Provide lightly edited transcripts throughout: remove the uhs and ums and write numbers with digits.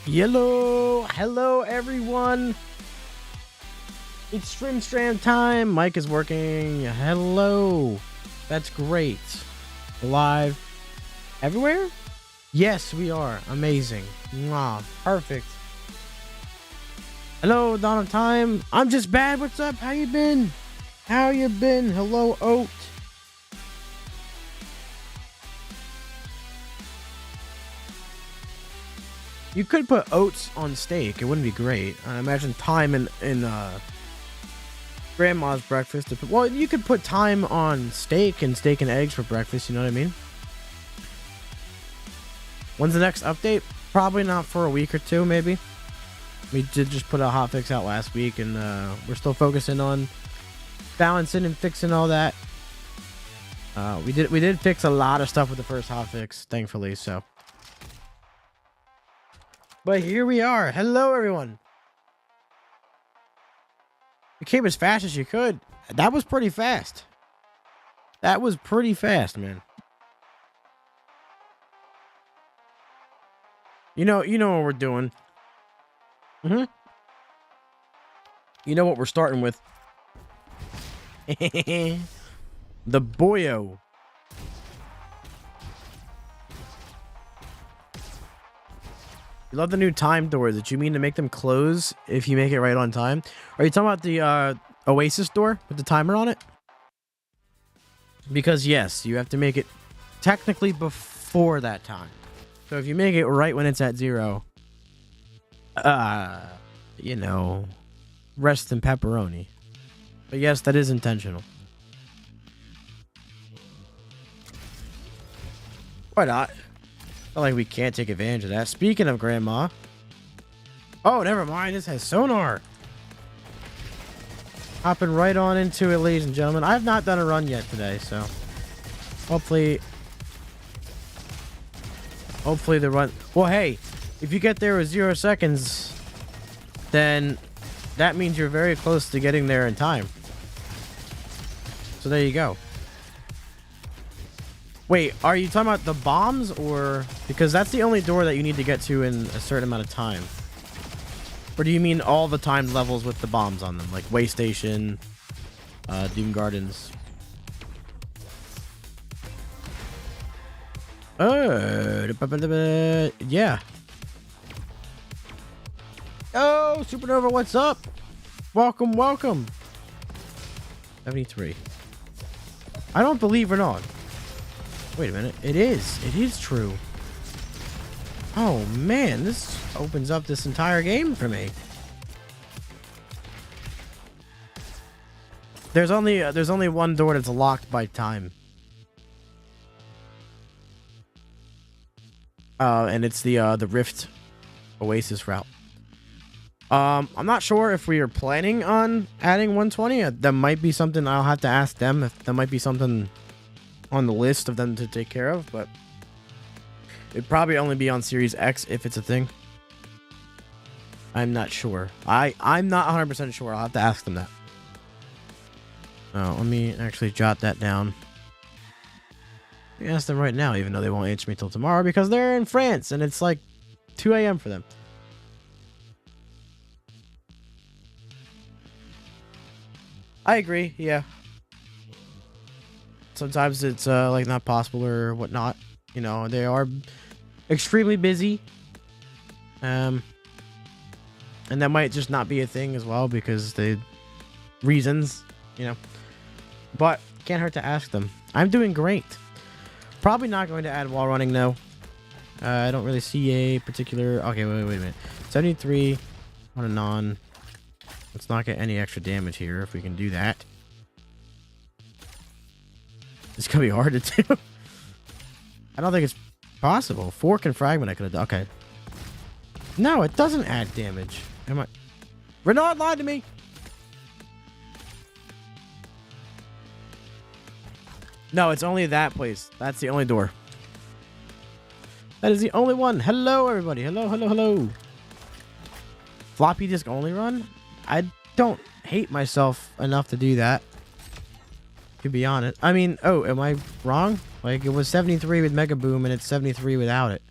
Hello everyone. It's Stream time. Mike is working. Hello. That's great. Live everywhere? Yes, we are. Amazing. Mwah. Perfect. Hello, Dawn of Time. I'm just bad. What's up? How you been? How you been? Hello, Oat. You could put oats on steak. It wouldn't be great. I imagine thyme in grandma's breakfast. Well, you could put thyme on steak and eggs for breakfast. You know what I mean? When's the next update? Probably not for a week or two, maybe. We did just put a hotfix out last week, and we're still focusing on balancing and fixing all that. We did fix a lot of stuff with the first hotfix, thankfully. So. But here we are. Hello, everyone. You came as fast as you could. That was pretty fast. That was pretty fast, man. You know what we're doing. You know what we're starting with. The boyo. You love the new time doors. Did you mean to make them close if you make it right on time? Are you talking about the Oasis door with the timer on it? Because yes, you have to make it technically before that time. So if you make it right when it's at 0, you know, rest in pepperoni. But yes, that is intentional. Why not? Not like we can't take advantage of that. Speaking of grandma. Oh, never mind. This has sonar. Hopping right on into it, ladies and gentlemen. I have not done a run yet today, so hopefully the run. Well, hey, if you get there with 0 seconds, then that means you're very close to getting there in time. So there you go. Wait, are you talking about the bombs, or because that's the only door that you need to get to in a certain amount of time? Or do you mean all the timed levels with the bombs on them, like Way Station, Doom Gardens? Yeah. Oh, Supernova, what's up? Welcome, welcome. 73. I don't believe Renaud. Wait a minute. It is true. Oh man, this opens up this entire game for me. There's only one door that's locked by time. And it's the Rift Oasis route. I'm not sure if we are planning on adding 120. That might be something I'll have to ask them, if that might be something on the list of them to take care of, but it'd probably only be on Series X if it's a thing. I'm not sure. I'm not 100% sure. I'll have to ask them that. Oh, let me actually jot that down. Let me ask them right now, even though they won't answer me till tomorrow because they're in France and it's like 2 a.m. for them. I agree, yeah. Sometimes it's like not possible or whatnot. You know, they are extremely busy. And that might just not be a thing as well because they reasons, you know. But can't hurt to ask them. I'm doing great. Probably not going to add wall running though. I don't really see a particular. Okay, wait a minute. 73 on a non. Let's not get any extra damage here if we can do that. It's gonna be hard to do. I don't think it's possible. 4 fragment I could have done. Okay. No, it doesn't add damage. Am I? Renaud lied to me. No, it's only that place. That's the only door. That is the only one. Hello, everybody. Hello. Floppy disk only run? I don't hate myself enough to do that. To be honest. I mean, oh, am I wrong? Like, it was 73 with Mega Boom, and it's 73 without it.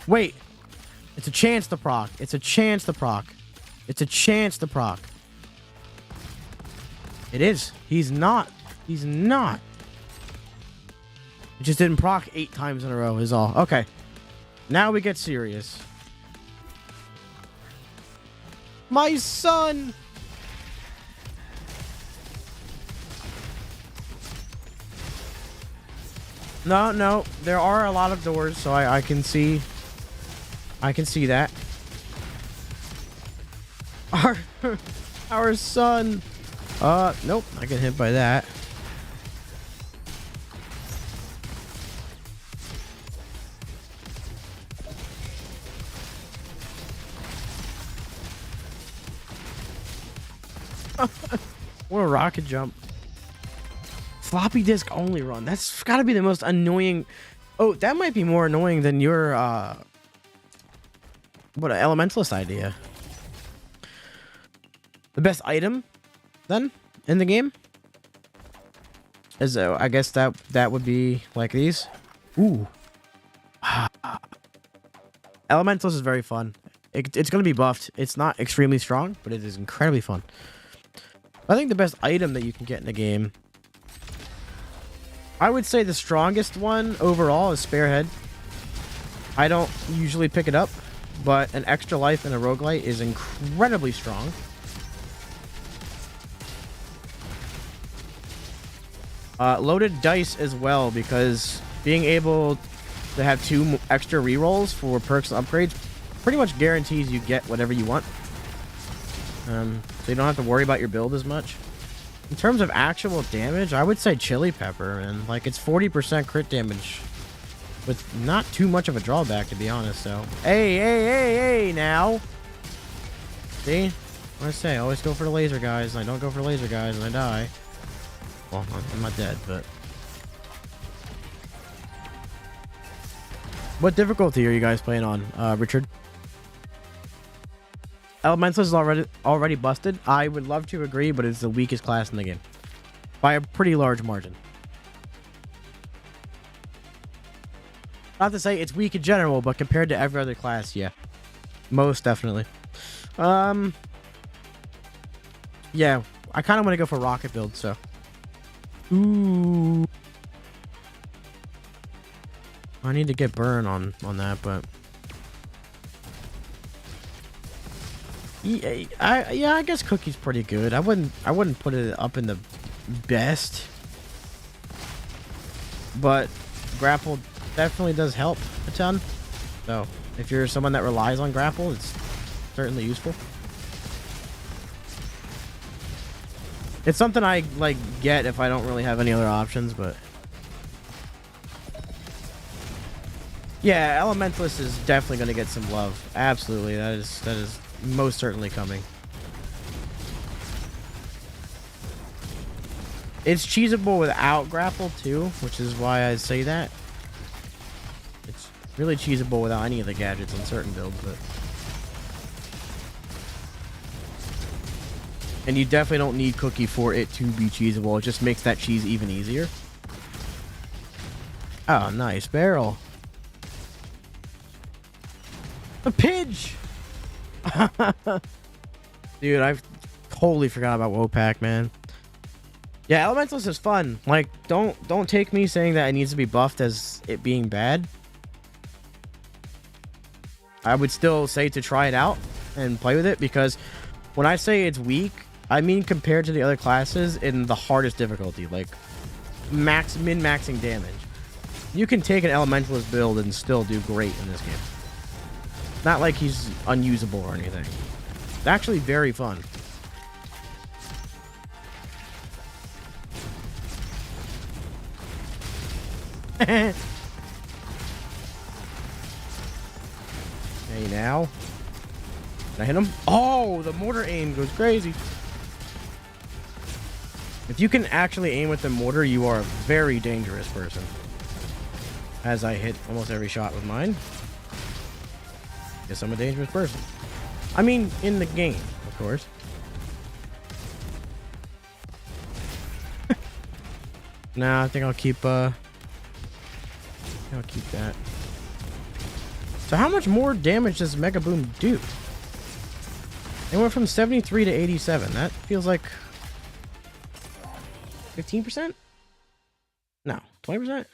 Wait. It's a chance to proc. It's a chance to proc. It's a chance to proc. It is. He's not. He's not. He just didn't proc 8 times in a row is all. Okay. Now we get serious. My son! No, no. There are a lot of doors, so I can see... I can see that. Our son. Nope. I get hit by that. What a rocket jump. Floppy disk only run. That's got to be the most annoying. Oh, that might be more annoying than your what an elementalist idea. The best item, then, in the game is I guess that would be like these. Ooh, elementalist is very fun. It's gonna be buffed. It's not extremely strong, but it is incredibly fun. I think the best item that you can get in the game, I would say the strongest one overall is Spearhead. I don't usually pick it up, but an extra life in a roguelite is incredibly strong. Loaded dice as well, because being able to have 2 extra rerolls for perks and upgrades pretty much guarantees you get whatever you want. So you don't have to worry about your build as much. In terms of actual damage, I would say Chili Pepper, and like it's 40% crit damage with not too much of a drawback, to be honest. So hey now, see what I say, always go for the laser guys. I don't go for laser guys and I die. Well, I'm not dead, but what difficulty are you guys playing on, Richard? Elementalist is already busted. I would love to agree, but it's the weakest class in the game by a pretty large margin. Not to say it's weak in general, but compared to every other class, yeah, most definitely. Yeah, I kind of want to go for rocket build, so. Ooh, I need to get burn on that, but. Yeah, I guess Cookie's pretty good. I wouldn't put it up in the best, but grapple definitely does help a ton. So if you're someone that relies on grapple, it's certainly useful. It's something I like get if I don't really have any other options, but yeah, Elementalist is definitely going to get some love. Absolutely, that is most certainly coming. It's cheesable without grapple too, which is why I say that. It's really cheesable without any of the gadgets on certain builds, but and you definitely don't need Cookie for it to be cheesable. It just makes that cheese even easier. Oh, nice barrel. A Pidge! Dude, I've totally forgot about Wopak, man. Yeah, Elementalist is fun. Like, don't take me saying that it needs to be buffed as it being bad. I would still say to try it out and play with it, because when I say it's weak, I mean compared to the other classes in the hardest difficulty, like min-maxing damage. You can take an Elementalist build and still do great in this game. Not like he's unusable or anything. It's actually very fun. Hey now. Can I hit him? Oh, the mortar aim goes crazy. If you can actually aim with the mortar, you are a very dangerous person. As I hit almost every shot with mine. Guess I'm a dangerous person. I mean, in the game, of course. Nah, I think I'll keep that. So how much more damage does Mega Boom do? It went from 73 to 87. That feels like 15%? No, 20%?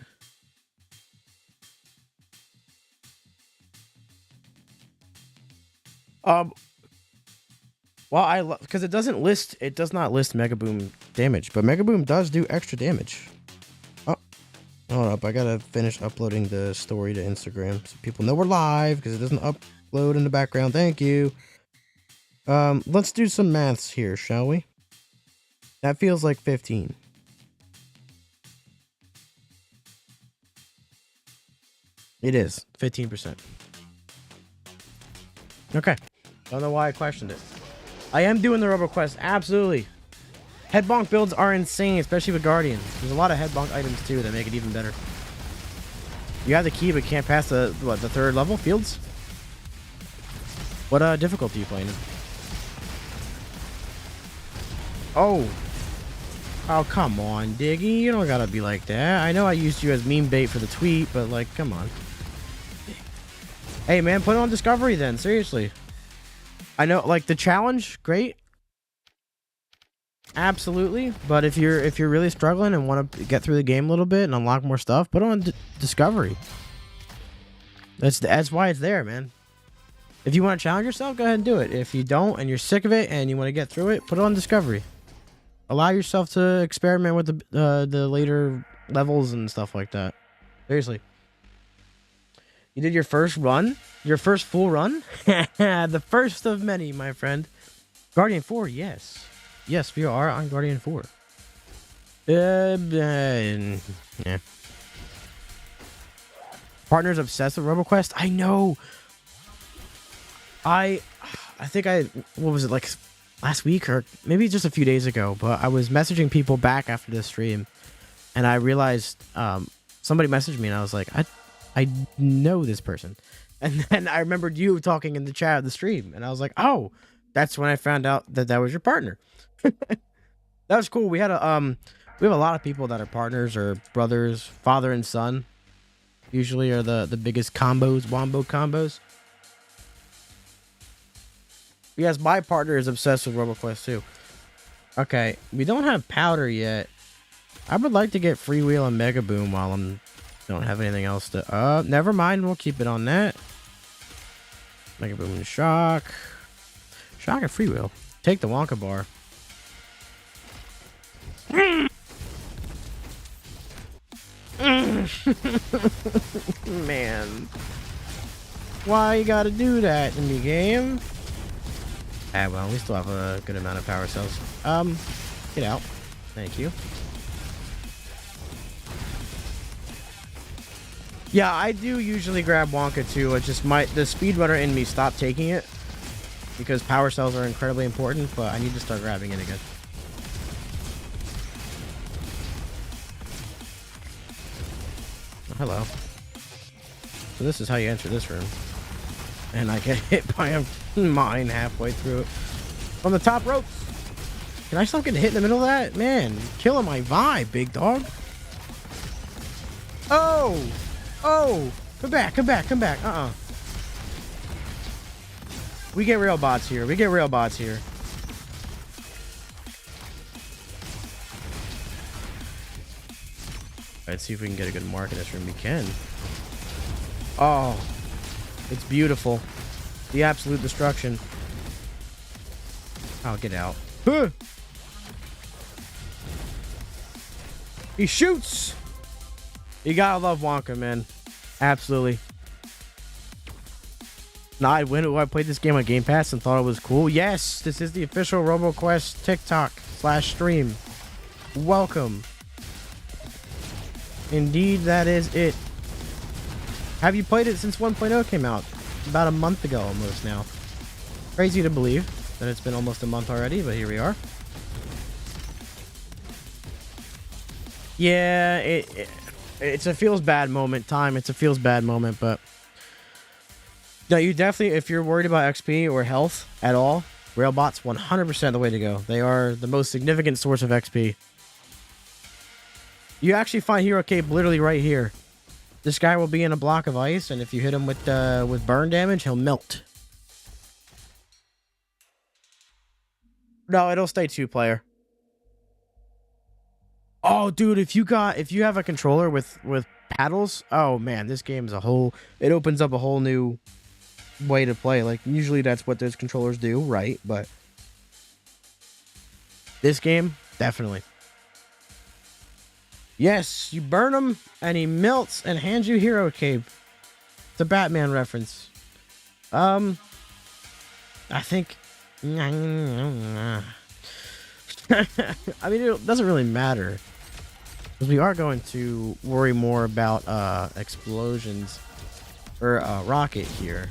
Well, because it does not list Mega Boom damage, but Mega Boom does do extra damage. Oh, hold up, I gotta finish uploading the story to Instagram so people know we're live, because it doesn't upload in the background. Thank you. Let's do some maths here, shall we? That feels like 15. It is 15%. Okay. Don't know why I questioned it. I am doing the RoboQuest, absolutely. Head bonk builds are insane, especially with Guardian. There's a lot of head bonk items too that make it even better. You have the key but can't pass the third level fields? What difficulty are you playing in? Oh. Oh, come on, Diggy. You don't gotta be like that. I know I used you as meme bait for the tweet, but like, come on. Hey man, put it on Discovery then, seriously. I know, like, the challenge, great. Absolutely. But if you're really struggling and want to get through the game a little bit and unlock more stuff, put it on Discovery. That's why it's there, man. If you want to challenge yourself, go ahead and do it. If you don't and you're sick of it and you want to get through it, put it on Discovery. Allow yourself to experiment with the later levels and stuff like that. Seriously. You did your first run? Your first full run? The first of many, my friend. Guardian 4, yes. Yes, we are on Guardian 4. Yeah. Partners obsessed with RoboQuest? I know. I think what was it, like last week or maybe just a few days ago, but I was messaging people back after the stream and I realized somebody messaged me and I was like, I know this person. And then I remembered you talking in the chat of the stream and I was like, oh, that's when I found out that was your partner. That was cool. We have a lot of people that are partners or brothers, father and son. Usually are the biggest combos, wombo combos. Yes, my partner is obsessed with RoboQuest too. Okay, we don't have powder yet. I would like to get Freewheel and Mega Boom while don't have anything else to. Never mind. We'll keep it on that. Mega Boom and Shock and Freewheel. Take the Wonka bar. Man, why you gotta do that in the game? Ah, well, we still have a good amount of power cells. Get out. Thank you. Yeah, I do usually grab Wonka too. It just the speedrunner in me stopped taking it because power cells are incredibly important, but I need to start grabbing it again. Oh, hello. So this is how you enter this room. And I get hit by a mine halfway through it. From the top ropes. Can I stop getting hit in the middle of that? Man, killing my vibe, big dog. Oh! Oh! Come back. We get real bots here. Let's see if we can get a good mark in this room. We can. Oh. It's beautiful. The absolute destruction. Oh, get out. Huh. He shoots. You gotta love Wonka, man. Absolutely. Nah, I played this game on Game Pass and thought it was cool. Yes, this is the official RoboQuest TikTok/stream. Welcome. Indeed, that is it. Have you played it since 1.0 came out? About a month ago almost now. Crazy to believe that it's been almost a month already, but here we are. Yeah, it's a feels bad moment. It's a feels bad moment, but no, you definitely, if you're worried about XP or health at all, Railbots 100% the way to go. They are the most significant source of XP. You actually find Hero Cape literally right here. This guy will be in a block of ice, and if you hit him with burn damage, he'll melt. No, it'll stay 2-player. Oh, dude, if you have a controller with paddles, oh man, this game's it opens up a whole new way to play. Like, usually that's what those controllers do, right? But this game, definitely. Yes, you burn him and he melts and hands you Hero Cape. It's a Batman reference. I think I mean, it doesn't really matter, because we are going to worry more about explosions or rocket here.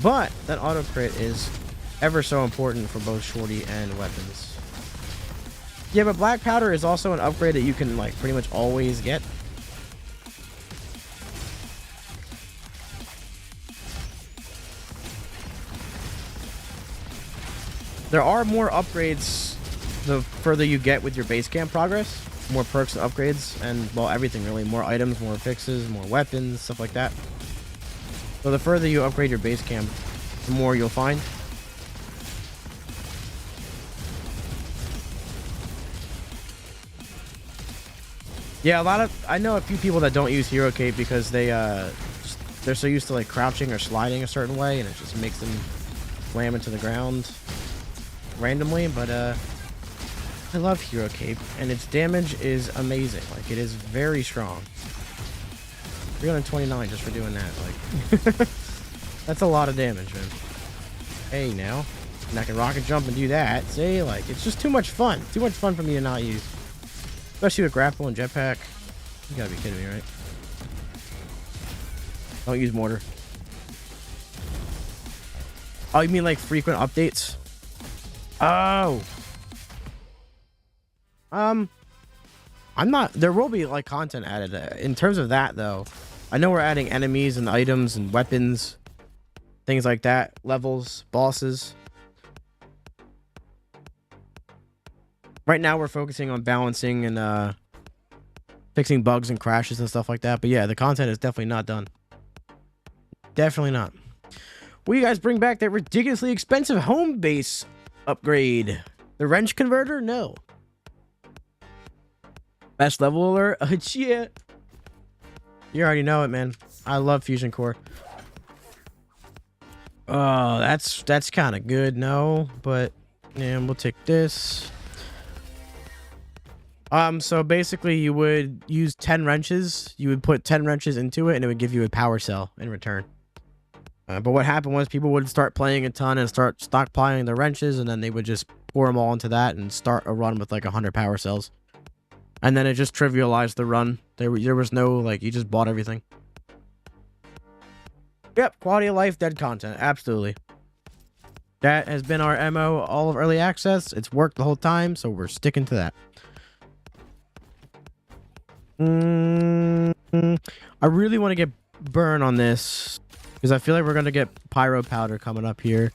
But that auto crit is ever so important for both shorty and weapons. Yeah, but black powder is also an upgrade that you can like pretty much always get. There are more upgrades the further you get with your base camp progress. More perks and upgrades, and well, everything really. More items, more fixes, more weapons, stuff like that. So the further you upgrade your base camp, the more you'll find. Yeah, I know a few people that don't use Hero Cape because they're so used to like crouching or sliding a certain way, and it just makes them slam into the ground randomly. But I love Hero Cape, and its damage is amazing. Like, it is very strong. 329 just for doing that. Like, that's a lot of damage, man. Hey, now. And I can rocket jump and do that. See, like, it's just too much fun. Too much fun for me to not use. Especially with grapple and jetpack. You gotta be kidding me, right? Don't use mortar. Oh, you mean like frequent updates? Oh. I'm not. There will be like content added. In terms of that, though, I know we're adding enemies and items and weapons, things like that, levels, bosses. Right now, we're focusing on balancing and fixing bugs and crashes and stuff like that. But yeah, the content is definitely not done. Definitely not. Will you guys bring back that ridiculously expensive home base upgrade? The wrench converter? No. Best level alert? Oh, yeah. You already know it, man. I love Fusion Core. Oh, that's kind of good, no? But, yeah, we'll take this. So basically you would use 10 wrenches. You would put 10 wrenches into it, and it would give you a power cell in return. But what happened was people would start playing a ton and start stockpiling their wrenches, and then they would just pour them all into that and start a run with like 100 power cells. And then it just trivialized the run. There was no, like, you just bought everything. Yep, quality of life, dead content. Absolutely. That has been our MO all of early access. It's worked the whole time, so we're sticking to that. I really want to get burn on this, because I feel like we're going to get pyro powder coming up here.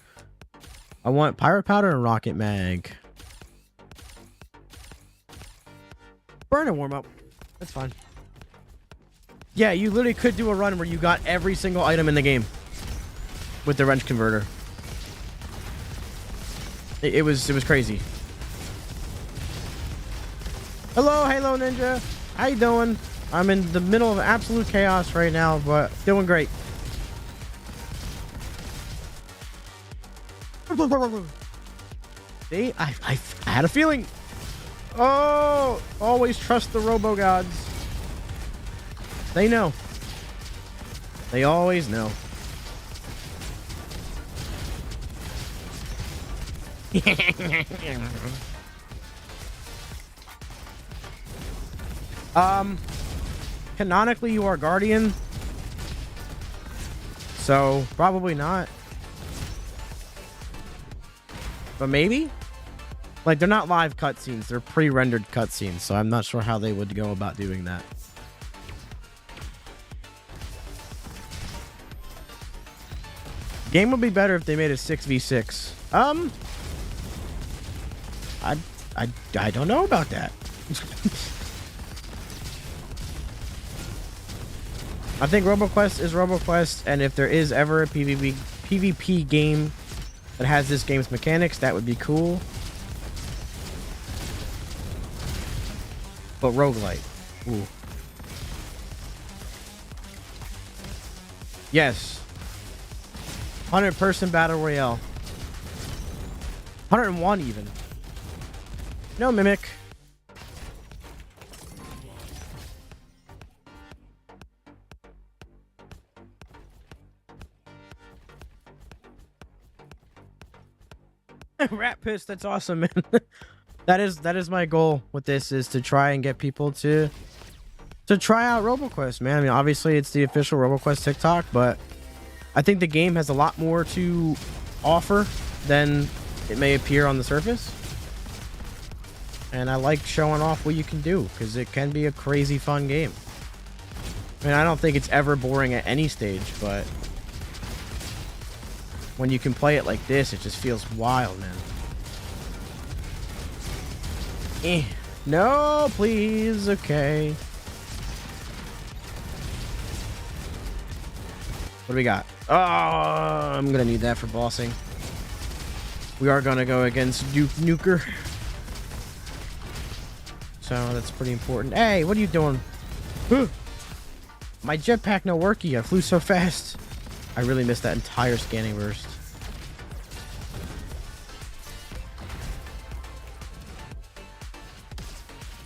I want pyro powder and rocket mag. Burn and warm up. That's fine. Yeah, you literally could do a run where you got every single item in the game with the wrench converter. It was crazy. Hello Ninja. How you doing? I'm in the middle of absolute chaos right now, but doing great. See, I had a feeling. Oh, always trust the robo gods. They know. They always know. Canonically you are Guardian, so probably not. But maybe? Like, they're not live cutscenes, they're pre-rendered cutscenes, so I'm not sure how they would go about doing that. Game would be better if they made a 6v6. I don't know about that. I think RoboQuest is RoboQuest, and if there is ever a PvP game that has this game's mechanics, that would be cool. But roguelite. Ooh. Yes. 100-person battle royale. 101 even. No Mimic. Rat piss, that's awesome, man. that is my goal with this, is to try and get people to try out RoboQuest, man. I mean, obviously it's the official RoboQuest TikTok, but I think the game has a lot more to offer than it may appear on the surface. And I like showing off what you can do, because it can be a crazy fun game. I mean, I don't think it's ever boring at any stage, but when you can play it like this, it just feels wild, man. No, please. Okay. What do we got? Oh, I'm gonna need that for bossing. We are gonna go against Duke Nuker. So that's pretty important. Hey, what are you doing? My jetpack no worky. I flew so fast. I really missed that entire scanning burst.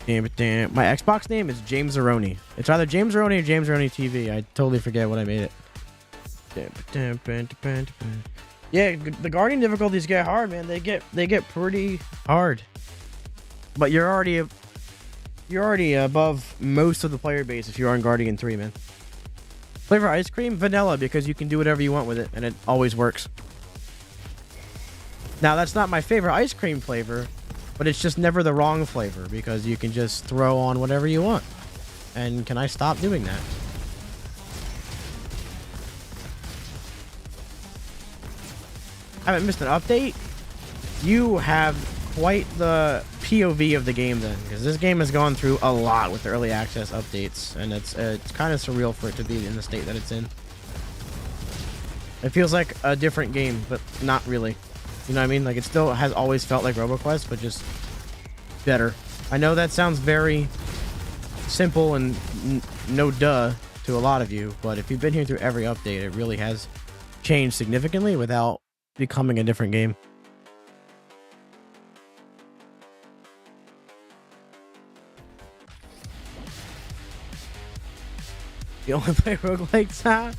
Damn it, damn. My Xbox name is James Aroni. It's either James Aroni or James Aroni TV. I totally forget what I made it. Yeah, the Guardian difficulties get hard, man. They get pretty hard. But you're already above most of the player base if you're on Guardian 3, man. Flavor ice cream? Vanilla, because you can do whatever you want with it, and it always works. Now, that's not my favorite ice cream flavor, but it's just never the wrong flavor, because you can just throw on whatever you want. And can I stop doing that? I haven't missed an update? You have quite the POV of the game then, because this game has gone through a lot with the early access updates, and it's kind of surreal for it to be in the state that it's in. It feels like a different game, but not really. You know what I mean? Like, it still has always felt like RoboQuest, but just better. I know that sounds very simple and no duh to a lot of you, but if you've been here through every update, it really has changed significantly without becoming a different game. You only play roguelikes, huh?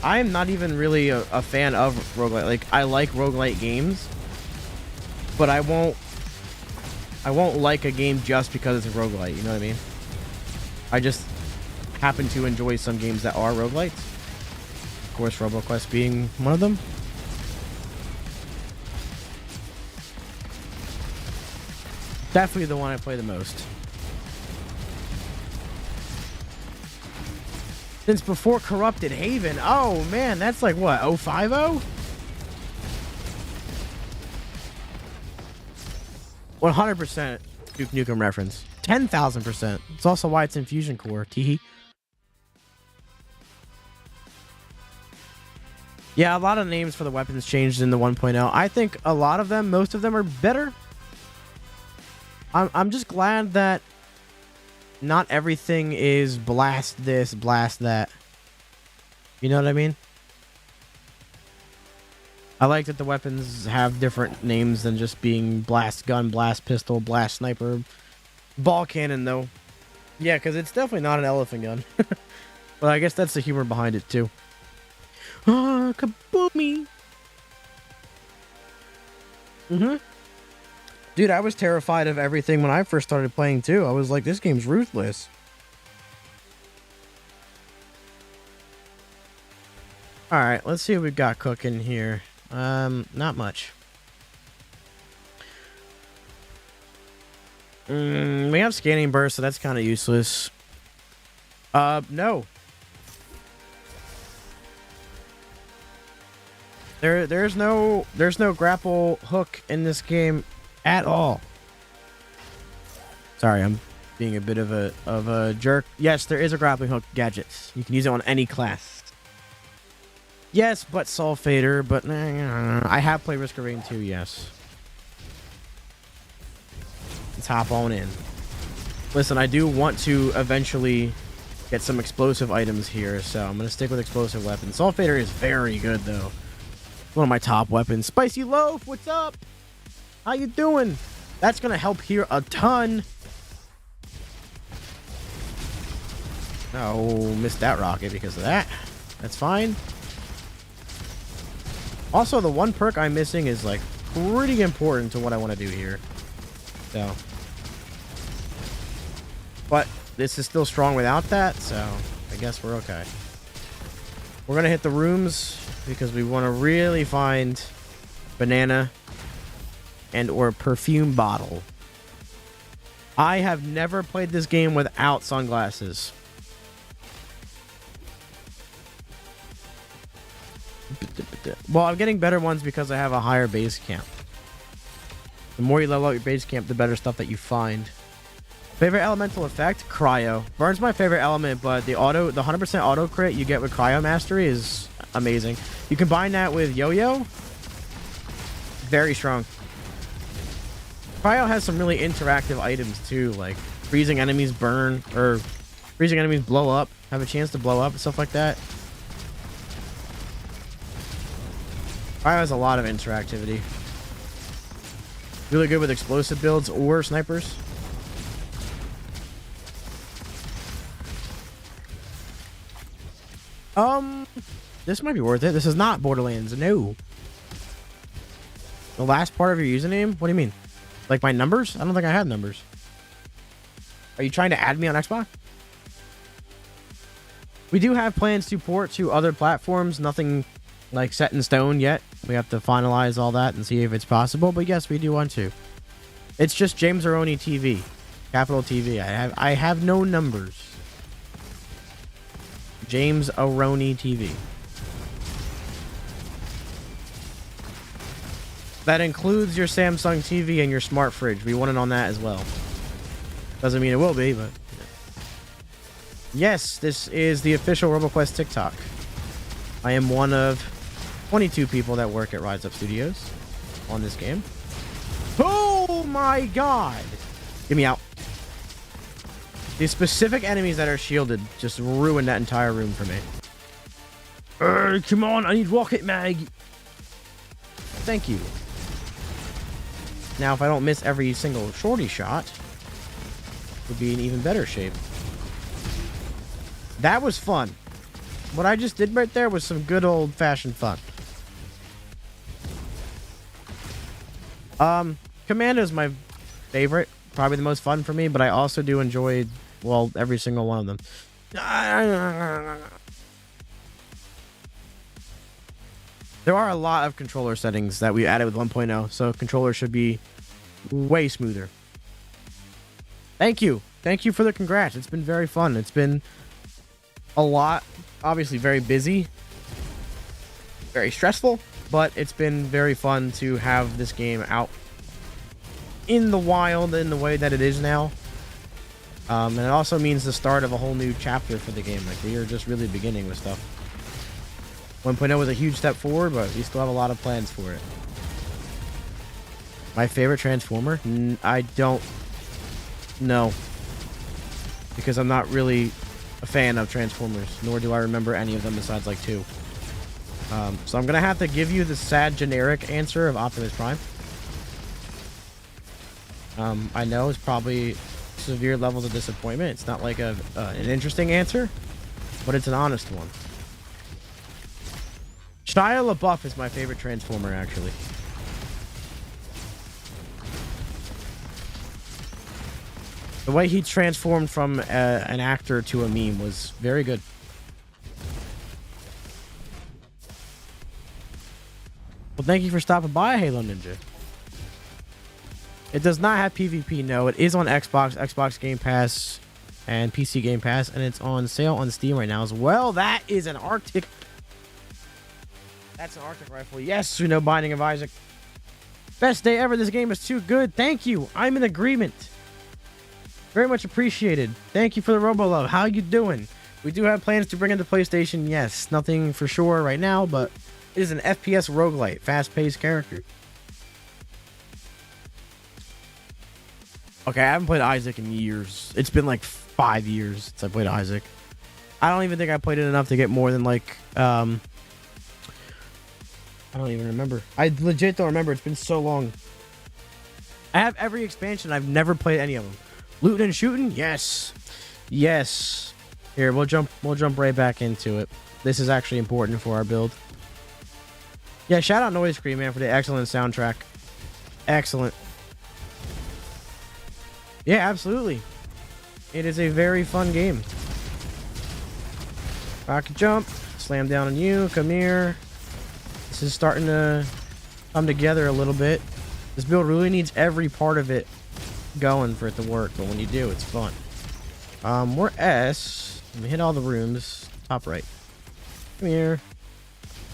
I'm not even really a fan of roguelite. Like, I like roguelite games, but I won't like a game just because it's a roguelite, you know what I mean? I just happen to enjoy some games that are roguelites. Of course, RoboQuest being one of them. Definitely the one I play the most. Since before Corrupted Haven. Oh man, that's like what, 050? 100% Duke Nukem reference. 10,000%. It's also why it's in Fusion Core. Teehee. Yeah, a lot of names for the weapons changed in the 1.0. I think a lot of them, most of them are better. I'm just glad that not everything is blast this, blast that. You know what I mean? I like that the weapons have different names than just being blast gun, blast pistol, blast sniper, ball cannon, though. Yeah, because it's definitely not an elephant gun. But I guess that's the humor behind it, too. Ah, kaboomy! Mm-hmm. Dude, I was terrified of everything when I first started playing, too. I was like, this game's ruthless. Alright, let's see what we've got cooking here. Not much. We have scanning burst, so that's kind of useless. No. There's no grapple hook in this game at all. Sorry, I'm being a bit of a jerk. Yes, there is a grappling hook gadget. You can use it on any class. Yes, but Soul Fader, but I have played Risk of Rain 2, yes. Let's hop on in. Listen, I do want to eventually get some explosive items here, so I'm going to stick with explosive weapons. Soul Fader is very good, though. One of my top weapons. Spicy Loaf, what's up? How you doing? That's going to help here a ton. Oh, missed that rocket because of that. That's fine. Also, the one perk I'm missing is, like, pretty important to what I want to do here. So. But this is still strong without that, so I guess we're okay. We're going to hit the rooms because we want to really find banana and or perfume bottle. I have never played this game without sunglasses. Well, I'm getting better ones because I have a higher base camp. The more you level out your base camp, the better stuff that you find. Favorite elemental effect? Cryo. Burn's my favorite element, but the 100% auto crit you get with Cryo Mastery is amazing. You combine that with Yo-Yo. Very strong. Cryo has some really interactive items too, like freezing enemies burn, or freezing enemies blow up, have a chance to blow up and stuff like that. Cryo has a lot of interactivity. Really good with explosive builds or snipers. This might be worth it. This is not Borderlands. No. The last part of your username? What do you mean? Like my numbers? I don't think I had numbers. Are you trying to add me on Xbox? We do have plans to port to other platforms. Nothing like set in stone yet. We have to finalize all that and see if it's possible. But yes, we do want to. It's just James Aroni TV. Capital TV. I have no numbers. James Aroni TV. That includes your Samsung TV and your smart fridge. We want it on that as well. Doesn't mean it will be, but... Yes, this is the official RoboQuest TikTok. I am one of 22 people that work at Rise Up Studios on this game. Oh my god! Get me out. The specific enemies that are shielded just ruined that entire room for me. Come on, I need Rocket Mag. Thank you. Now, if I don't miss every single shorty shot, we'll be in even better shape. That was fun. What I just did right there was some good old-fashioned fun. Commando's my favorite. Probably the most fun for me, but I also do enjoy, well, every single one of them. There are a lot of controller settings that we added with 1.0, so controller should be way smoother. Thank you. Thank you for the congrats. It's been very fun. It's been a lot, obviously very busy, very stressful, but it's been very fun to have this game out in the wild in the way that it is now. And it also means the start of a whole new chapter for the game. Like, we are just really beginning with stuff. 1.0 was a huge step forward, but we still have a lot of plans for it. My favorite Transformer? I don't know. Because I'm not really a fan of Transformers, nor do I remember any of them besides like 2. So I'm going to have to give you the sad generic answer of Optimus Prime. I know it's probably severe levels of disappointment. It's not like an interesting answer, but it's an honest one. Shia LaBeouf is my favorite Transformer, actually. The way he transformed from an actor to a meme was very good. Well, thank you for stopping by, Halo Ninja. It does not have PvP, no. It is on Xbox, Xbox Game Pass, and PC Game Pass, and it's on sale on Steam right now as well. That is an Arctic... That's an Arctic rifle. Yes, Suno Binding of Isaac. Best day ever. This game is too good. Thank you. I'm in agreement. Very much appreciated. Thank you for the Robo Love. How you doing? We do have plans to bring it to PlayStation. Yes, nothing for sure right now, but it is an FPS roguelite, fast-paced character. Okay, I haven't played Isaac in years. It's been like 5 years since I played Isaac. I don't even think I played it enough to get more than like, I don't even remember. I legit don't remember. It's been so long. I have every expansion. I've never played any of them. Looting and shooting? Yes. Yes. Here, we'll jump right back into it. This is actually important for our build. Yeah, shout out Noise Cream, man, for the excellent soundtrack. Excellent. Yeah, absolutely. It is a very fun game. Rocket jump. Slam down on you. Come here. This is starting to come together a little bit. This build really needs every part of it going for it to work, but when you do, it's fun. We're S. Let me hit all the rooms. Top right. Come here.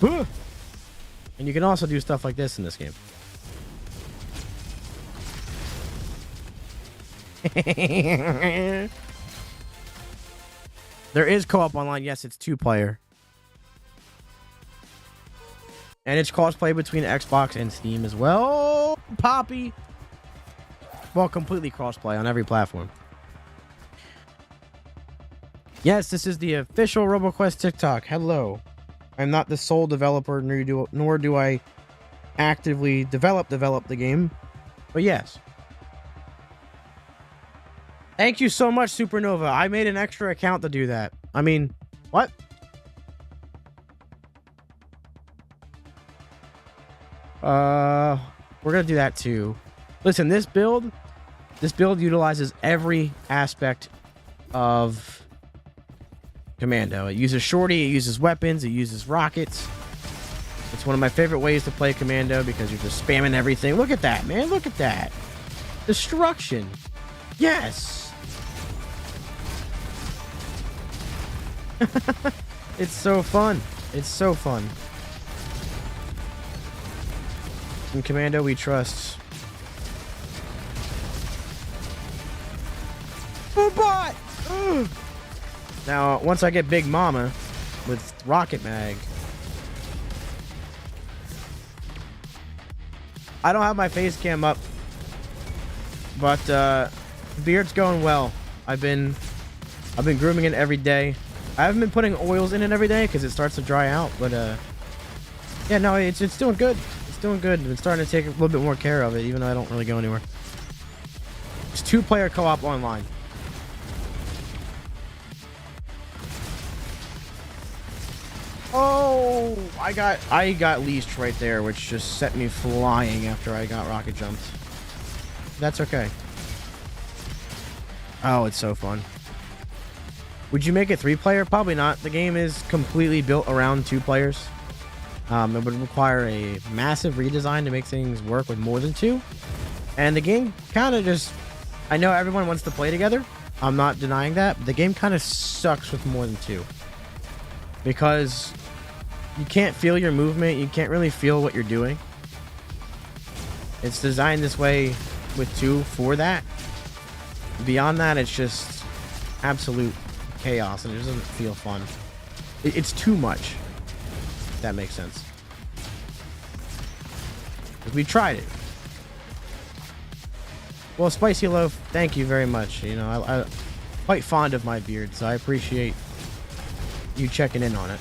And you can also do stuff like this in this game. There is co-op online. Yes, it's 2-player. And it's cross-play between Xbox and Steam as well. Poppy. Well, completely cross-play on every platform. Yes, this is the official RoboQuest TikTok. Hello. I'm not the sole developer, nor do I actively develop the game. But yes. Thank you so much, Supernova. I made an extra account to do that. I mean, what? We're gonna do that too. Listen, this build utilizes every aspect of Commando. It uses shorty, it uses weapons, it uses rockets. It's one of my favorite ways to play Commando because you're just spamming everything. Look at that, man. Look at that. Destruction. Yes. It's so fun. It's so fun. In Commando, we trust. Boobot! Ugh. Now, once I get Big Mama with Rocket Mag, I don't have my face cam up, but beard's going well. I've been grooming it every day. I haven't been putting oils in it every day because it starts to dry out, but yeah, no, it's doing good. It's doing good. I've been starting to take a little bit more care of it, even though I don't really go anywhere. It's 2-player co-op online. Oh, I got leashed right there, which just set me flying after I got rocket jumped. That's okay. Oh, it's so fun. Would you make it 3-player? Probably not. The game is completely built around 2 players. It would require a massive redesign to make things work with more than 2. And the game kind of just... I know everyone wants to play together. I'm not denying that. But the game kind of sucks with more than 2. Because you can't feel your movement. You can't really feel what you're doing. It's designed this way with 2 for that. Beyond that, it's just absolute chaos, and it doesn't feel fun. It's too much. If that makes sense. Because we tried it. Well, Spicy Loaf, thank you very much. You know, I'm quite fond of my beard, so I appreciate you checking in on it.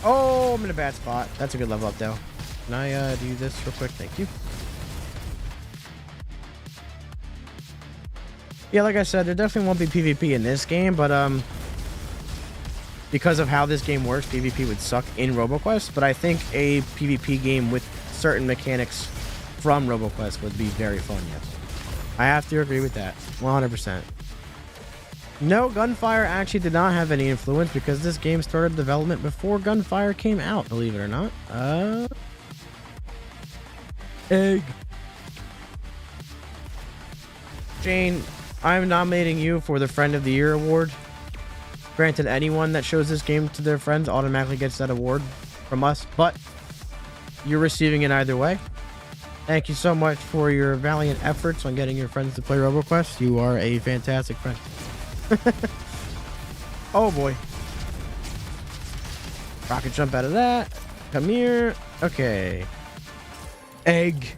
Oh, I'm in a bad spot. That's a good level up, though. Can I do this real quick? Thank you. Yeah, like I said, there definitely won't be PvP in this game, but because of how this game works, PvP would suck in RoboQuest, but I think a PvP game with certain mechanics from RoboQuest would be very fun, yes. I have to agree with that, 100%. No, Gunfire actually did not have any influence because this game started development before Gunfire came out, believe it or not. Egg. Jane, I'm nominating you for the Friend of the Year award. Granted, anyone that shows this game to their friends automatically gets that award from us, but you're receiving it either way. Thank you so much for your valiant efforts on getting your friends to play RoboQuest. You are a fantastic friend. Oh boy. Rocket jump out of that. Come here. Okay. Egg.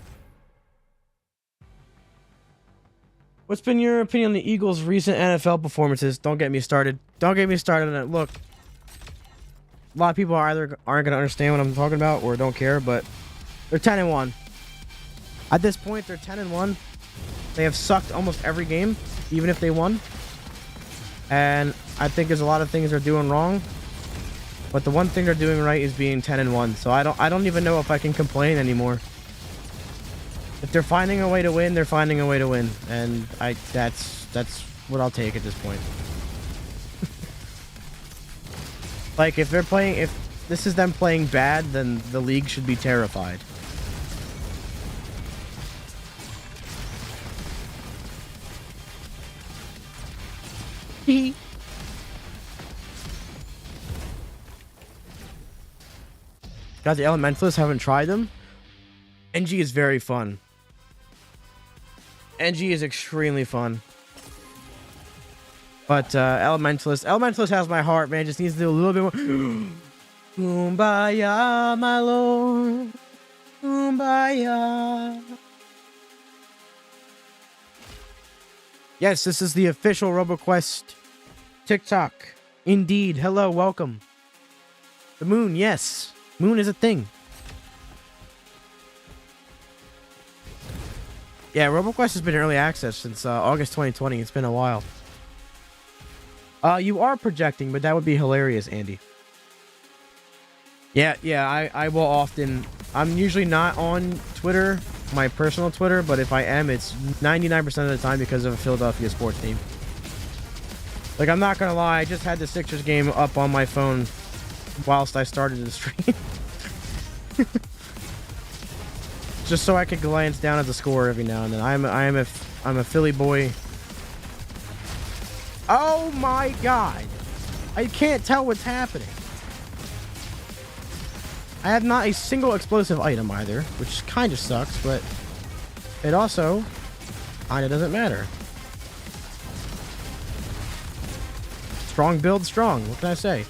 What's been your opinion on the Eagles' recent NFL performances? Don't get me started. Don't get me started on it. Look, a lot of people either aren't going to understand what I'm talking about or don't care, but they're 10-1. At this point, they're 10-1. They have sucked almost every game, even if they won. And I think there's a lot of things they're doing wrong. But the one thing they're doing right is being 10-1. So I don't even know if I can complain anymore. If they're finding a way to win, they're finding a way to win. And that's what I'll take at this point. Like if this is them playing bad, then the league should be terrified. Guys, the Elementalists, haven't tried them. NG is very fun. NG is extremely fun. But Elementalist has my heart, man. Just needs to do a little bit more. Kumbaya, my lord. Kumbaya. Yes, this is the official RoboQuest TikTok. Indeed. Hello, welcome. The moon, yes. Moon is a thing. Yeah, RoboQuest has been early access since August 2020. It's been a while. You are projecting, but that would be hilarious, Andy. Yeah, I will often... I'm usually not on Twitter, my personal Twitter, but if I am, it's 99% of the time because of a Philadelphia sports team. Like, I'm not gonna lie, I just had the Sixers game up on my phone whilst I started the stream. Just so I could glance down at the score every now and then. I'm a Philly boy. Oh my god! I can't tell what's happening. I have not a single explosive item either, which kind of sucks, but it also kind of doesn't matter. Strong build strong. What can I say?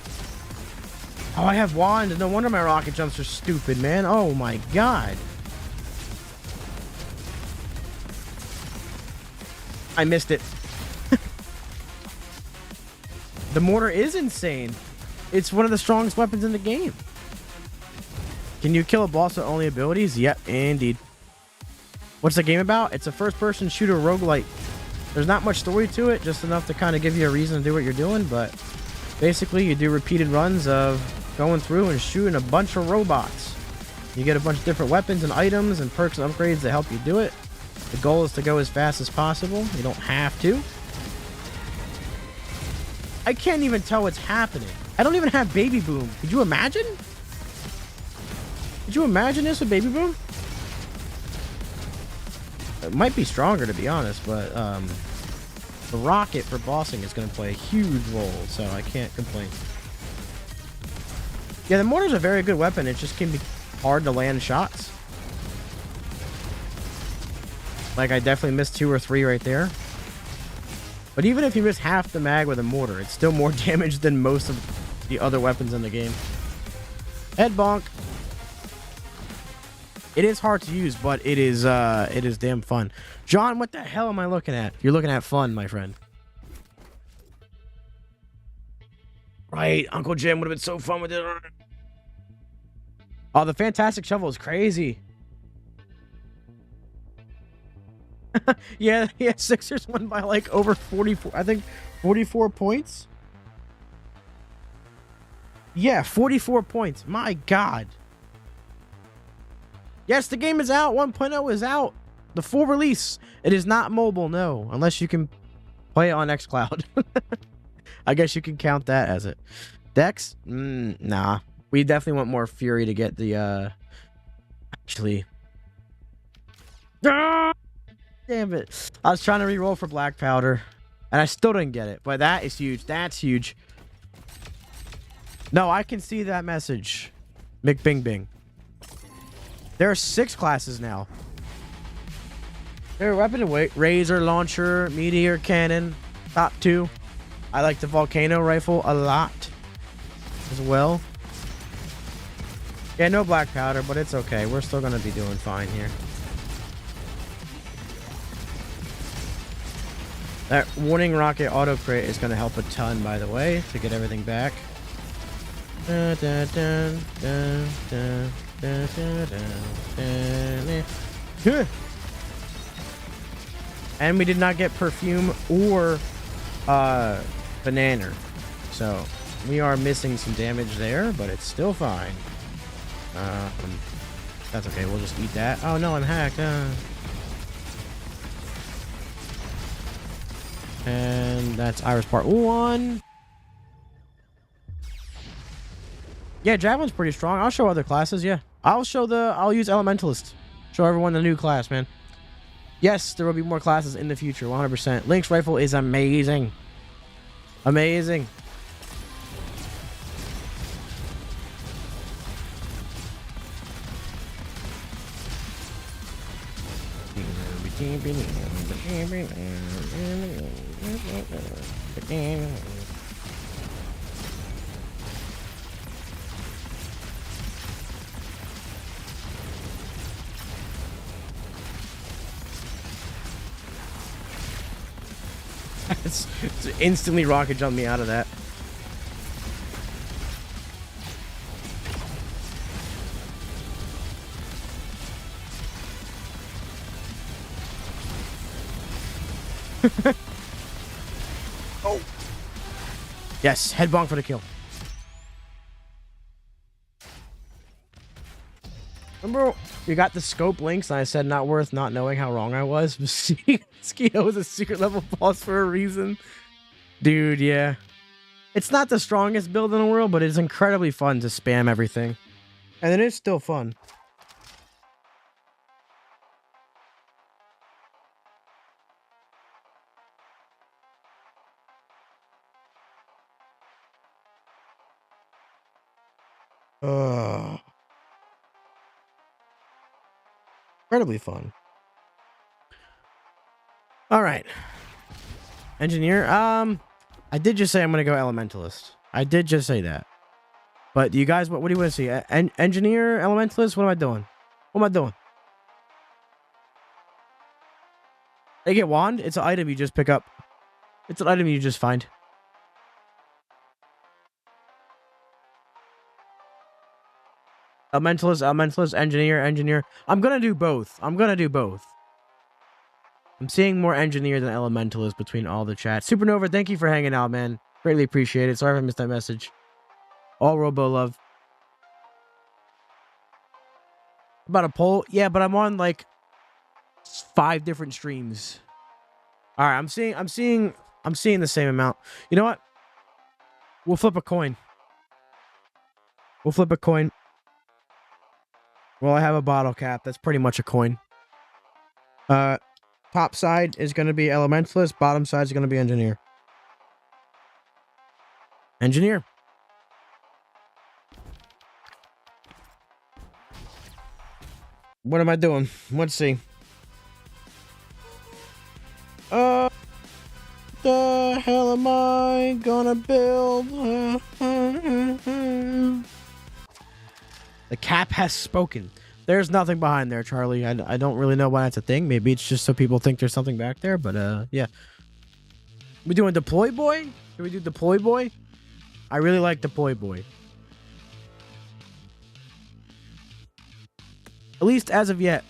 Oh, I have wand. No wonder my rocket jumps are stupid, man. Oh my god. I missed it. The mortar is insane. It's one of the strongest weapons in the game. Can you kill a boss with only abilities? Yep, indeed. What's the game about? It's a first-person shooter roguelite. There's not much story to it, just enough to kind of give you a reason to do what you're doing, but basically you do repeated runs of going through and shooting a bunch of robots. You get a bunch of different weapons and items and perks and upgrades that help you do it. The goal is to go as fast as possible. You don't have to. I can't even tell what's happening. I don't even have Baby Boom. Could you imagine? Could you imagine this with Baby Boom? It might be stronger, to be honest, but the rocket for bossing is going to play a huge role, so I can't complain. Yeah, the mortar's a very good weapon. It just can be hard to land shots. Like, I definitely missed 2 or 3 right there. But even if you miss half the mag with a mortar, it's still more damage than most of the other weapons in the game. Head bonk. It is hard to use, but it is damn fun. John, what the hell am I looking at? You're looking at fun, my friend. Right, Uncle Jim would have been so fun with it. Oh, the Fantastic Shovel is crazy. yeah, Sixers won by like over 44, I think 44 points. Yeah, 44 points. My god. Yes, the game is out. 1.0 is out. The full release. It is not mobile, no, unless you can play it on xCloud. I guess you can count that as it. Dex? Nah. We definitely want more Fury to get the actually. Damn it. I was trying to reroll for Black Powder, and I still didn't get it. But that is huge. That's huge. No, I can see that message. McBing Bing. There are 6 classes now. Favorite weapon? Wait, razor launcher, meteor cannon, top 2. I like the volcano rifle a lot as well. Yeah, no black powder, but it's okay. We're still gonna be doing fine here. That warning rocket auto crate is gonna help a ton, by the way, to get everything back. Dun, dun, dun, dun, dun, dun, dun, dun, dun. And we did not get perfume or banana, so we are missing some damage there, but it's still fine. That's okay. We'll just eat that. Oh no, I'm hacked. And that's Iris part 1. Yeah, Javelin's pretty strong. I'll show other classes. Yeah, I'll use Elementalist. Show everyone the new class, man. Yes, there will be more classes in the future. 100%. Link's rifle is amazing. Amazing. It's instantly rocket jumped me out of that. Oh. Yes, head bonk for the kill. Remember, you got the scope links, and I said not worth not knowing how wrong I was. Skeeto was a secret level boss for a reason. Dude, yeah. It's not the strongest build in the world, but it's incredibly fun to spam everything. And it is still fun. Incredibly fun. All right. Engineer. I did just say I'm gonna go Elementalist. I did just say that. But you guys, what do you want to see? Engineer, Elementalist? What am I doing? What am I doing? They get wand? It's an item you just pick up. It's an item you just find. Elementalist, engineer. I'm gonna do both. I'm seeing more engineer than elementalist between all the chat. Supernova, thank you for hanging out, man. Greatly appreciate it. Sorry if I missed that message. All Robo love. About a poll? Yeah, but I'm on like 5 different streams. All right, I'm seeing the same amount. You know what? We'll flip a coin. Well, I have a bottle cap. That's pretty much a coin. Top side is going to be Elementalist. Bottom side is going to be Engineer. Engineer. What am I doing? Let's see. The hell am I gonna build? The cap has spoken. There's nothing behind there, Charlie. I don't really know why that's a thing. Maybe it's just so people think there's something back there, but yeah. We doing Deploy Boy? Can we do Deploy Boy? I really like Deploy Boy. At least as of yet.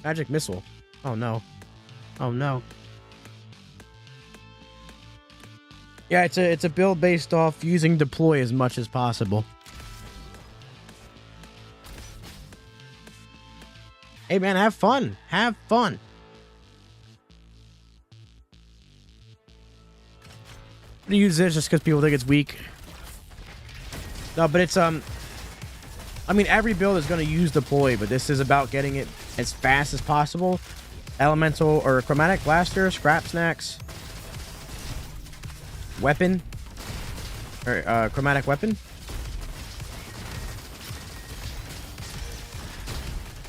Magic Missile. Oh no. Oh no. Yeah, it's a build based off using deploy as much as possible. Hey man, have fun. Have fun. I'm gonna use this just because people think it's weak. No, but it's I mean, every build is gonna use deploy, but this is about getting it as fast as possible. Elemental or chromatic blaster, scrap snacks, weapon, or chromatic weapon.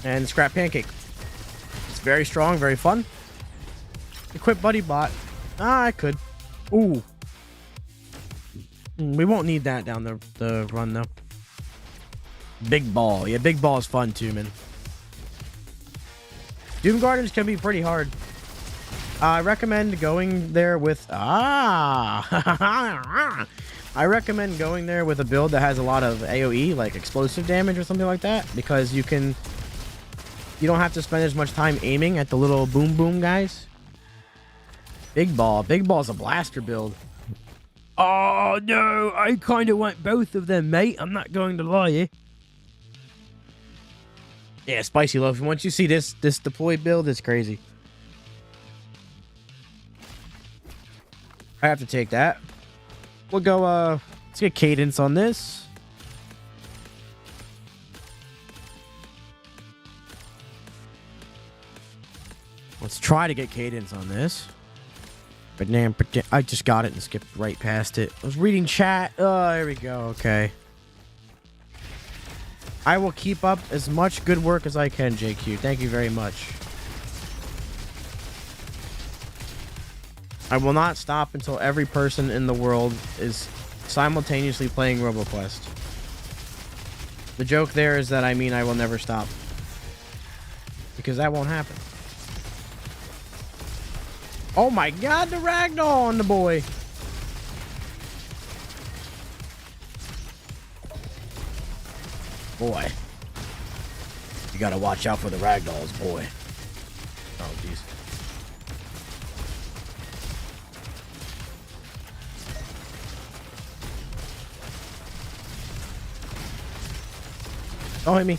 And scrap pancake. It's very strong, very fun. Equip Buddy Bot. Ah, I could. Ooh. We won't need that down the run, though. Big Ball. Yeah, Big Ball is fun, too, man. Doom Gardens can be pretty hard. I recommend going there with... I recommend going there with a build that has a lot of AoE, like explosive damage or something like that, because you don't have to spend as much time aiming at the little boom boom guys. Big Ball. Big Ball's a blaster build. Oh, no. I kind of want both of them, mate. I'm not going to lie. Yeah, Spicy Loaf. Once you see this deploy build, it's crazy. I have to take that. We'll go, let's get cadence on this. Let's try to get cadence on this. But damn, I just got it and skipped right past it. I was reading chat. Oh, there we go. Okay. I will keep up as much good work as I can, JQ. Thank you very much. I will not stop until every person in the world is simultaneously playing RoboQuest. The joke there is that I mean I will never stop. Because that won't happen. Oh my god, the ragdoll on the boy. Boy. You gotta watch out for the ragdolls, boy. Oh, jeez. Don't hit me.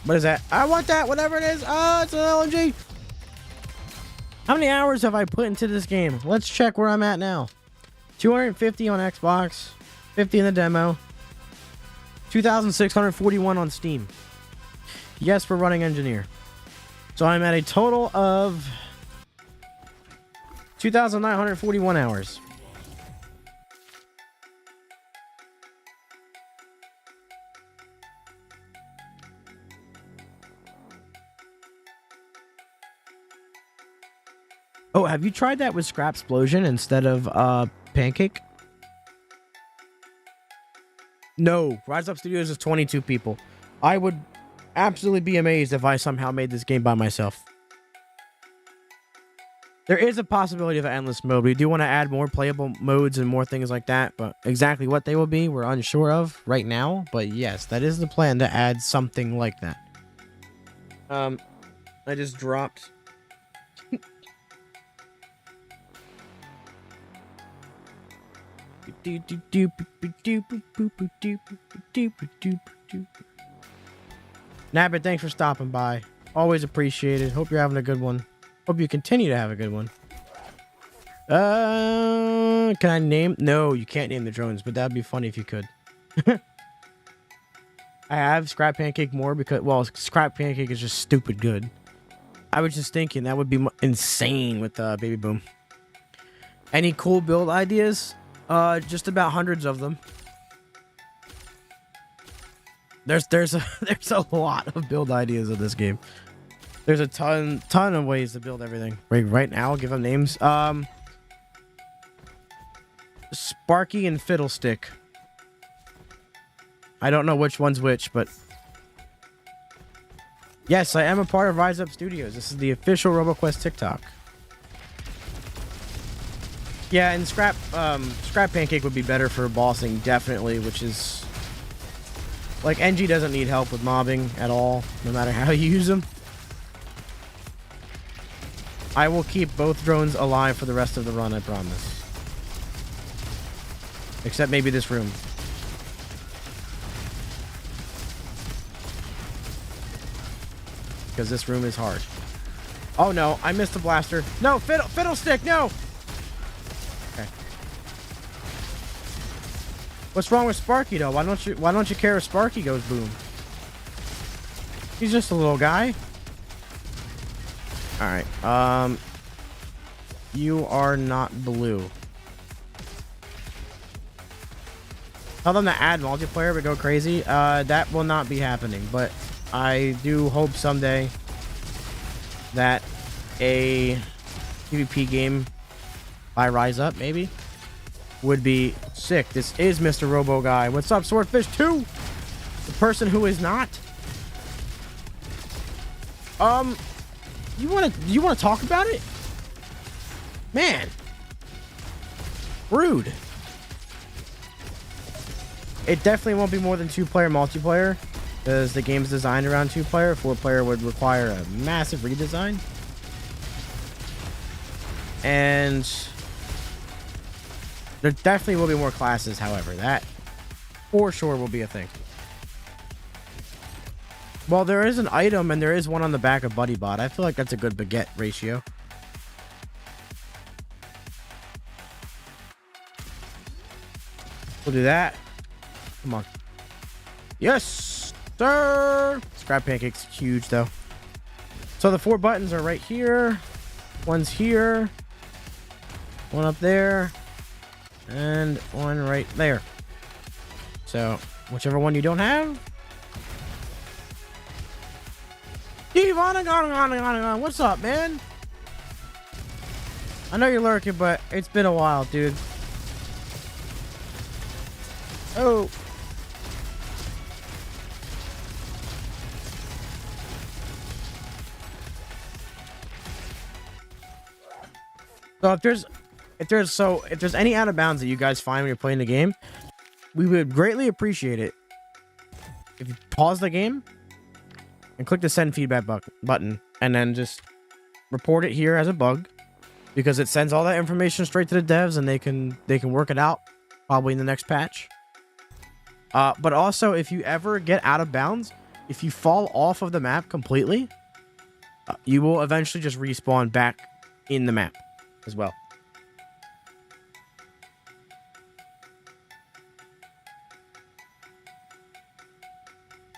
What is that? I want that, whatever it is. Oh, it's an LMG. How many hours have I put into this game? Let's check where I'm at now. 250 on Xbox, 50 in the demo, 2,641 on Steam. Yes, we're running Engineer. So I'm at a total of 2,941 hours. Oh, have you tried that with Scrap Explosion instead of Pancake? No, Rise Up Studios is 22 people. I would absolutely be amazed if I somehow made this game by myself. There is a possibility of an endless mode. We do want to add more playable modes and more things like that, but exactly what they will be, we're unsure of right now. But yes, that is the plan, to add something like that. I just dropped... Nabbit, thanks for stopping by. Always appreciated. Hope you're having a good one. Hope you continue to have a good one. Can I name? No, you can't name the drones, but that'd be funny if you could. I have Scrap Pancake more because, well, Scrap Pancake is just stupid good. I was just thinking that would be insane with Baby Boom. Any cool build ideas? Just about hundreds of them. There's a lot of build ideas of this game. There's a ton of ways to build everything. Right now, I'll give them names. Sparky and Fiddlestick. I don't know which one's which, but yes, I am a part of Rise Up Studios. This is the official RoboQuest TikTok. Yeah, and Scrap Pancake would be better for bossing, definitely, which is... Like, NG doesn't need help with mobbing at all, no matter how you use them. I will keep both drones alive for the rest of the run, I promise. Except maybe this room. Because this room is hard. Oh no, I missed the blaster. No, Fiddlestick, no! Okay. What's wrong with Sparky though? Why don't you care if Sparky goes boom? He's just a little guy. Alright, you are not blue. Tell them to add multiplayer but go crazy. That will not be happening, but I do hope someday a PvP game by Rise Up, maybe, would be sick. This is Mr. Robo Guy. What's up, Swordfish 2? The person who is not. You wanna talk about it? Man. Rude. It definitely won't be more than 2-player multiplayer, because the game's designed around 2-player. 4-player would require a massive redesign. And there definitely will be more classes, however. That for sure will be a thing. Well, there is an item, and there is one on the back of BuddyBot. I feel like that's a good baguette ratio. We'll do that. Come on. Yes, sir! Scrap Pancake's huge, though. So the 4 buttons are right here. One's here. One up there. And one right there. So, whichever one you don't have. What's up, man? I know you're lurking, but it's been a while, dude. Oh. So if there's any out of bounds that you guys find when you're playing the game, we would greatly appreciate it if you pause the game and click the send feedback button, and then just report it here as a bug, because it sends all that information straight to the devs, and they can work it out probably in the next patch. But also, if you ever get out of bounds, if you fall off of the map completely, you will eventually just respawn back in the map as well.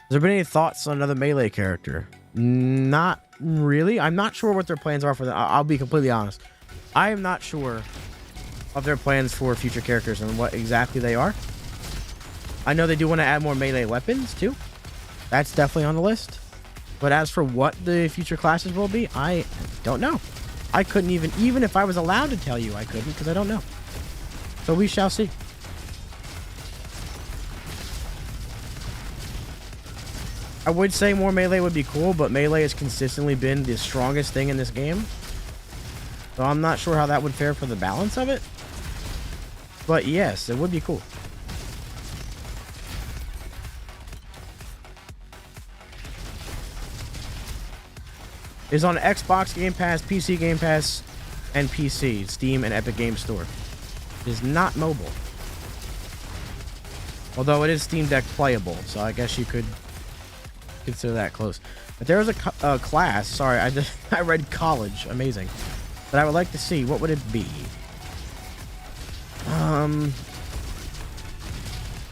Has there been any thoughts on another Melee character? Not really. I'm not sure what their plans are for that. I'll be completely honest. I am not sure of their plans for future characters and what exactly they are. I know they do want to add more Melee weapons too. That's definitely on the list. But as for what the future classes will be, I don't know. I couldn't even if I was allowed to tell you, I couldn't, because I don't know. So we shall see. I would say more Melee would be cool, but Melee has consistently been the strongest thing in this game. So I'm not sure how that would fare for the balance of it. But yes, it would be cool. Is on Xbox Game Pass, PC Game Pass, and PC, Steam, and Epic Games Store. It is not mobile. Although it is Steam Deck playable, so I guess you could consider that close. But there was a class, sorry, I read college, amazing, but I would like to see, what would it be? I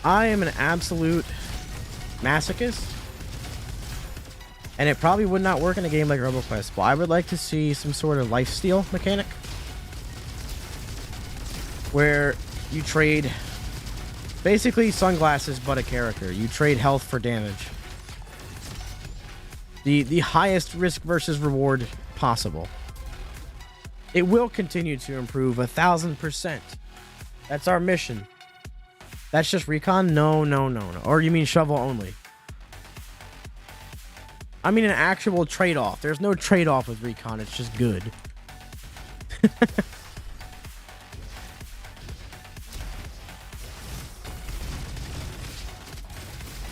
am an absolute masochist, and it probably would not work in a game like RoboQuest, but I would like to see some sort of lifesteal mechanic where you trade basically sunglasses but a character. You trade health for damage. The highest risk versus reward possible. It will continue to improve 1,000%. That's our mission. That's just recon? No. Or you mean shovel only? I mean an actual trade-off. There's no trade-off with recon. It's just good. I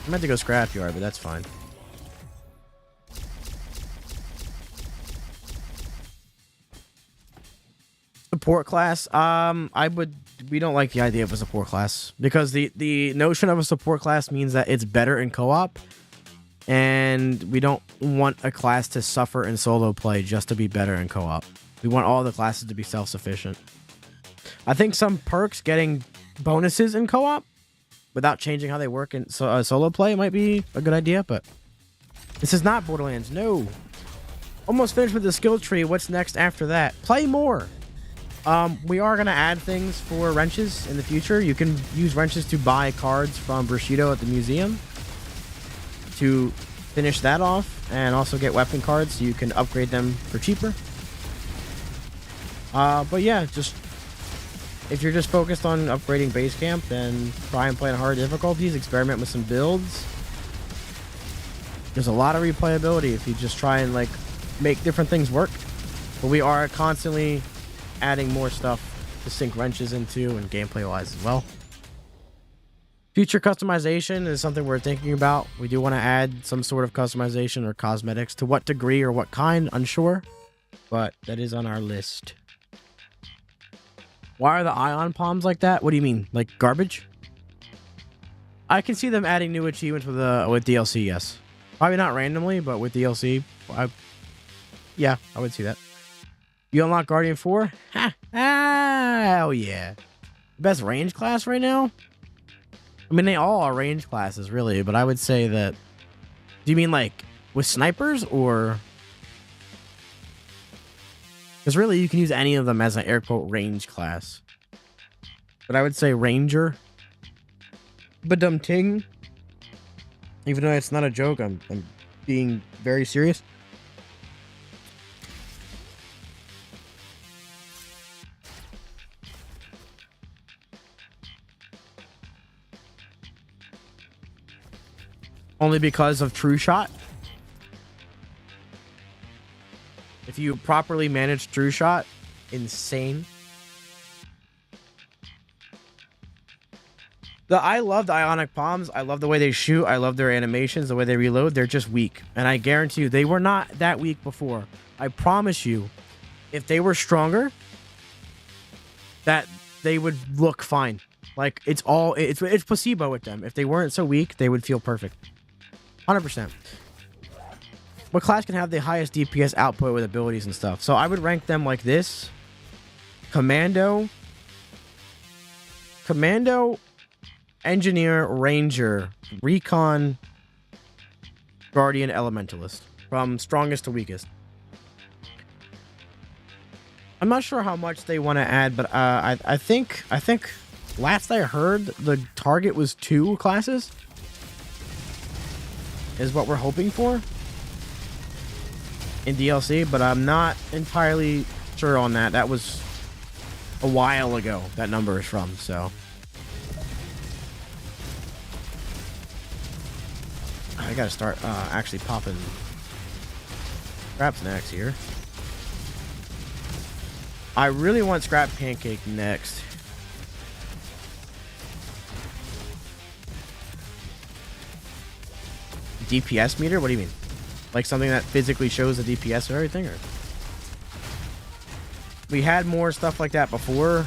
meant to go scrapyard, but that's fine. Support class. We don't like the idea of a support class, because the notion of a support class means that it's better in co-op, and we don't want a class to suffer in solo play just to be better in co-op. We want all the classes to be self-sufficient. I think some perks getting bonuses in co-op without changing how they work in solo play might be a good idea, but this is not Borderlands. No. Almost finished with the skill tree. What's next after that? Play more. We are going to add things for wrenches in the future. You can use wrenches to buy cards from Bushido at the museum to finish that off, and also get weapon cards so you can upgrade them for cheaper. But yeah, just if you're just focused on upgrading base camp, then try and play on hard difficulties, experiment with some builds. There's a lot of replayability if you just try and like make different things work. But we are constantly adding more stuff to sink wrenches into and gameplay wise as well. Future customization is something we're thinking about. We do want to add some sort of customization or cosmetics. To what degree or what kind, unsure, but that is on our list. Why are the ion palms like that? What do you mean? Like garbage? I can see them adding new achievements with DLC, yes. Probably not randomly, but with DLC, yeah, I would see that. You unlock Guardian 4? Ha! Hell yeah. Best range class right now? I mean, they all are range classes, really, but I would say that... Do you mean, like, with snipers, or... Because really, you can use any of them as an air-quote range class. But I would say Ranger. Badum ting. Even though it's not a joke, I'm being very serious. Only because of True Shot. If you properly manage True Shot, insane. I love the Ionic Palms. I love the way they shoot. I love their animations, the way they reload. They're just weak. And I guarantee you, they were not that weak before. I promise you, if they were stronger, that they would look fine. Like, it's placebo with them. If they weren't so weak, they would feel perfect. 100%. What class can have the highest DPS output with abilities and stuff? So I would rank them like this. Commando, Engineer, Ranger, Recon, Guardian, Elementalist. From strongest to weakest. I'm not sure how much they want to add, but I think last I heard the target was 2 classes. Is what we're hoping for in DLC, but I'm not entirely sure on that. That was a while ago that number is from, so I gotta start actually popping scrap snacks here. I really want scrap pancake next. DPS meter? What do you mean? Like something that physically shows the DPS or everything? Or we had more stuff like that before,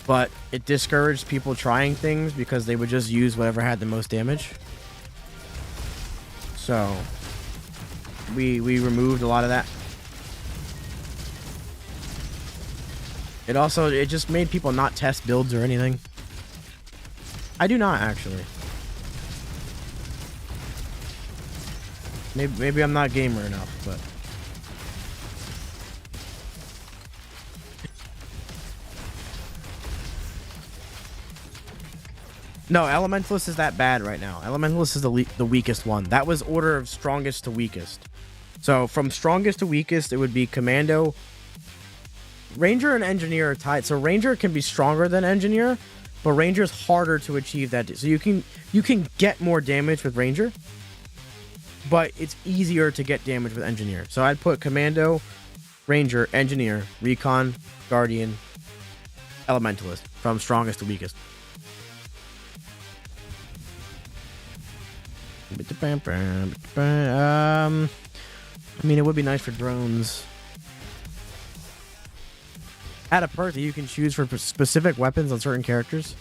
but it discouraged people trying things because they would just use whatever had the most damage. So we removed a lot of that. It just made people not test builds or anything. I do not actually. Maybe I'm not gamer enough, but no, Elementalist is that bad right now. Elementalist is the weakest one. That was order of strongest to weakest. So from strongest to weakest, it would be Commando. Ranger and Engineer are tied. So Ranger can be stronger than Engineer, but Ranger is harder to achieve that. So you can get more damage with Ranger, but it's easier to get damage with Engineer. So I'd put Commando, Ranger, Engineer, Recon, Guardian, Elementalist from strongest to weakest. I mean, it would be nice for drones. Add a perk that you can choose for specific weapons on certain characters.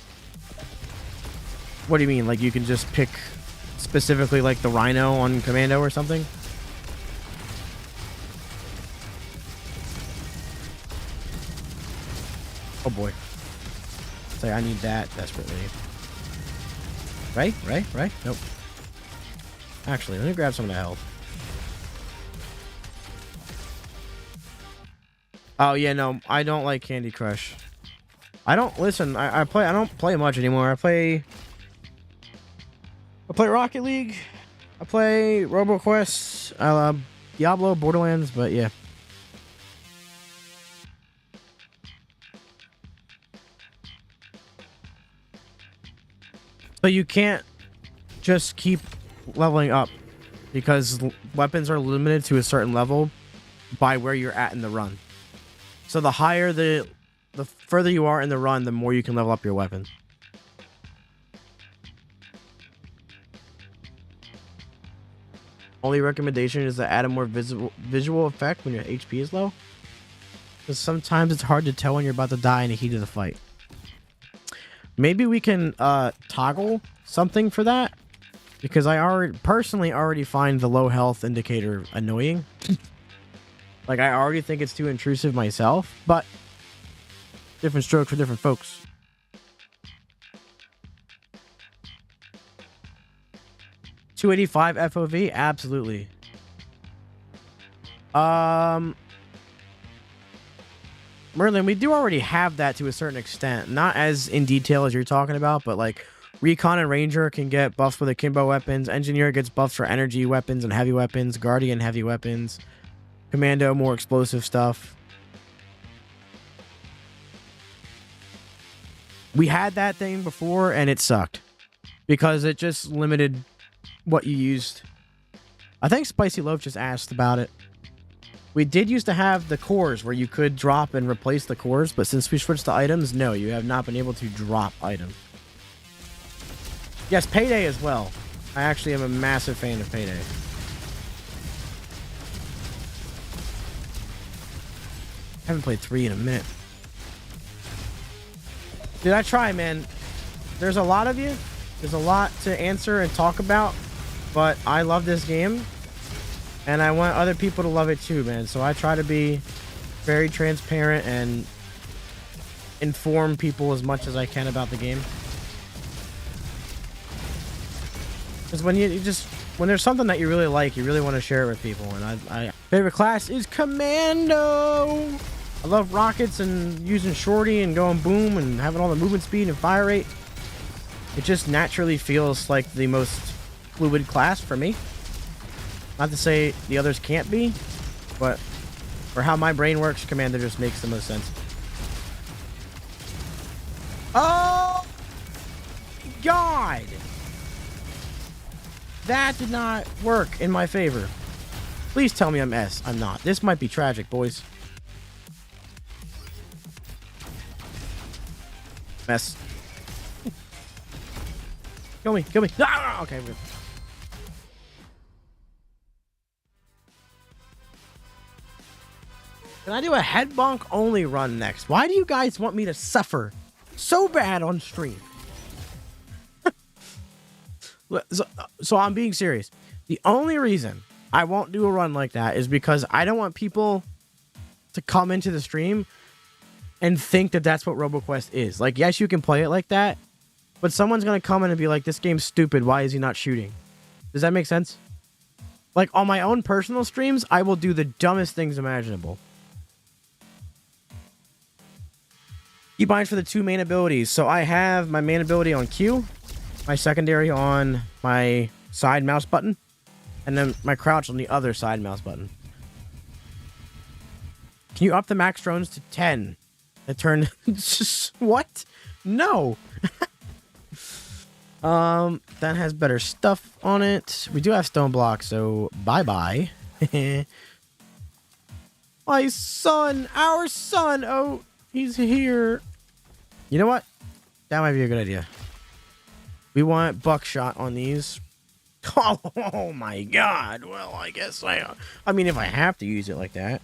What do you mean? Like you can just pick specifically like the Rhino on Commando or something? Oh boy. Say I need that desperately. Right? Nope. Actually, let me grab some of the health. Oh yeah, no, I don't like Candy Crush. I don't listen. I don't play much anymore. I play Rocket League. I play RoboQuest, Diablo, Borderlands, but yeah. So you can't just keep leveling up because weapons are limited to a certain level by where you're at in the run. So the higher the further you are in the run, the more you can level up your weapons. Only recommendation is to add a more visual effect when your HP is low, because sometimes it's hard to tell when you're about to die in the heat of the fight. Maybe we can toggle something for that, because I personally already find the low health indicator annoying. Like, I already think it's too intrusive myself, but different strokes for different folks. $285 FOV? Absolutely. Merlin, we do already have that to a certain extent. Not as in detail as you're talking about, but like Recon and Ranger can get buffs with akimbo weapons. Engineer gets buffs for energy weapons and heavy weapons. Guardian, heavy weapons. Commando, more explosive stuff. We had that thing before and it sucked because it just limited what you used. I think Spicy Loaf just asked about it. We did used to have the cores where you could drop and replace the cores, but since we switched to items, no, you have not been able to drop items. Yes, Payday as well. I actually am a massive fan of Payday. I haven't played 3 in a minute. Did I try, man? There's a lot of you. There's a lot to answer and talk about, but I love this game, and I want other people to love it too, man. So I try to be very transparent and inform people as much as I can about the game. Because when when there's something that you really like, you really want to share it with people. And I favorite class is Commando. I love rockets and using shorty and going boom and having all the movement speed and fire rate. It just naturally feels like the most fluid class for me. Not to say the others can't be, but for how my brain works, Commander just makes the most sense. Oh God! That did not work in my favor. Please tell me I'm S. I'm not. This might be tragic, boys. Mess. Kill me, kill me. Ah, okay, we're good. Can I do a head bonk only run next? Why do you guys want me to suffer so bad on stream? So I'm being serious. The only reason I won't do a run like that is because I don't want people to come into the stream and think that that's what RoboQuest is. Like, yes, you can play it like that, but someone's going to come in and be like, this game's stupid. Why is he not shooting? Does that make sense? Like, on my own personal streams, I will do the dumbest things imaginable. Keybinds for the 2 main abilities. So I have my main ability on Q, my secondary on my side mouse button, and then my crouch on the other side mouse button. Can you up the max drones to 10? It turned... What? No. That has better stuff on it. We do have stone blocks, so bye-bye. My son! Our son! Oh, he's here. You know what? That might be a good idea. We want buckshot on these. Oh my God. Well, I guess I mean, if I have to use it like that.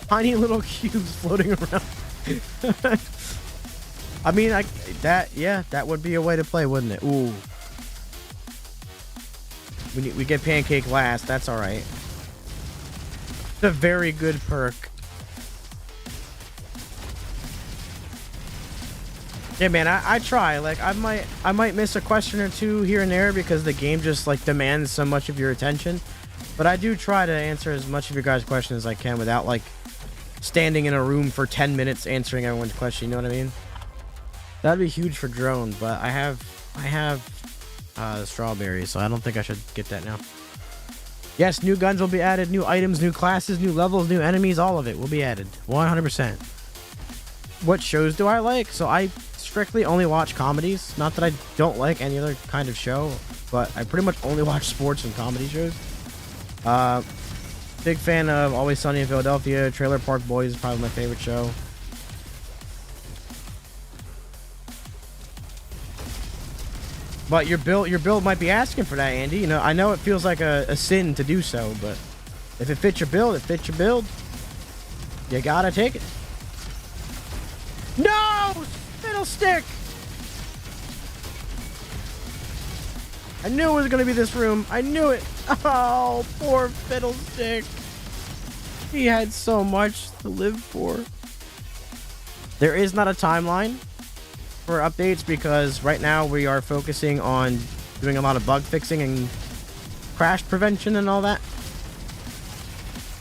Tiny little cubes floating around. I mean, that would be a way to play, wouldn't it? Ooh. We get pancake last. That's all right. It's a very good perk. Yeah, man, I try. Like, I might miss a question or two here and there because the game just like demands so much of your attention. But I do try to answer as much of your guys' questions as I can without like standing in a room for 10 minutes answering everyone's question. You know what I mean? That'd be huge for drone, but I have strawberries, so I don't think I should get that now. Yes, new guns will be added, new items, new classes, new levels, new enemies, all of it will be added. 100%. What shows do I like? So I strictly only watch comedies. Not that I don't like any other kind of show, but I pretty much only watch sports and comedy shows. Big fan of Always Sunny in Philadelphia. Trailer Park Boys is probably my favorite show. But your build might be asking for that, Andy. You know, I know it feels like a sin to do so, but if it fits your build, it fits your build. You gotta take it. No! Fiddlestick! I knew it was gonna be this room. I knew it. Oh, poor Fiddlestick. He had so much to live for. There is not a timeline for updates because right now we are focusing on doing a lot of bug fixing and crash prevention and all that.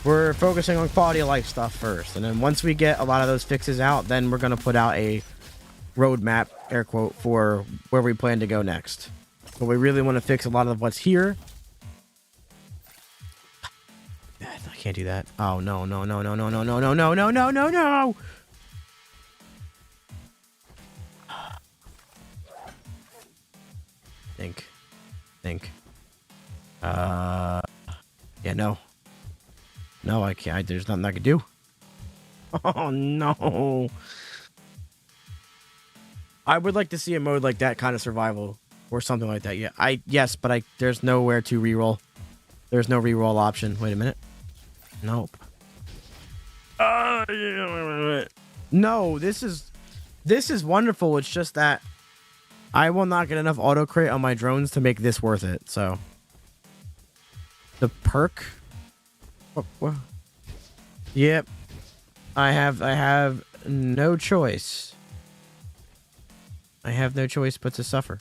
We're focusing on quality of life stuff first, and then once we get a lot of those fixes out, then we're going to put out a roadmap, air quote, for where we plan to go next. But we really want to fix a lot of what's here. I can't do that. Oh, no, no, no, no, no, no, no, no, no, no, no, no, no! Think. Yeah, no. No, I can't. There's nothing I can do. Oh, no. I would like to see a mode like that kind of survival or something like that. Yeah, yes, but there's nowhere to reroll. There's no reroll option. Wait a minute. Nope. No, this is wonderful. It's just that I will not get enough auto crit on my drones to make this worth it. So the perk. What? Yep. I have no choice. I have no choice but to suffer.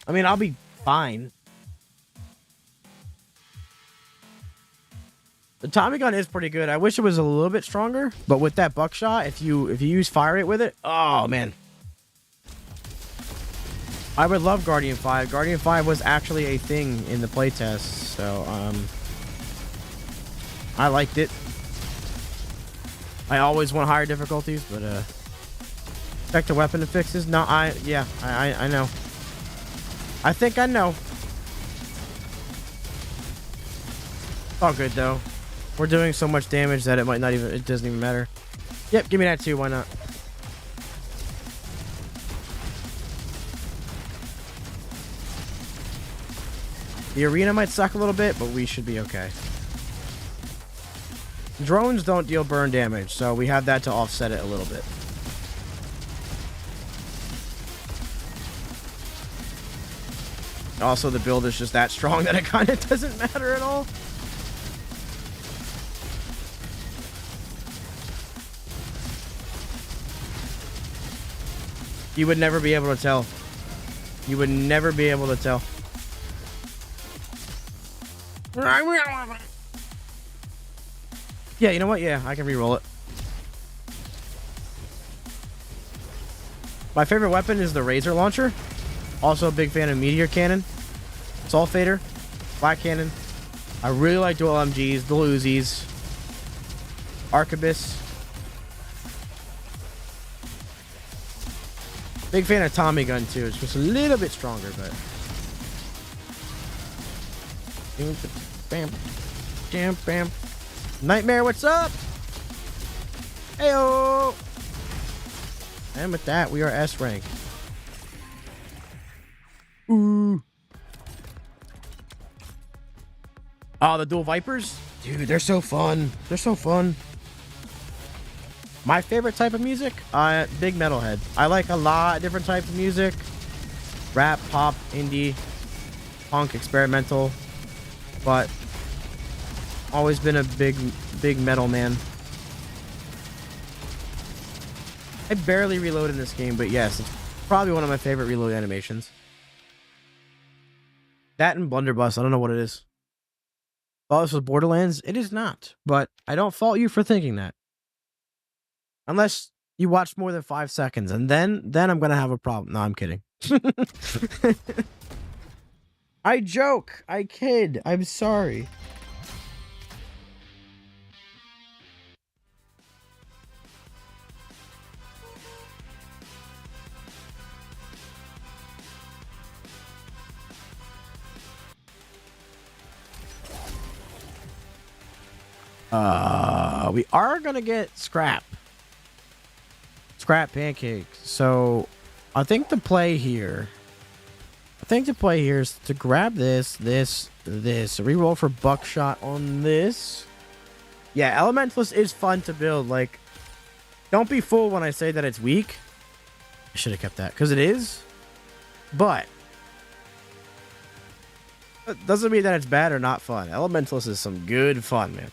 I mean, I'll be fine. The Tommy gun is pretty good. I wish it was a little bit stronger, but with that buckshot, if you use fire rate with it, oh man. I would love Guardian 5. Guardian 5 was actually a thing in the playtest, so I liked it. I always want higher difficulties, but check the weapon fixes. No, I know. I think I know. All good though. We're doing so much damage that it doesn't even matter. Yep, give me that too, why not? The arena might suck a little bit, but we should be okay. Drones don't deal burn damage, so we have that to offset it a little bit. Also, the build is just that strong that it kind of doesn't matter at all. You would never be able to tell. You would never be able to tell. Yeah, you know what? Yeah, I can re-roll it. My favorite weapon is the Razor Launcher. Also a big fan of Meteor Cannon, Assault Fader, Black Cannon. I really like dual MGs, dual Uzis, Arquebus. Big fan of Tommy gun too. It's just a little bit stronger, but. Bam, bam, bam. Nightmare, what's up? Heyo. And with that, we are S rank. Ooh. Oh, the dual Vipers? Dude, they're so fun. They're so fun. My favorite type of music? Big metalhead. I like a lot of different types of music. Rap, pop, indie, punk, experimental. But always been a big metal man. I barely reload in this game, but yes, it's probably one of my favorite reload animations. That and Blunderbuss, I don't know what it is. Thought this was Borderlands? It is not, but I don't fault you for thinking that. Unless you watch more than 5 seconds, and then I'm gonna have a problem. No, I'm kidding. I joke. I kid. I'm sorry. We are gonna get scrap pancakes. So I think the play here is to grab this, reroll for buckshot on this. Yeah, Elementalist is fun to build. Like, don't be fooled when I say that it's weak. I should have kept that, because it is. But it doesn't mean that it's bad or not fun. Elementalist is some good fun, man.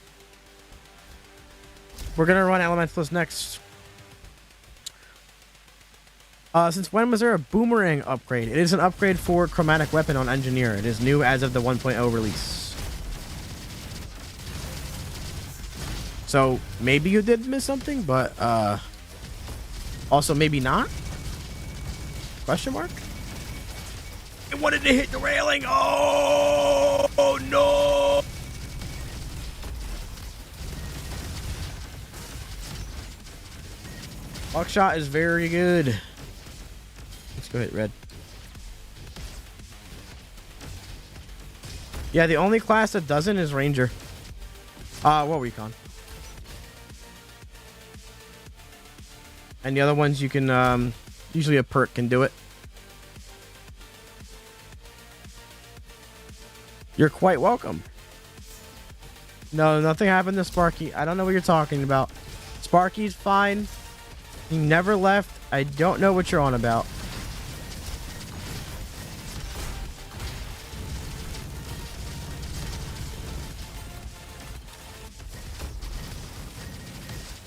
We're going to run Elementalist next. Since when was there a boomerang upgrade? It is an upgrade for chromatic weapon on engineer. It is new as of the 1.0 release. So maybe you did miss something, but also maybe not? Question mark? It wanted to hit the railing. Oh no! Buckshot is very good. Let's go hit red. Yeah, the only class that doesn't is Ranger. Well, Recon. And the other ones you can, usually a perk can do it. You're quite welcome. No, nothing happened to Sparky. I don't know what you're talking about. Sparky's fine. He never left. I don't know what you're on about.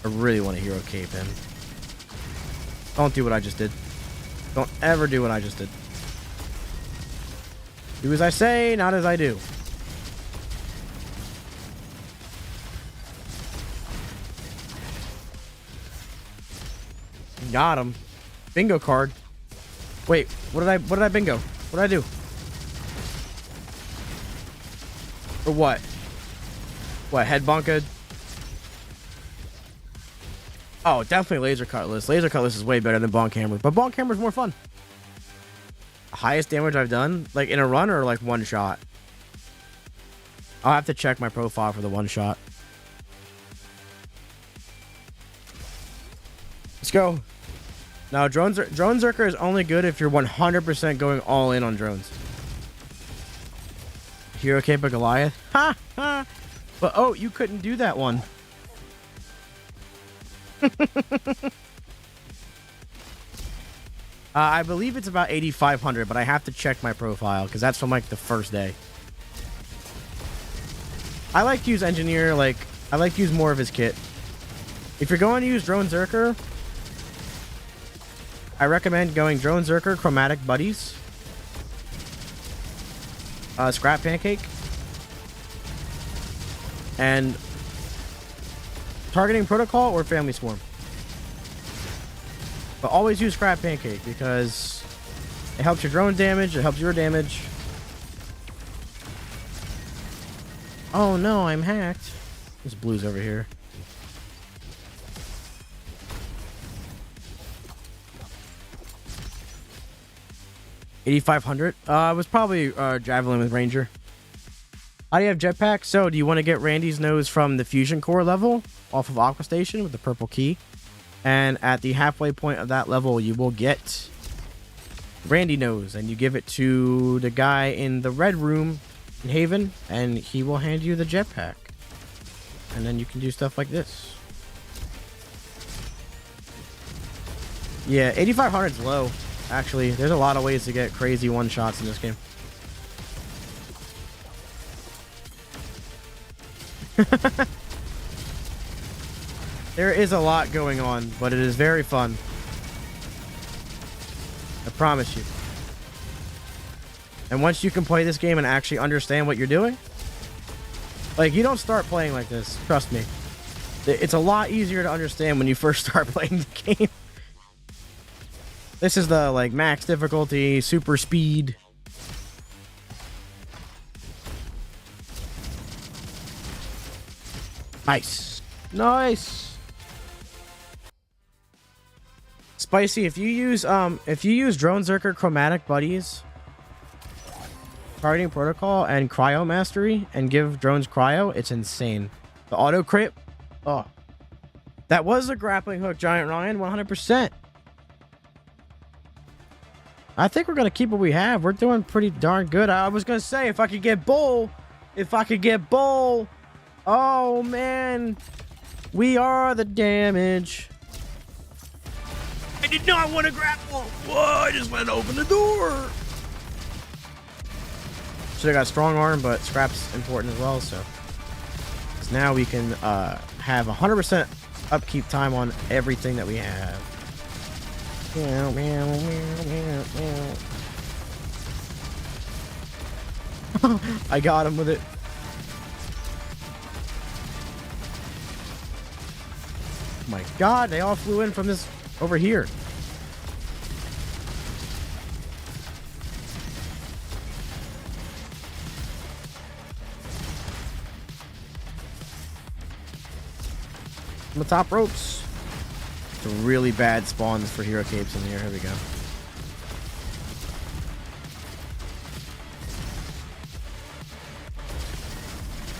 I really want to hero cape him. Don't do what I just did. Don't ever do what I just did. Do as I say, not as I do. Got him. Bingo card. Wait, what did I bingo? What did I do? Or what? What, head bunkered? Oh, definitely Laser Cutlass. Laser Cutlass is way better than Bonk Hammer, but Bonk Hammer is more fun. Highest damage I've done, like in a run or like one shot? I'll have to check my profile for the one shot. Let's go. Now, Drone Zerker is only good if you're 100% going all in on drones. Hero Cape of Goliath. Ha ha. But oh, you couldn't do that one. I believe it's about 8,500, but I have to check my profile because that's from like the first day. I like to use engineer, like I like to use more of his kit. If you're going to use Drone Zerker, I recommend going Drone Zerker, Chromatic Buddies, Scrap Pancake, and Targeting Protocol or Family Swarm. But always use Scrap Pancake because it helps your drone damage, it helps your damage. Oh no, I'm hacked. There's blues over here. $8,500. It was probably Javelin with Ranger. How do you have jetpack? So, do you want to get Randy's nose from the Fusion Core level off of Aqua Station with the purple key? And at the halfway point of that level, you will get Randy nose, and you give it to the guy in the red room in Haven, and he will hand you the jetpack. And then you can do stuff like this. Yeah, 8,500 is low. Actually, there's a lot of ways to get crazy one-shots in this game. There is a lot going on, but it is very fun. I promise you. And once you can play this game and actually understand what you're doing, like, you don't start playing like this, trust me. It's a lot easier to understand when you first start playing the game. This is the, like, max difficulty, super speed. Nice. Nice. Spicy, if you use Drone Zerker Chromatic Buddies, Targeting Protocol, and Cryo Mastery, and give drones cryo, it's insane. The auto crit. Oh. That was a grappling hook, Giant Ryan, 100%. I think we're going to keep what we have. We're doing pretty darn good. I was going to say, if I could get Bull. Oh, man. We are the damage. I did not want to grapple. Whoa, I just went to open the door. Should have got strong arm, but scrap's important as well. So now we can have 100% upkeep time on everything that we have. I got him with it. Oh my god, they all flew in from this over here. On the top ropes. It's really bad spawns for hero capes in here. Here we go.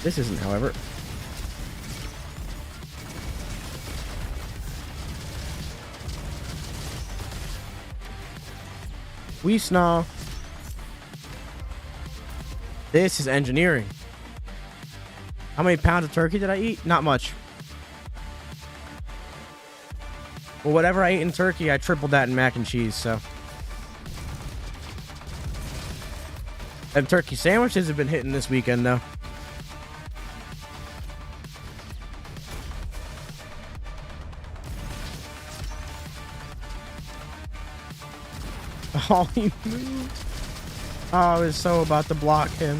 This isn't, however. We snaw. This is engineering. How many pounds of turkey did I eat? Not much. Well, whatever I ate in turkey, I tripled that in mac and cheese, so. And turkey sandwiches have been hitting this weekend, though. Oh, he moved. Oh, I was so about to block him.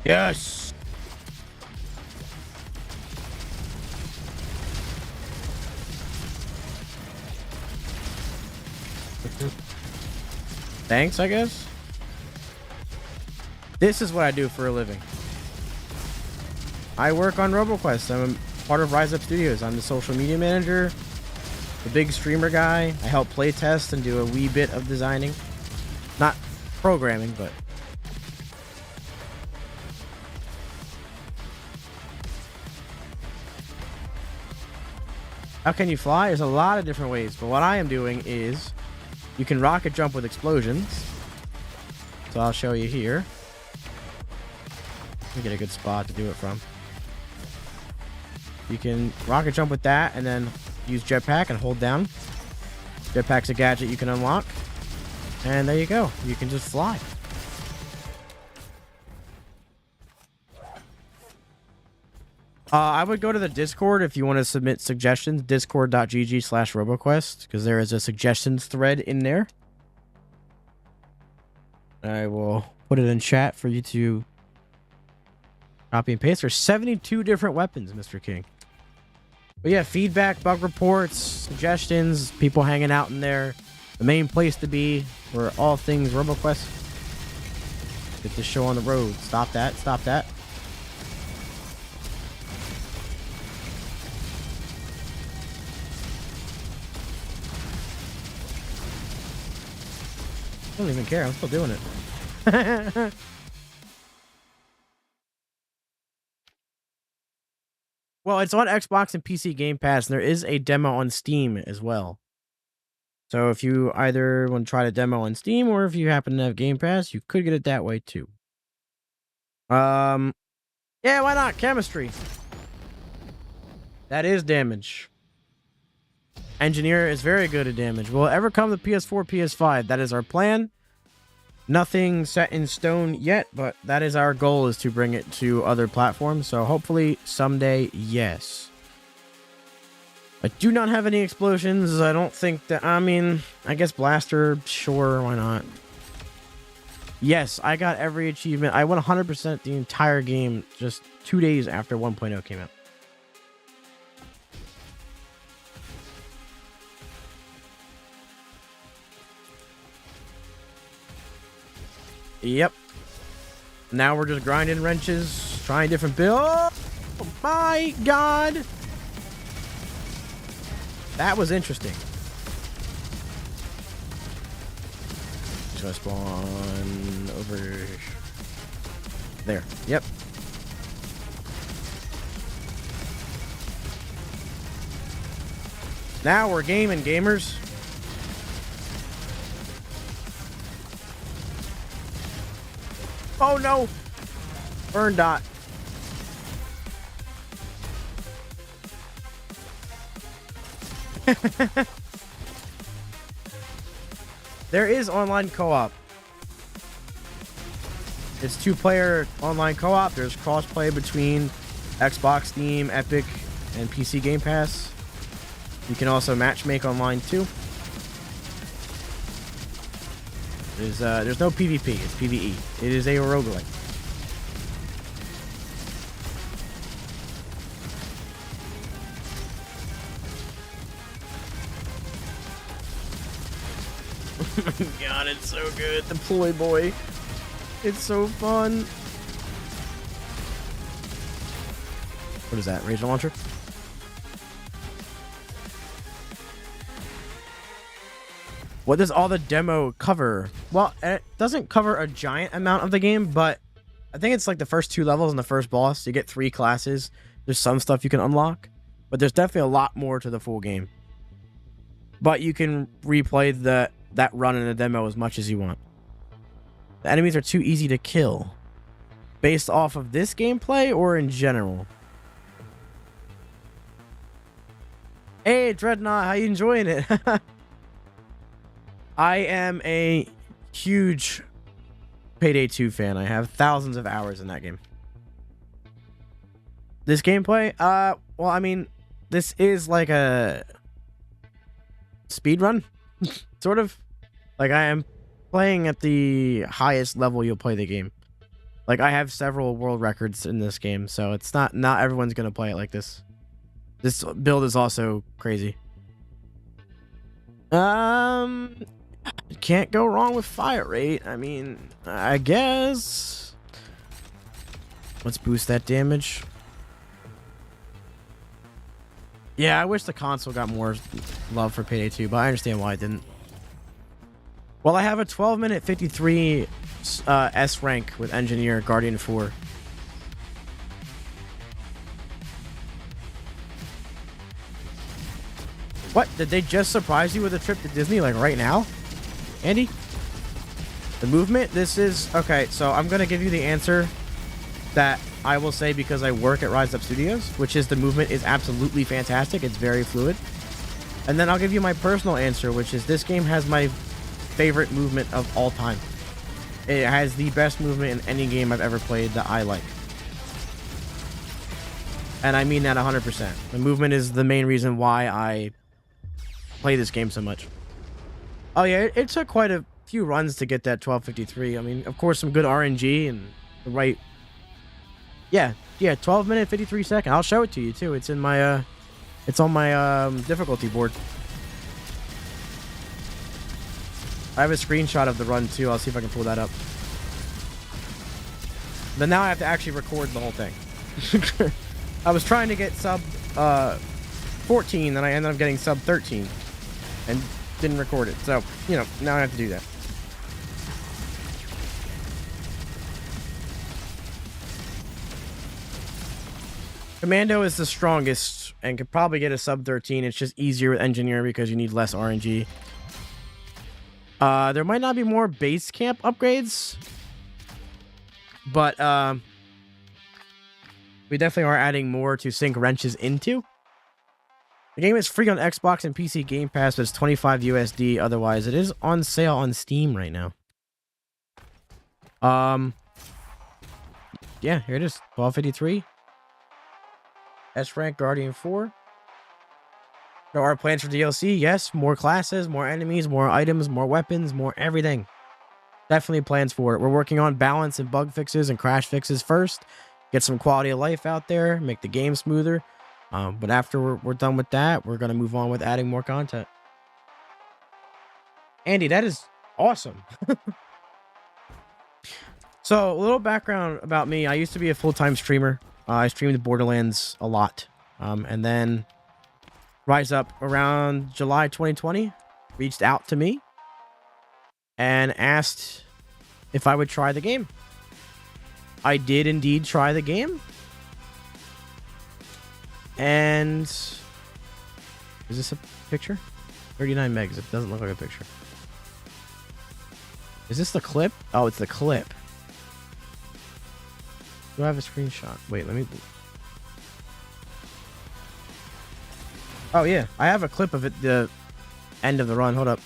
Yes. Thanks, I guess. This is what I do for a living. I work on RoboQuest. I'm part of Rise Up Studios. I'm the social media manager, the big streamer guy. I help play test and do a wee bit of designing. Not programming, but... How can you fly? There's a lot of different ways, but what I am doing is you can rocket jump with explosions. So I'll show you here. Let me get a good spot to do it from. You can rocket jump with that and then use jetpack and hold down. Jetpack's a gadget you can unlock. And there you go. You can just fly. I would go to the Discord if you want to submit suggestions. Discord.gg/RoboQuest, because there is a suggestions thread in there. I will put it in chat for you to copy and paste. There's 72 different weapons, Mr. King. But yeah, feedback, bug reports, suggestions, people hanging out in there. The main place to be for all things RoboQuest. Get this show on the road. Stop that. Stop that. I don't even care. I'm still doing it. Well, it's on Xbox and PC Game Pass, and there is a demo on Steam as well. So if you either want to try the demo on Steam, or if you happen to have Game Pass, you could get it that way too. Yeah, why not? Chemistry. That is damage. Engineer is very good at damage. Will it ever come to PS4, PS5? That is our plan. Nothing set in stone yet, but that is our goal, is to bring it to other platforms. So hopefully someday, yes. I do not have any explosions. I don't think that... I mean, I guess Blaster, sure, why not? Yes, I got every achievement. I won 100% the entire game just 2 days after 1.0 came out. Yep. Now we're just grinding wrenches, trying different builds. Oh my god. That was interesting. Just gonna spawn over there. Yep. Now we're gaming, gamers. Oh no! Burn dot. There is online co-op. It's 2-player online co-op. There's cross-play between Xbox, Steam, Epic, and PC Game Pass. You can also matchmake online too. There's no PvP, it's PvE. It is a roguelike. Oh my god, it's so good. Deploy boy. It's so fun. What is that? Razor launcher? What does all the demo cover? Well, it doesn't cover a giant amount of the game, but I think it's like the first 2 levels and the first boss. You get 3 classes. There's some stuff you can unlock, but there's definitely a lot more to the full game. But you can replay that run in the demo as much as you want. The enemies are too easy to kill. Based off of this gameplay or in general? Hey, Dreadnought, how you enjoying it? I am a huge Payday 2 fan. I have thousands of hours in that game. This gameplay, well, I mean, this is like a speed run, sort of. Like, I am playing at the highest level you'll play the game. Like, I have several world records in this game, so it's not everyone's gonna play it like this. This build is also crazy. Can't go wrong with fire rate. I mean, I guess. Let's boost that damage. Yeah, I wish the console got more love for Payday 2, but I understand why it didn't. Well, I have a 12-minute 53 S rank with Engineer Guardian 4. What? Did they just surprise you with a trip to Disney, like, right now? Andy? The movement? This is... Okay, so I'm going to give you the answer that I will say because I work at Rise Up Studios, which is the movement is absolutely fantastic. It's very fluid. And then I'll give you my personal answer, which is this game has my favorite movement of all time. It has the best movement in any game I've ever played that I like. And I mean that 100%. The movement is the main reason why I play this game so much. Oh yeah, it took quite a few runs to get that 1253. I mean, of course, some good RNG and the right... Yeah, 12-minute 53 second. I'll show it to you too. It's in my it's on my difficulty board. I have a screenshot of the run too. I'll see if I can pull that up. But now I have to actually record the whole thing. I was trying to get sub 14, and I ended up getting sub 13 and didn't record it. So, you know, now I have to do that. Commando is the strongest and could probably get a sub 13. It's just easier with Engineer because you need less RNG. There might not be more base camp upgrades, but we definitely are adding more to sink wrenches into. The game is free on Xbox and PC Game Pass, but it's 25 USD. Otherwise, it is on sale on Steam right now. Yeah, here it is, 1253. S rank Guardian 4. There are plans for DLC. Yes, more classes, more enemies, more items, more weapons, more everything. Definitely plans for it. We're working on balance and bug fixes and crash fixes first. Get some quality of life out there. Make the game smoother. But after we're done with that, we're going to move on with adding more content. Andy, that is awesome. So a little background about me. I used to be a full-time streamer. I streamed Borderlands a lot. And then Rise Up around July 2020 reached out to me and asked if I would try the game. I did indeed try the game. And is this a picture? 39 megs. It doesn't look like a picture. Is this the clip? Oh, it's the clip. Do I have a screenshot? Wait, let me... Oh, yeah. I have a clip of it, the end of the run. Hold up.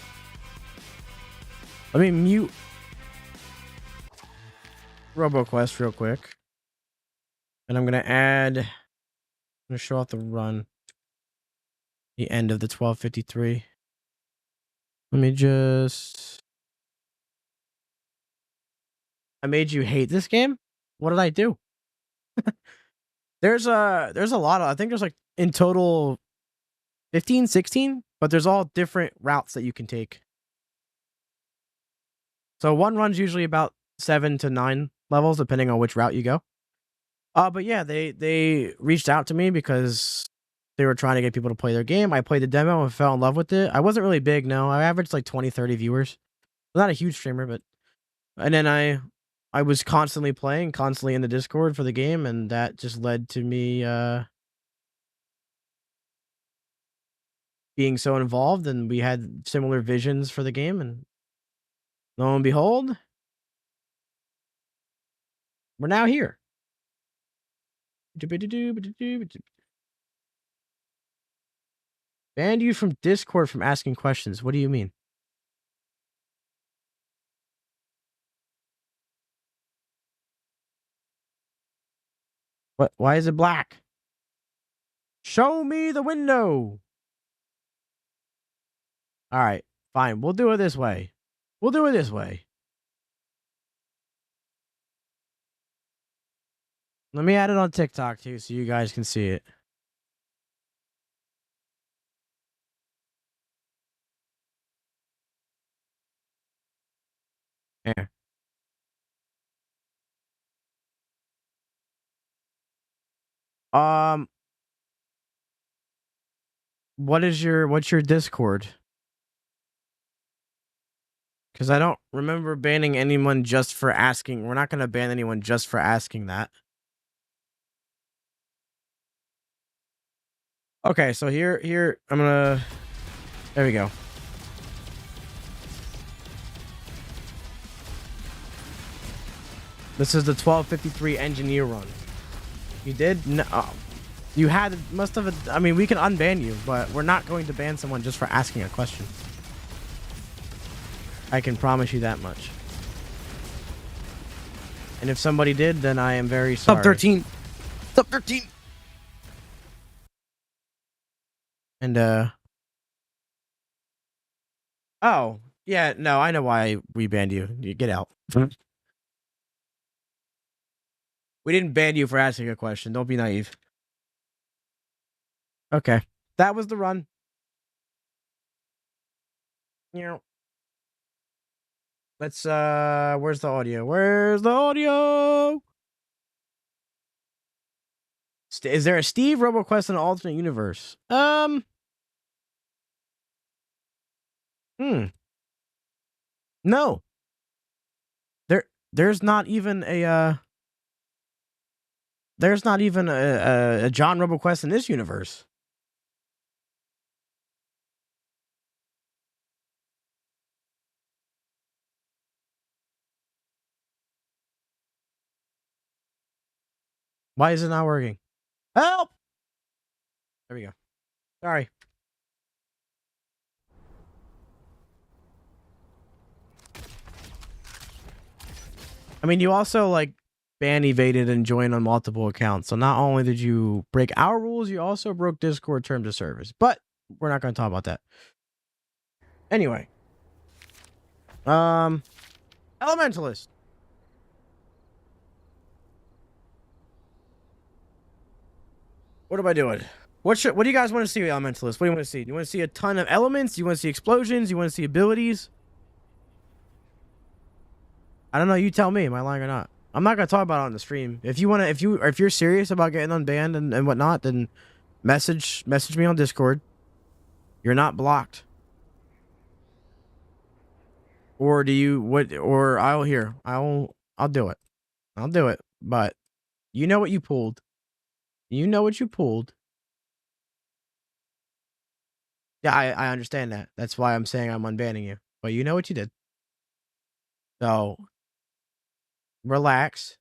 Let me mute RoboQuest real quick. And I'm going to add... I'm going to show off the run. The end of the 12:53. Let me just... I made you hate this game? What did I do? There's a lot of... I think there's like, in total... 15, 16, but there's all different routes that you can take. So one run's usually about 7 to 9 levels, depending on which route you go. But yeah, they reached out to me because they were trying to get people to play their game. I played the demo and fell in love with it. I wasn't really big, no. I averaged like 20, 30 viewers. I'm not a huge streamer, but... And then I was constantly playing, constantly in the Discord for the game, and that just led to me... being so involved, and we had similar visions for the game, and lo and behold, we're now here. Banned you from Discord from asking questions. What do you mean? What? Why is it black? Show me the window. All right, fine. We'll do it this way. We'll do it this way. Let me add it on TikTok too, so you guys can see it. Yeah. What's your Discord? Because I don't remember banning anyone just for asking. We're not going to ban anyone just for asking that. Okay, so here, I'm gonna... There we go. This is the 12:53 engineer run. You did? No. You must have... I mean, we can unban you, but we're not going to ban someone just for asking a question. I can promise you that much. And if somebody did, then I am very sorry. Sub 13. Sub 13. And, oh, yeah, no, I know why we banned you. You get out. We didn't ban you for asking a question. Don't be naive. Okay. That was the run. Let's, where's the audio? Where's the audio? Is there a Steve RoboQuest in an alternate universe? No. There's not even a, there's not even a John RoboQuest in this universe. Why is it not working? Help! There we go. Sorry. I mean, you also, like, ban evaded and joined on multiple accounts. So not only did you break our rules, you also broke Discord terms of service. But we're not going to talk about that. Anyway. Elementalist. What am I doing? What do you guys want to see with Elementalist? What do you want to see? Do you want to see a ton of elements? Do you want to see explosions? Do you want to see abilities? I don't know. You tell me. Am I lying or not? I'm not gonna talk about it on the stream. If you wanna, if you're serious about getting unbanned and whatnot, then message me on Discord. You're not blocked. Or do you what? Or I'll do it. I'll do it. But you know what you pulled. You know what you pulled. Yeah, I understand that. That's why I'm saying I'm unbanning you. But you know what you did. So relax.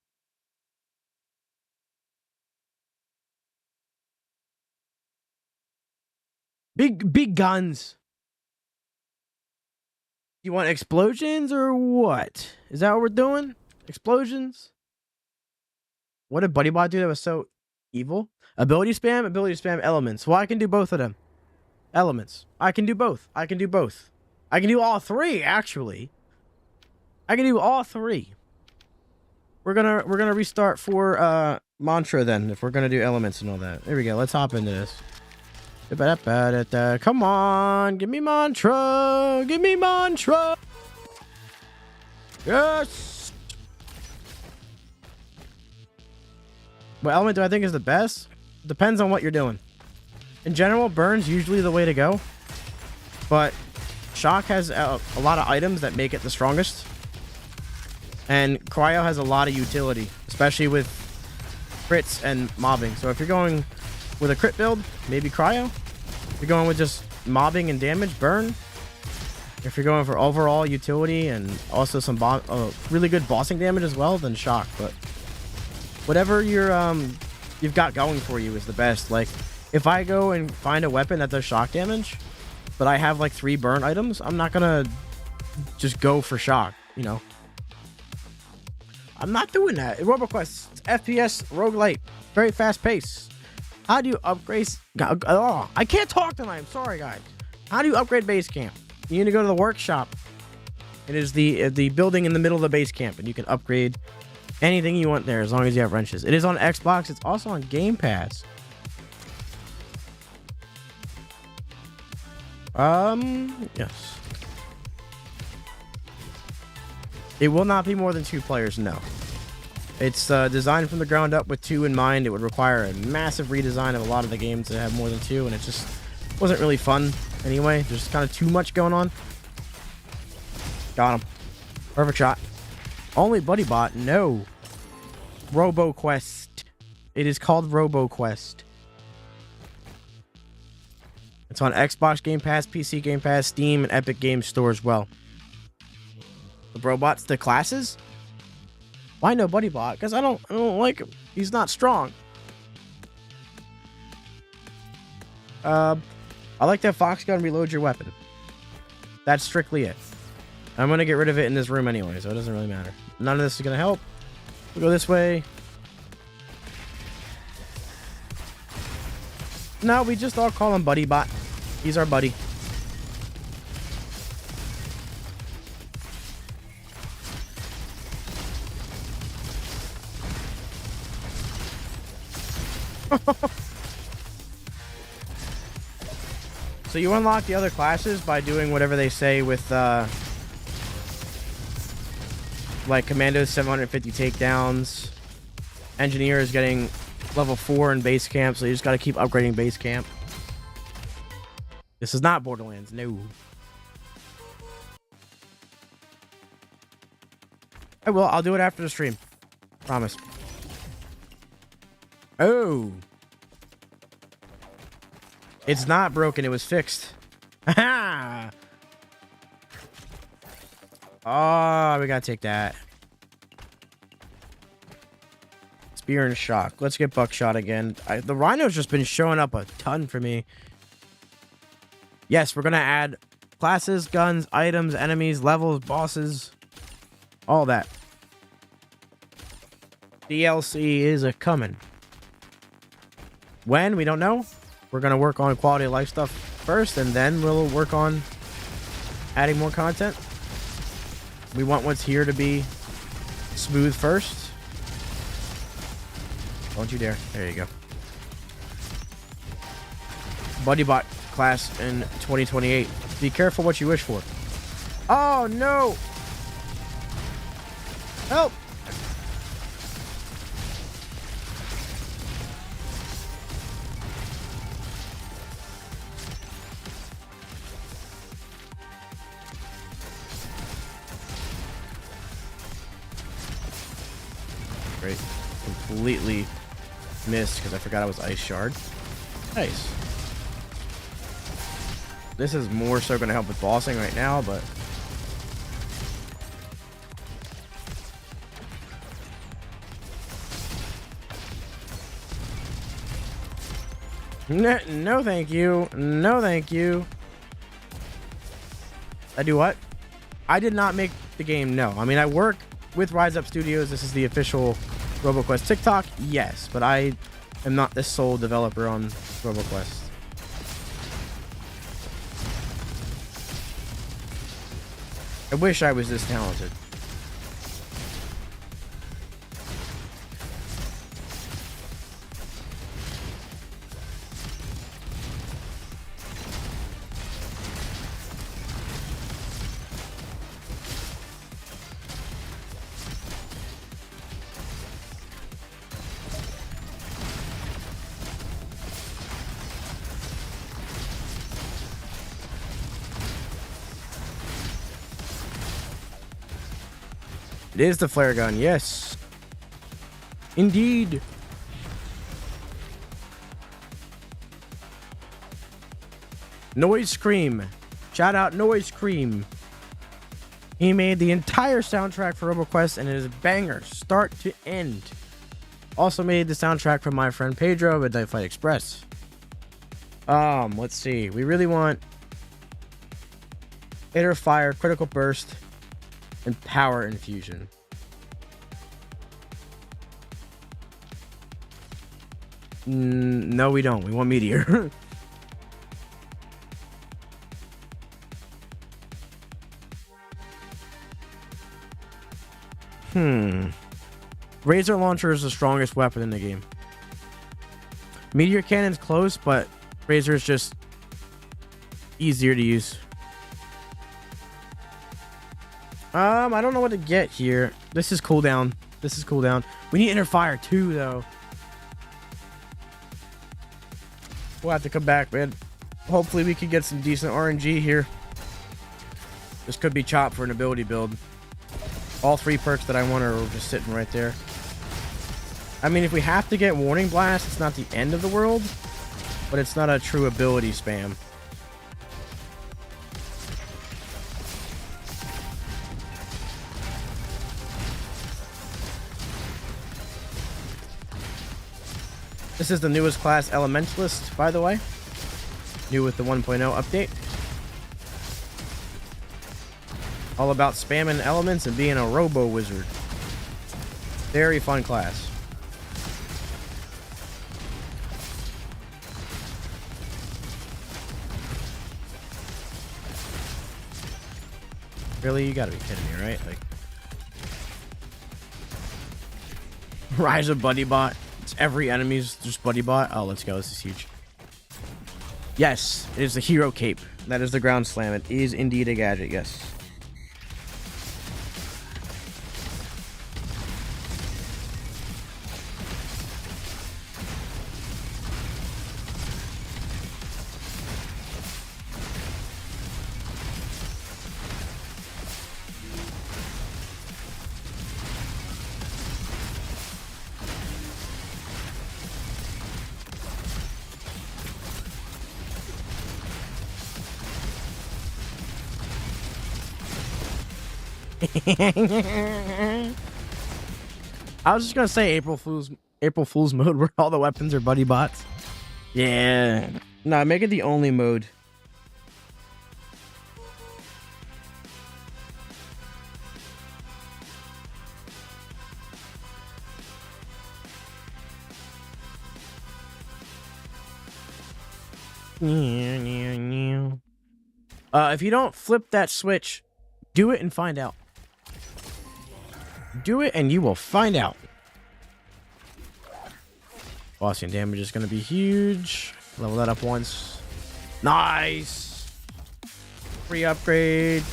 Big guns. You want explosions or what? Is that what we're doing? Explosions? What did BuddyBot do that was so evil? Ability spam elements. Well, I can do both of them. Elements. I can do both. I can do both. I can do all three, actually. I can do all three. We're gonna restart for mantra then, if we're gonna do elements and all that. There we go. Let's hop into this. Come on, give me mantra. Give me mantra. Yes. What element do I think is the best? Depends on what you're doing. In general, burn's usually the way to go, but shock has a lot of items that make it the strongest, and cryo has a lot of utility, especially with crits and mobbing. So if you're going with a crit build, maybe cryo. If you're going with just mobbing and damage, burn. If you're going for overall utility and also some really good bossing damage as well, then shock. But whatever you've got going for you is the best. Like, if I go and find a weapon that does shock damage, but I have like 3 burn items, I'm not gonna just go for shock, you know. I'm not doing that. RoboQuest, FPS, roguelite, very fast pace. How do you upgrade? Oh, I can't talk tonight. I'm sorry, guys. How do you upgrade base camp? You need to go to the workshop. It is the building in the middle of the base camp, and you can upgrade anything you want there as long as you have wrenches. It is on Xbox. It's also on Game Pass. Yes. It will not be more than 2 players, no. It's designed from the ground up with 2 in mind. It would require a massive redesign of a lot of the games to have more than 2, and it just wasn't really fun anyway. There's kind of too much going on. Got him. Perfect shot. Only BuddyBot? No. RoboQuest. It is called RoboQuest. It's on Xbox Game Pass, PC Game Pass, Steam, and Epic Games Store as well. The robots, the classes? Why no BuddyBot? Because I don't like him. He's not strong. I like that Fox gun reload your weapon. That's strictly it. I'm gonna get rid of it in this room anyway, so it doesn't really matter. None of this is gonna help. We'll go this way. No, we just all call him BuddyBot. He's our buddy. So you unlock the other classes by doing whatever they say with like Commando's 750 takedowns. Engineer is getting level 4 in base camp, so you just got to keep upgrading base camp. This is not Borderlands, no. I will. I'll do it after the stream. Promise. Oh. It's not broken. It was fixed. Ha! Oh, we gotta take that. Spear and shock. Let's get buckshot again. The rhino's just been showing up a ton for me. Yes, we're gonna add classes, guns, items, enemies, levels, bosses, all that. DLC is a coming. When? We don't know. We're gonna work on quality of life stuff first, and then we'll work on adding more content. We want what's here to be smooth first. Don't you dare. There you go. BuddyBot class in 2028. Be careful what you wish for. Oh, no! Help! Great. Completely missed because I forgot I was Ice Shard. Nice. This is more so going to help with bossing right now, but... No, thank you. No, thank you. I do what? I did not make the game, no. I mean, I work with Rise Up Studios. This is the official RoboQuest TikTok. Yes, but I am not the sole developer on RoboQuest. I wish I was this talented. It is the flare gun, yes. Indeed. Noise Scream. Shout out Noise Scream. He made the entire soundtrack for RoboQuest and it is a banger, start to end. Also made the soundtrack for my friend Pedro with Night Flight Express. Let's see. We really want Inner Fire, Critical Burst, and Power Infusion. No, we don't. We want Meteor. Razor Launcher is the strongest weapon in the game. Meteor Cannon's close, but Razor is just easier to use. I don't know what to get here. This is cooldown. This is cooldown. We need Inner Fire too, though. We'll have to come back, man. Hopefully we can get some decent RNG here. This could be chopped for an ability build. All 3 perks that I want are just sitting right there. I mean, if we have to get Warning Blast, it's not the end of the world, but it's not a true ability spam. This is the newest class, Elementalist, by the way. New with the 1.0 update. All about spamming elements and being a robo wizard. Very fun class. Really? You gotta be kidding me, right? Like, Rise of Buddy Bot. It's every enemy's just Buddy Bot. Oh, let's go. This is huge. Yes, it is the Hero Cape. That is the ground slam. It is indeed a gadget, yes. I was just gonna say April Fool's mode where all the weapons are buddy bots. Yeah. No, make it the only mode. If you don't flip that switch, do it and find out. Do it and you will find out. Bossing damage is going to be huge. Level that up once. Nice. Free upgrade.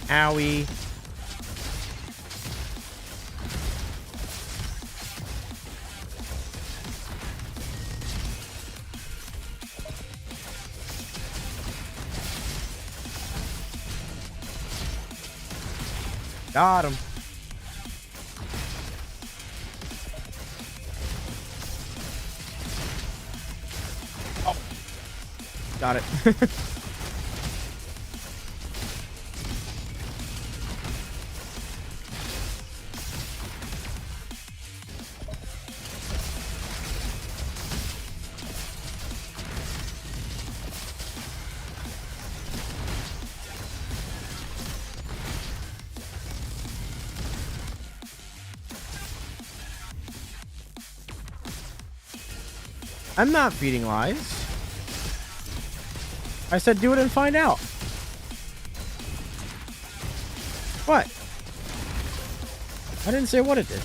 Owie. Got him. Oh. Got it. I'm not feeding lies. I said do it and find out. What? I didn't say what it did.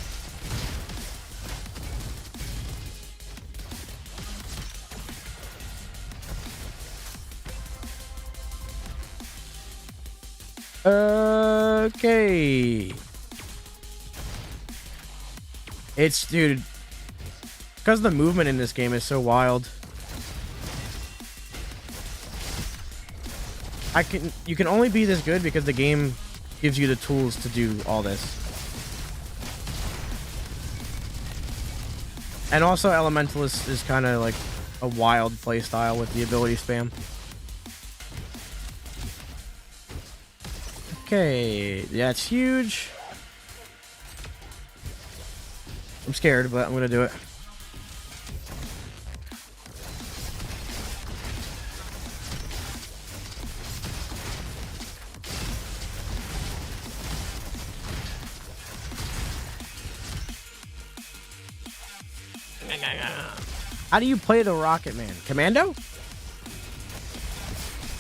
Okay. Dude, because the movement in this game is so wild. You can only be this good because the game gives you the tools to do all this. And also Elementalist is kind of like a wild playstyle with the ability spam. Okay, that's huge. I'm scared, but I'm gonna do it. How do you play the Rocket Man? Commando?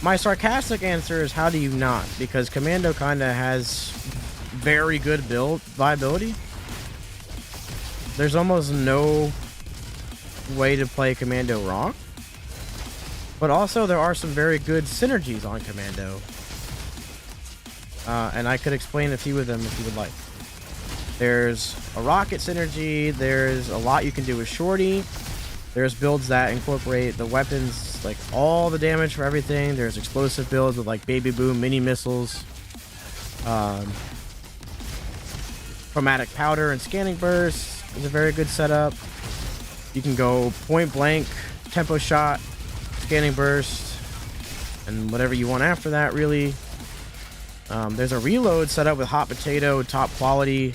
My sarcastic answer is how do you not? Because Commando kind of has very good build viability. There's almost no way to play Commando wrong. But also there are some very good synergies on Commando. And I could explain a few of them if you would like. There's a rocket synergy. There's a lot you can do with Shorty. There's builds that incorporate the weapons, like all the damage for everything. There's explosive builds with like Baby Boom, mini missiles, chromatic powder, and scanning burst is a very good setup. You can go point blank, tempo shot, scanning burst, and whatever you want after that, really. There's a reload setup with hot potato, top quality,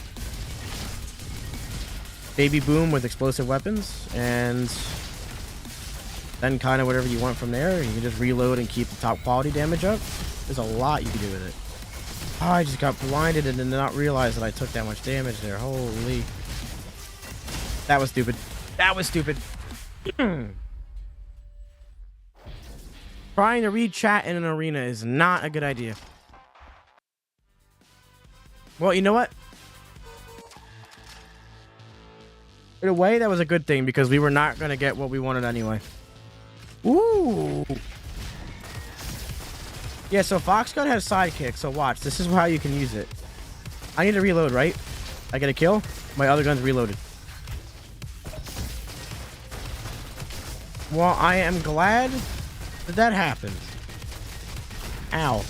Baby Boom with explosive weapons, and then kind of whatever you want from there. You can just reload and keep the top quality damage up. There's a lot you can do with it. Oh, I just got blinded and did not realize that I took that much damage there. Holy. That was stupid. That was stupid. Trying to read chat in an arena is not a good idea. Well, you know what? In a way, that was a good thing because we were not going to get what we wanted anyway. Ooh. Yeah, so Foxgun has sidekick, so watch. This is how you can use it. I need to reload, right? I get a kill? My other gun's reloaded. Well, I am glad that that happened. Ow.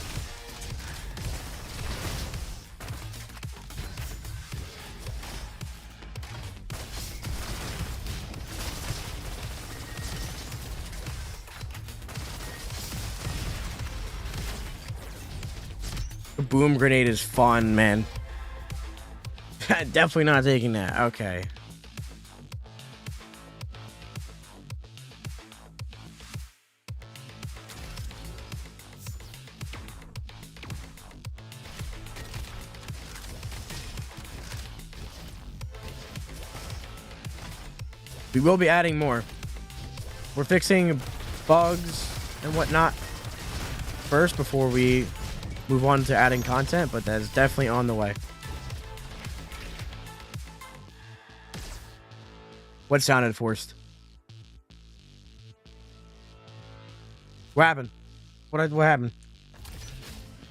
The boom grenade is fun, man. Definitely not taking that. Okay. We will be adding more. We're fixing bugs and whatnot first before we move on to adding content, but that is definitely on the way. What sounded forced? What happened? What happened?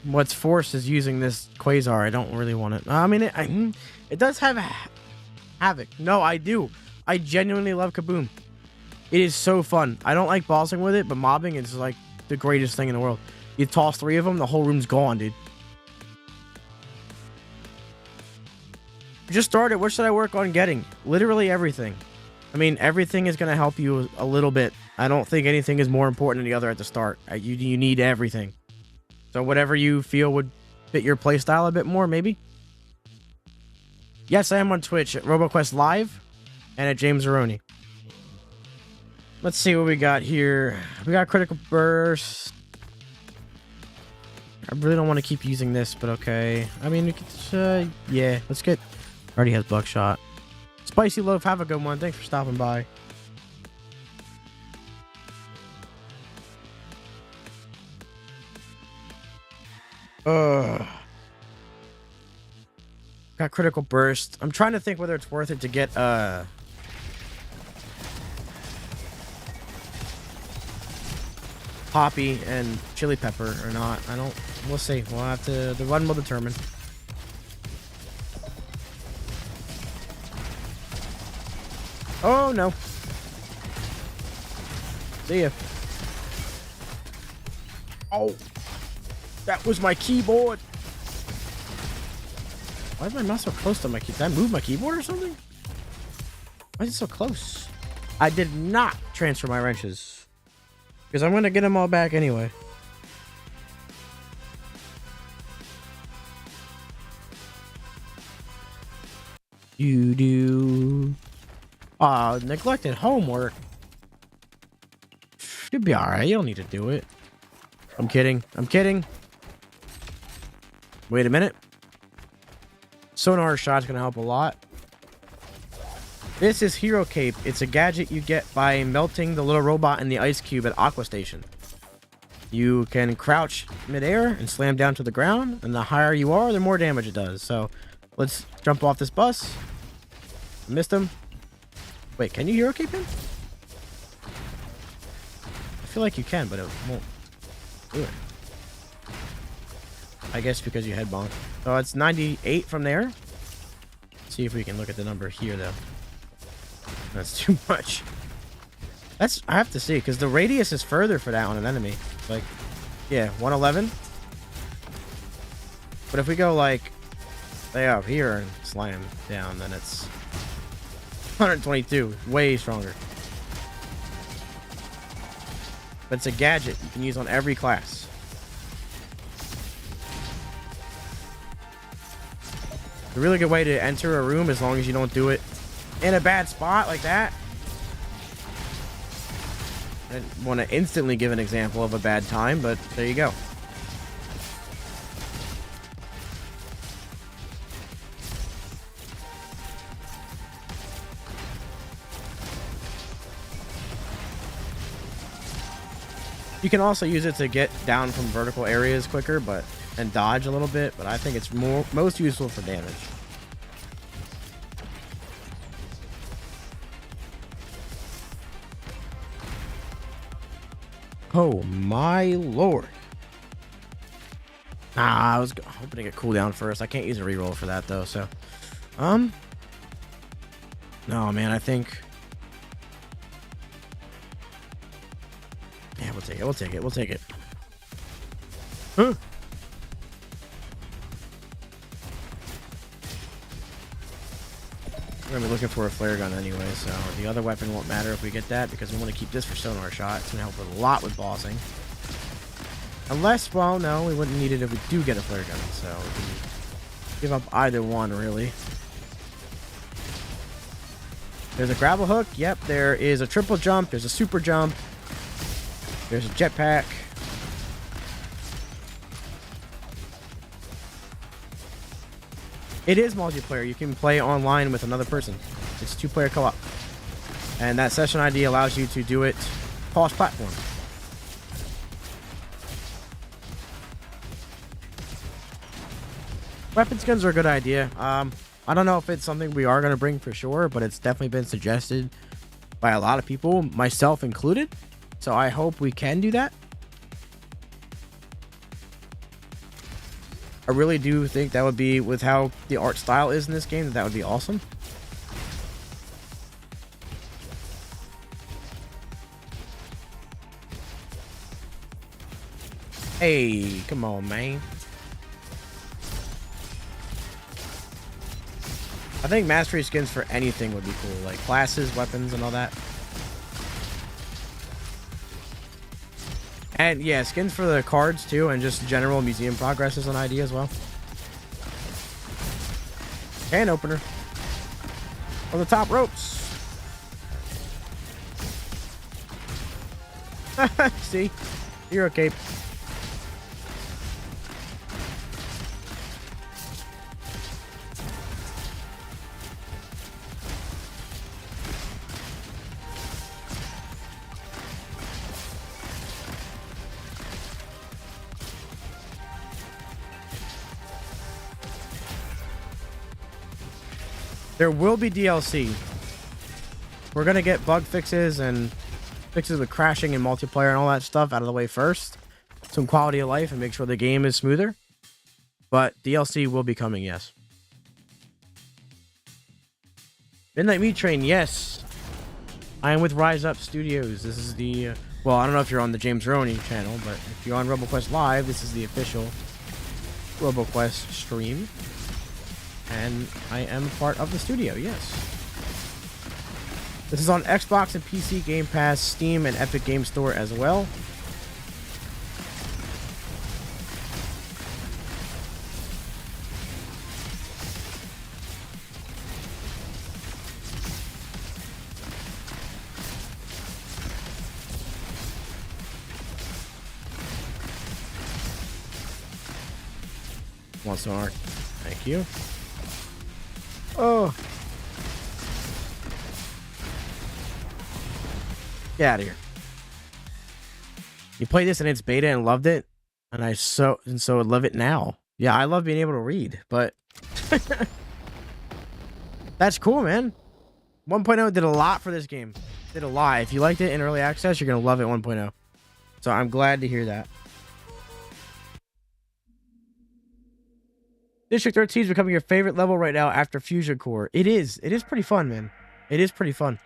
What's forced is using this Quasar. I don't really want it. I mean, it does have havoc. No, I do. I genuinely love Kaboom. It is so fun. I don't like bossing with it, but mobbing is like the greatest thing in the world. You toss 3 of them, the whole room's gone, dude. Just started. What should I work on getting? Literally everything. I mean, everything is going to help you a little bit. I don't think anything is more important than the other at the start. You need everything. So whatever you feel would fit your playstyle a bit more, maybe. Yes, I am on Twitch at RoboQuest Live and at James Aroni. Let's see what we got here. We got Critical Burst. I really don't want to keep using this, but okay. I mean, we could, yeah, let's get... Already has Buckshot. Spicy Loaf, have a good one. Thanks for stopping by. Got Critical Burst. I'm trying to think whether it's worth it to get Poppy and Chili Pepper or not. I don't. We'll see. We'll have to. The run will determine. Oh no. See ya. Oh, that was my keyboard. Why is my mouse so close to my keyboard? Did I move my keyboard or something? Why is it so close? I did not transfer my wrenches. Because I'm going to get them all back anyway. You do. Neglected homework. You'll be alright. You don't need to do it. I'm kidding. I'm kidding. Wait a minute. Sonar shot's gonna help a lot. This is Hero Cape. It's a gadget you get by melting the little robot in the ice cube at Aqua Station. You can crouch midair and slam down to the ground, and the higher you are, the more damage it does. So let's jump off this bus. Missed him. Wait, can you Hero Cape him? I feel like you can, but it won't do it. I guess because you head bonk. So it's 98 from there. Let's see if we can look at the number here, though. That's too much. That's, I have to see, because the radius is further for that on an enemy. Like, yeah, 111. But if we go, like, way up here and slam down, then it's 122. Way stronger. But it's a gadget you can use on every class. A really good way to enter a room as long as you don't do it in a bad spot like that. I didn't want to instantly give an example of a bad time, but there you go. You can also use it to get down from vertical areas quicker, and dodge a little bit, but I think it's most useful for damage. Oh my lord. I was hoping to get cooldown first. I can't use a reroll for that though, so no man, I think yeah, we'll take it. We'll take it. We'll take it. Huh. We're gonna be looking for a flare gun anyway, so the other weapon won't matter if we get that because we want to keep this for sonar shot. It's gonna help a lot with bossing. Unless, well, no, we wouldn't need it if we do get a flare gun, so we can give up either one really. There's a grapple hook. Yep, there is a triple jump. There's a super jump. There's a jetpack. It is multiplayer. You can play online with another person. It's 2-player co-op. And that session ID allows you to do it cross-platform. Weapon skins are a good idea. I don't know if it's something we are going to bring for sure, but it's definitely been suggested by a lot of people, myself included. So I hope we can do that. I really do think that would be, with how the art style is in this game, that would be awesome. Hey, come on, man. I think mastery skins for anything would be cool, like classes, weapons, and all that. And yeah, skins for the cards too, and just general museum progress is an idea as well. Can opener. On the top ropes. See? Hero cape. There will be DLC. We're gonna get bug fixes and fixes with crashing and multiplayer and all that stuff out of the way first. Some quality of life and make sure the game is smoother. But DLC will be coming, yes. Midnight Meat Train, yes. I am with Rise Up Studios. This is the... well, I don't know if you're on the James Roney channel, but if you're on RoboQuest Live, this is the official RoboQuest stream. And I am part of the studio, yes. This is on Xbox and PC, Game Pass, Steam, and Epic Game Store as well. One star. Thank you. Oh. Get out of here. You played this in its beta and loved it, and so love it now. Yeah, I love being able to read, but that's cool, man. 1.0 did a lot for this game. Did a lot. If you liked it in early access, you're gonna love it 1.0. So I'm glad to hear that. District 13 is becoming your favorite level right now after Fusion Core. It is. It is pretty fun, man. It is pretty fun.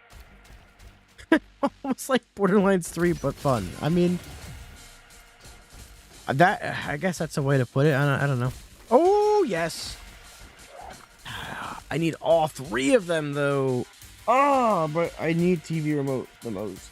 Almost like Borderlands 3, but fun. I mean, I guess that's a way to put it. I don't know. Oh, yes. I need all three of them, though. Oh, but I need TV remote the most.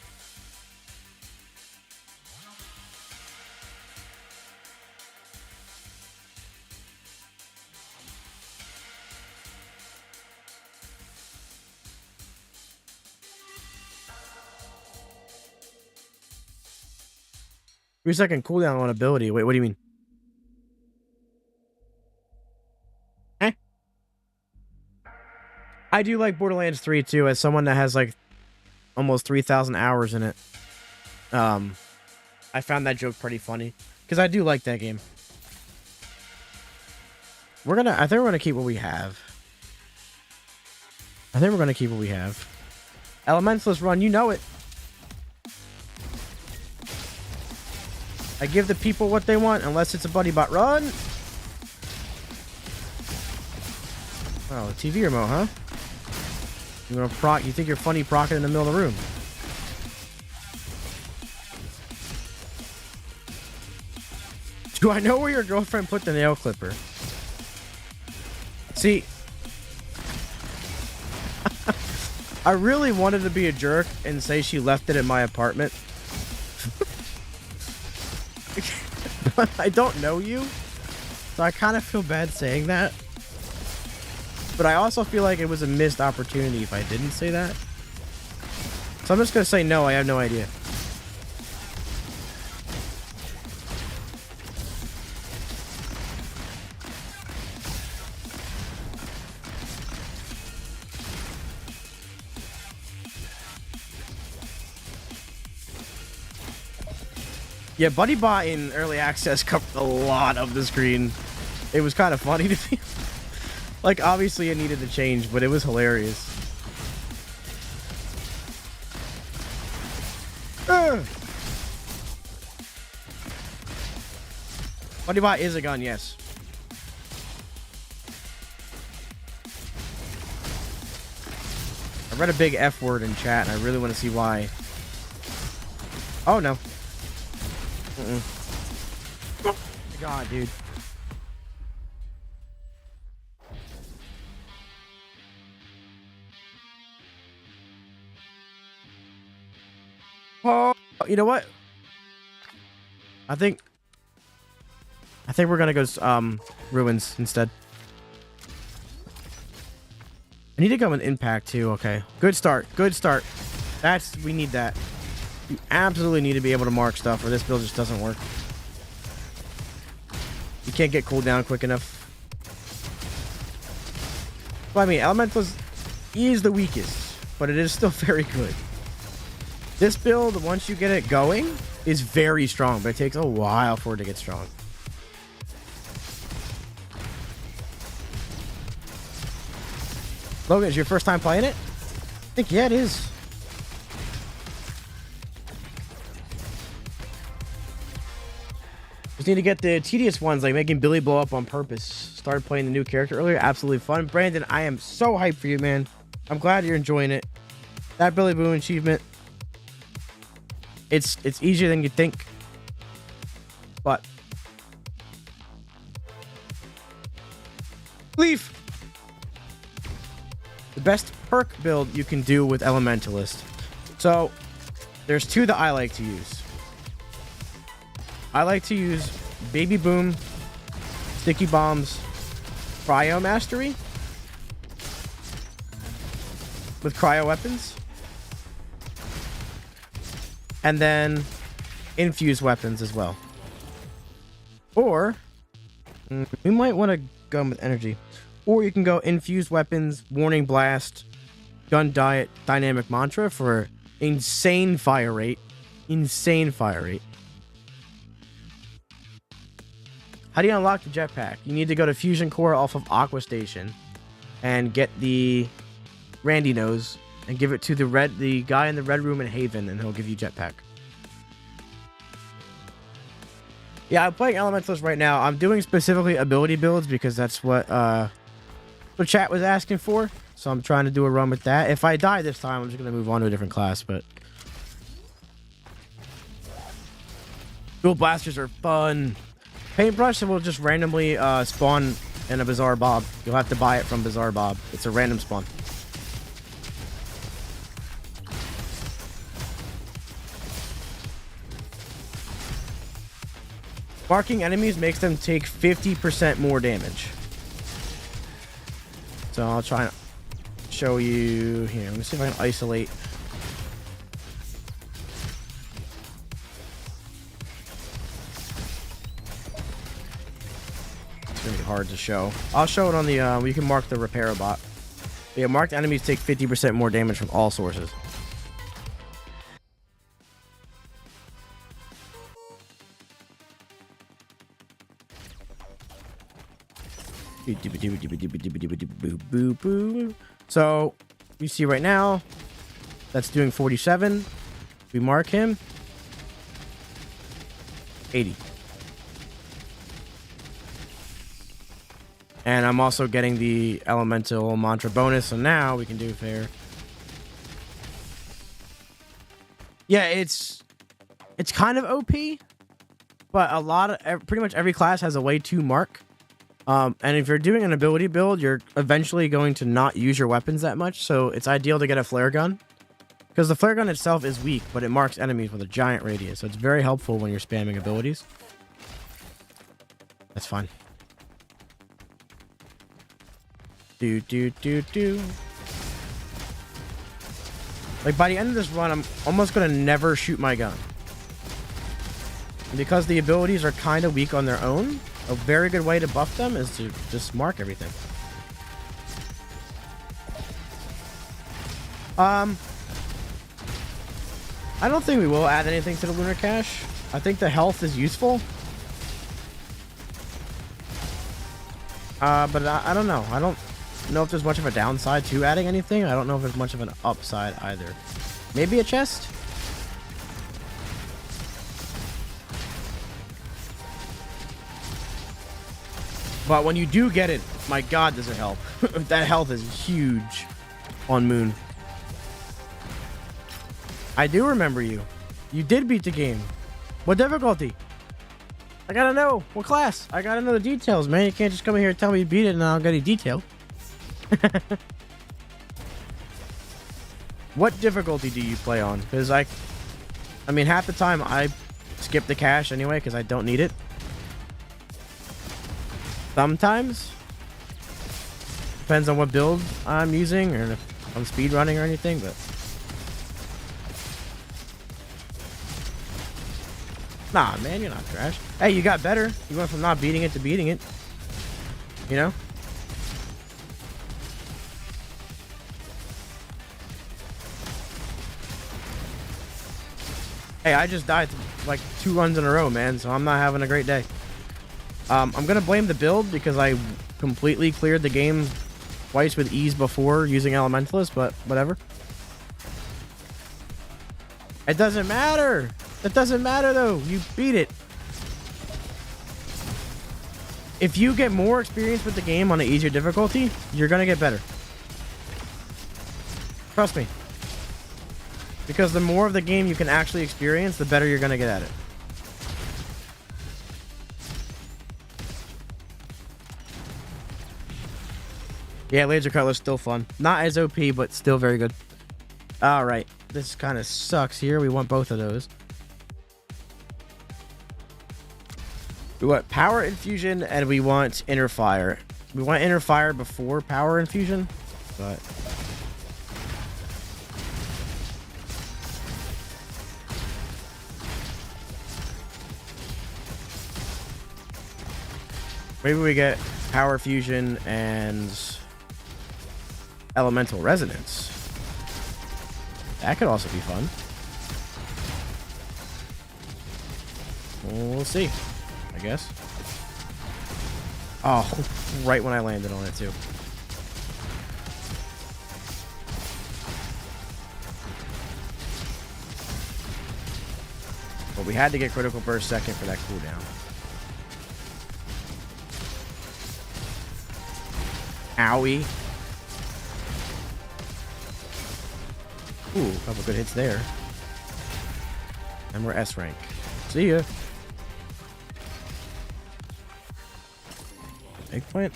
Three-second cooldown on ability. Wait, what do you mean? Eh? I do like Borderlands 3 too, as someone that has like almost 3,000 hours in it. I found that joke pretty funny because I do like that game. I think we're gonna keep what we have. Elementalist run, you know it. I give the people what they want, unless it's a buddy bot run. Oh, a TV remote, huh? You gonna proc? You think you're funny procking in the middle of the room? Do I know where your girlfriend put the nail clipper? See, I really wanted to be a jerk and say she left it in my apartment. But I don't know you, so I kind of feel bad saying that. But I also feel like it was a missed opportunity if I didn't say that. So I'm just gonna say no, I have no idea. Yeah, Buddy Bot in early access covered a lot of the screen. It was kind of funny to me. Like, obviously it needed to change, but it was hilarious. Buddy Bot is a gun, yes. I read a big F word in chat, and I really want to see why. Oh, no. Oh my God, dude. Oh, you know what? I think we're gonna go ruins instead. I need to go in impact too. Okay, good start. Good start. We need that. You absolutely need to be able to mark stuff, or this build just doesn't work. You can't get cooldown quick enough. Well, I mean, Elemental is the weakest, but it is still very good. This build, once you get it going, is very strong, but it takes a while for it to get strong. Logan, is your first time playing it? I think, yeah, it is. Just need to get the tedious ones, like making Billy blow up on purpose. Started playing the new character earlier. Absolutely fun. Brandon, I am so hyped for you, man. I'm glad you're enjoying it. That Billy Boone achievement, it's easier than you think. But Leaf, the best perk build you can do with Elementalist. So there's two that I like to use. I like to use Baby Boom, Sticky Bombs, Cryo Mastery with Cryo Weapons, and then Infuse Weapons as well. Or we might want to go with Energy. Or you can go Infused Weapons, Warning Blast, Gun Diet, Dynamic Mantra for insane fire rate. Insane fire rate. How do you unlock the jetpack? You need to go to Fusion Core off of Aqua Station and get the Randy Nose and give it to the guy in the red room in Haven, and he'll give you jetpack. Yeah, I'm playing Elementalist right now. I'm doing specifically ability builds because that's what the chat was asking for. So I'm trying to do a run with that. If I die this time, I'm just going to move on to a different class. But dual blasters are fun. Paintbrush will just randomly spawn in a Bizarre Bob. You'll have to buy it from Bizarre Bob. It's a random spawn. Marking enemies makes them take 50% more damage. So I'll try and show you here. Let me see if I can isolate. It's gonna be hard to show. I'll show it on the you can mark the repair bot. But yeah, marked enemies take 50% more damage from all sources. So you see right now that's doing 47. We mark him 80. And I'm also getting the elemental mantra bonus, so now we can do fair. Yeah, it's kind of OP, but pretty much every class has a way to mark. And if you're doing an ability build, you're eventually going to not use your weapons that much, so it's ideal to get a flare gun. Because the flare gun itself is weak, but it marks enemies with a giant radius, so it's very helpful when you're spamming abilities. That's fine. Like, by the end of this run, I'm almost going to never shoot my gun. And because the abilities are kind of weak on their own, a very good way to buff them is to just mark everything. I don't think we will add anything to the Lunar Cache. I think the health is useful. But I don't know. I don't know if there's much of a downside to adding anything. I don't know if there's much of an upside either. Maybe a chest? But when you do get it, my god, does it help. That health is huge on Moon. I do remember you. You did beat the game. What difficulty? I gotta know. What class? I gotta know the details, man. You can't just come in here and tell me you beat it and I don't get any detail. What difficulty do you play on? Because I mean, half the time I skip the cache anyway because I don't need it. Sometimes. Depends on what build I'm using or if I'm speed running or anything, but nah, man, you're not trash. Hey, you got better. You went from not beating it to beating it. You know? Hey, I just died like 2 runs in a row, man, so I'm not having a great day. I'm gonna blame the build because I completely cleared the game twice with ease before using Elementalist, but whatever. It doesn't matter. It doesn't matter though. You beat it. If you get more experience with the game on an easier difficulty, you're gonna get better. Trust me. Because the more of the game you can actually experience, the better you're gonna get at it. Yeah, Laser Cutlass still fun. Not as OP, but still very good. Alright. This kind of sucks here. We want both of those. We want Power Infusion and we want Inner Fire. We want Inner Fire before Power Infusion, but maybe we get Power Fusion and Elemental Resonance. That could also be fun. We'll see, I guess. Oh, right when I landed on it too. But we had to get Critical Burst second for that cooldown. Owie. Ooh, a couple good hits there. And we're S rank. See ya. Eggplant.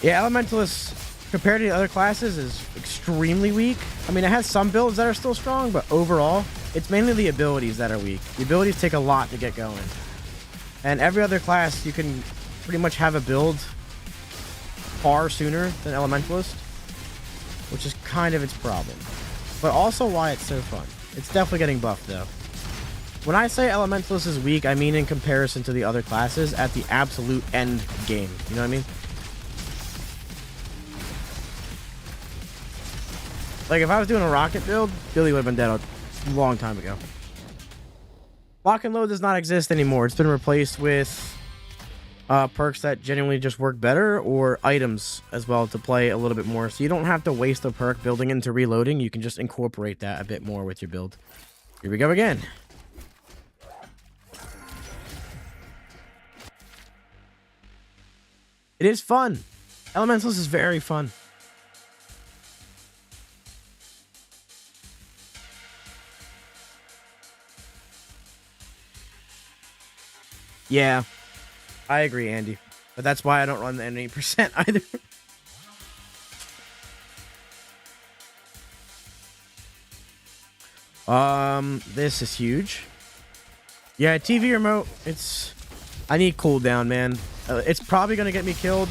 Yeah, Elementalist, compared to the other classes, is extremely weak. I mean, it has some builds that are still strong, but overall, it's mainly the abilities that are weak. The abilities take a lot to get going. And every other class, you can pretty much have a build far sooner than Elementalist, which is kind of its problem. But also why it's so fun. It's definitely getting buffed, though. When I say Elementalist is weak, I mean in comparison to the other classes at the absolute end game. You know what I mean? Like, if I was doing a rocket build, Billy would have been dead a long time ago. Lock and load does not exist anymore. It's been replaced with perks that genuinely just work better, or items as well to play a little bit more. So you don't have to waste a perk building into reloading. You can just incorporate that a bit more with your build. Here we go again. It is fun. Elementalist is very fun. Yeah, I agree, Andy. But that's why I don't run the N8% either. This is huge. Yeah, TV remote, I need cooldown, man. It's probably going to get me killed,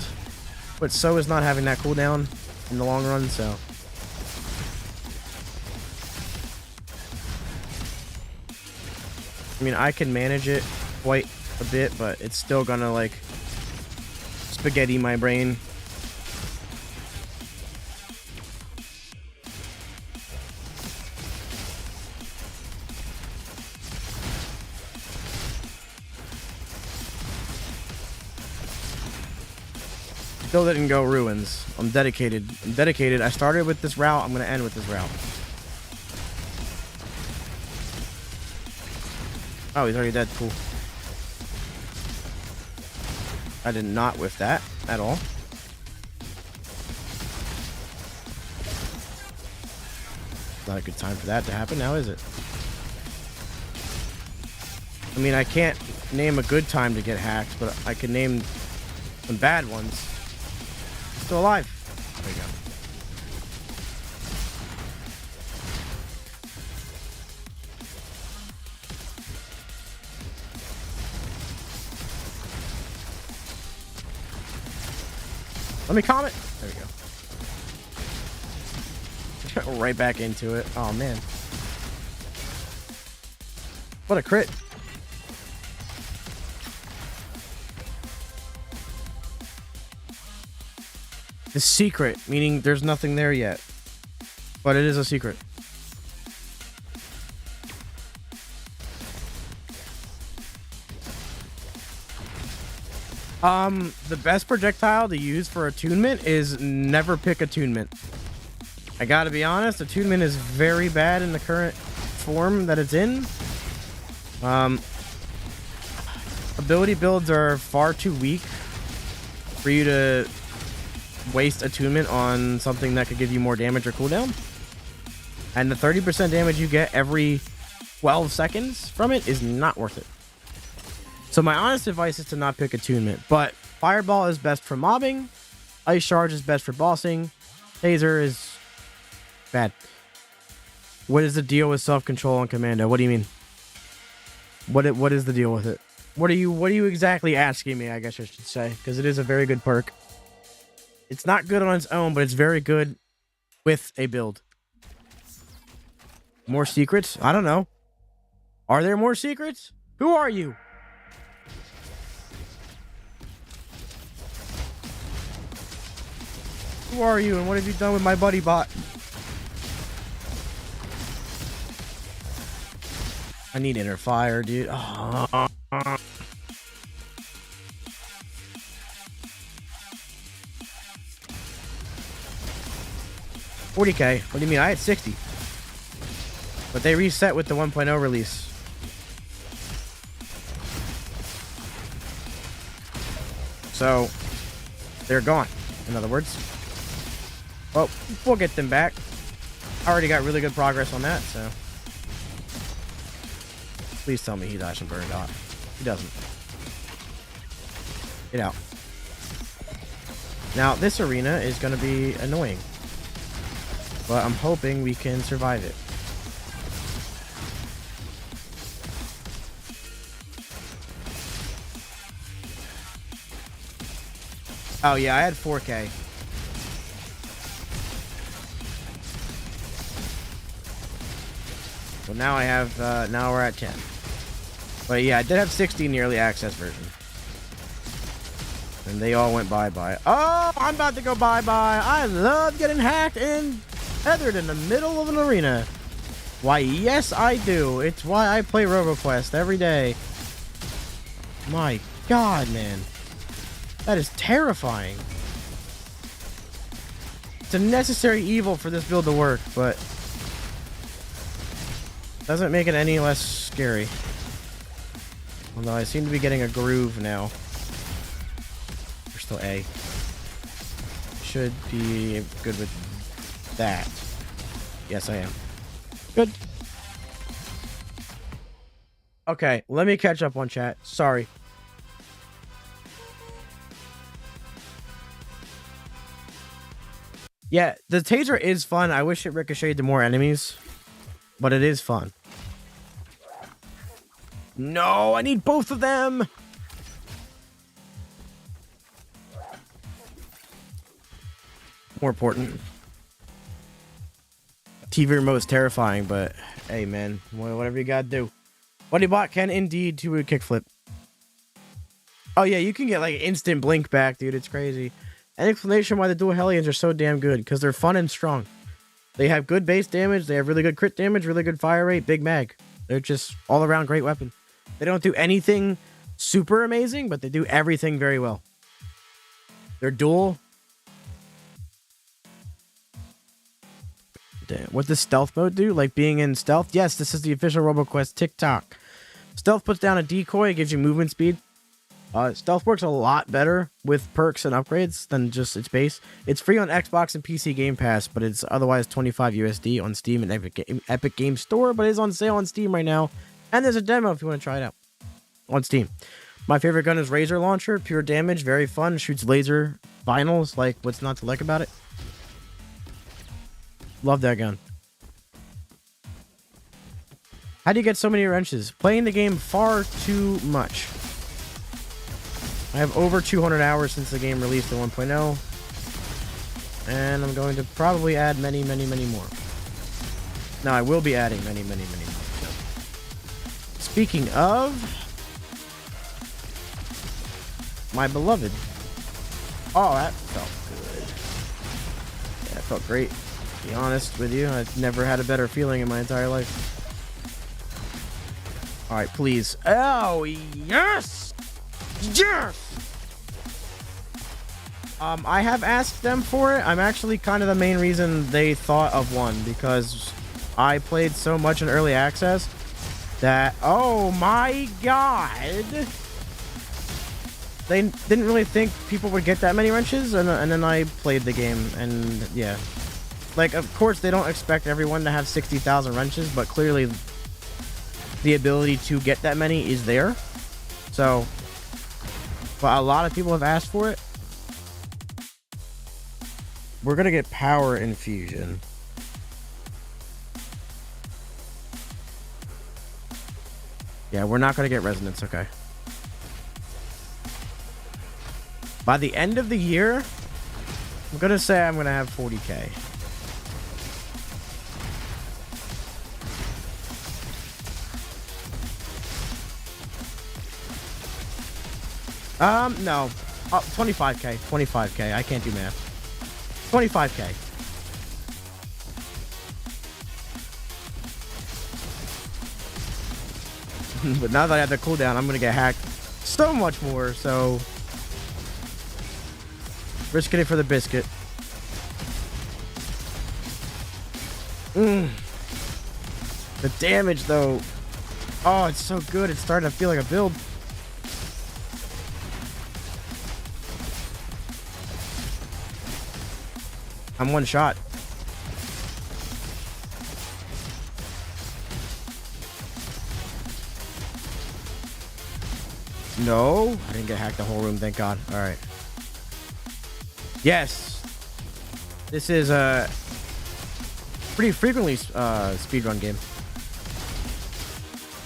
but so is not having that cooldown in the long run, so. I mean, I can manage it quite a bit, but it's still gonna like spaghetti my brain. Still didn't go ruins. I'm dedicated. I started with this route. I'm gonna end with this route. Oh, he's already dead. Cool. I did not whiff that at all. Not a good time for that to happen now, is it? I mean, I can't name a good time to get hacked, but I can name some bad ones. Still alive. There you go. Let me comment. There we go. Right back into it. Oh, man. What a crit. The secret, meaning there's nothing there yet. But it is a secret. The best projectile to use for attunement is never pick attunement. I gotta be honest, attunement is very bad in the current form that it's in. Ability builds are far too weak for you to waste attunement on something that could give you more damage or cooldown. And the 30% damage you get every 12 seconds from it is not worth it. So my honest advice is to not pick attunement, but Fireball is best for mobbing, Ice Charge is best for bossing, Taser is bad. What is the deal with self-control on Commando? What do you mean? What is the deal with it? What are you exactly asking me, I guess I should say, because it is a very good perk. It's not good on its own, but it's very good with a build. More secrets? I don't know. Are there more secrets? Who are you? Who are you and what have you done with my buddy bot? I need inner fire, dude. Oh. 40k. What do you mean? I had 60. But they reset with the 1.0 release. So, they're gone, in other words. Well, we'll get them back. I already got really good progress on that, so. Please tell me he dies from Burning Dot. He doesn't. Get out. Now, this arena is going to be annoying. But I'm hoping we can survive it. Oh, yeah, I had 4k. So now I have, now we're at 10. But yeah, I did have 60 in the early access version. And they all went bye-bye. Oh, I'm about to go bye-bye. I love getting hacked and tethered in the middle of an arena. Why, yes, I do. It's why I play RoboQuest every day. My God, man. That is terrifying. It's a necessary evil for this build to work, but doesn't make it any less scary. Although I seem to be getting a groove now. We're still A. Should be good with that. Yes, I am. Good. Okay, let me catch up on chat. Sorry. Yeah, the taser is fun. I wish it ricocheted to more enemies, but it is fun. No, I need both of them. More important. TV remote is terrifying, but hey, man, whatever you gotta do. Buddybot can indeed do a kickflip. Oh yeah, you can get like instant blink back, dude. It's crazy. An explanation why the dual Hellions are so damn good, because they're fun and strong. They have good base damage, they have really good crit damage, really good fire rate, big mag. They're just all around great weapon. They don't do anything super amazing, but they do everything very well. They're dual. Damn. What does stealth mode do? Like being in stealth? Yes, this is the official RoboQuest TikTok. Stealth puts down a decoy, it gives you movement speed. Stealth works a lot better with perks and upgrades than just its base. It's free on Xbox and PC Game Pass, but it's otherwise 25 USD on Steam and Epic Game Store, but it is on sale on Steam right now. And there's a demo if you want to try it out on Steam. My favorite gun is Razor Launcher, pure damage, very fun, shoots laser vinyls, like what's not to like about it? Love that gun. How do you get so many wrenches? Playing the game far too much. I have over 200 hours since the game released at 1.0. And I'm going to probably add many, many, many more. Now, I will be adding many, many, many more. Speaking of... my beloved. Oh, that felt good. Yeah, it felt great. To be honest with you, I've never had a better feeling in my entire life. Alright, please. Oh, yes! Yes! I have asked them for it. I'm actually kind of the main reason they thought of one, because I played so much in early access that, oh my god, they didn't really think people would get that many wrenches, and then I played the game, and yeah. Like, of course, they don't expect everyone to have 60,000 wrenches, but clearly the ability to get that many is there. So, but a lot of people have asked for it. We're gonna get power infusion. Yeah, we're not gonna get resonance, okay. By the end of the year, I'm gonna say I'm gonna have 40k. No. 25k. 25k. I can't do math. 25k. But now that I have the cooldown, I'm gonna get hacked so much more, so... risking it for the biscuit. The damage, though. Oh, it's so good. It's starting to feel like a build. I'm one shot. No, I didn't get hacked the whole room, thank God. All right. Yes. This is a pretty frequently speedrun game.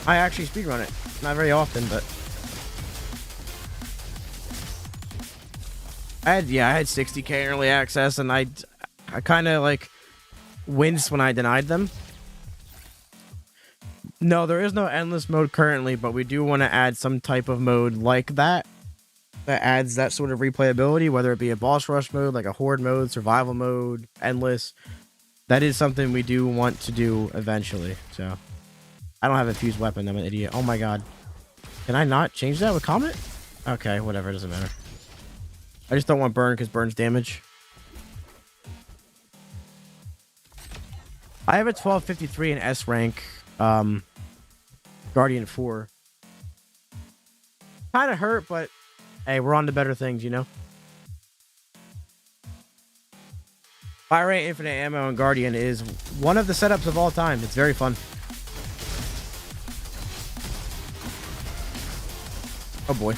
I actually speedrun it. Not very often, but I had 60k in early access, and I kind of like winced when I denied them. No, there is no endless mode currently, but we do want to add some type of mode like that adds that sort of replayability, whether it be a boss rush mode, like a horde mode, survival mode, endless. That is something we do want to do eventually. So I don't have a fused weapon. I'm an idiot. Oh my god. Can I not change that with Comet? Okay, whatever. It doesn't matter. I just don't want burn because burn's damage. I have a 1253 in S rank. Guardian 4. Kind of hurt, but hey, we're on to better things, you know? Fire rate, infinite ammo, and Guardian is one of the setups of all time. It's very fun. Oh boy.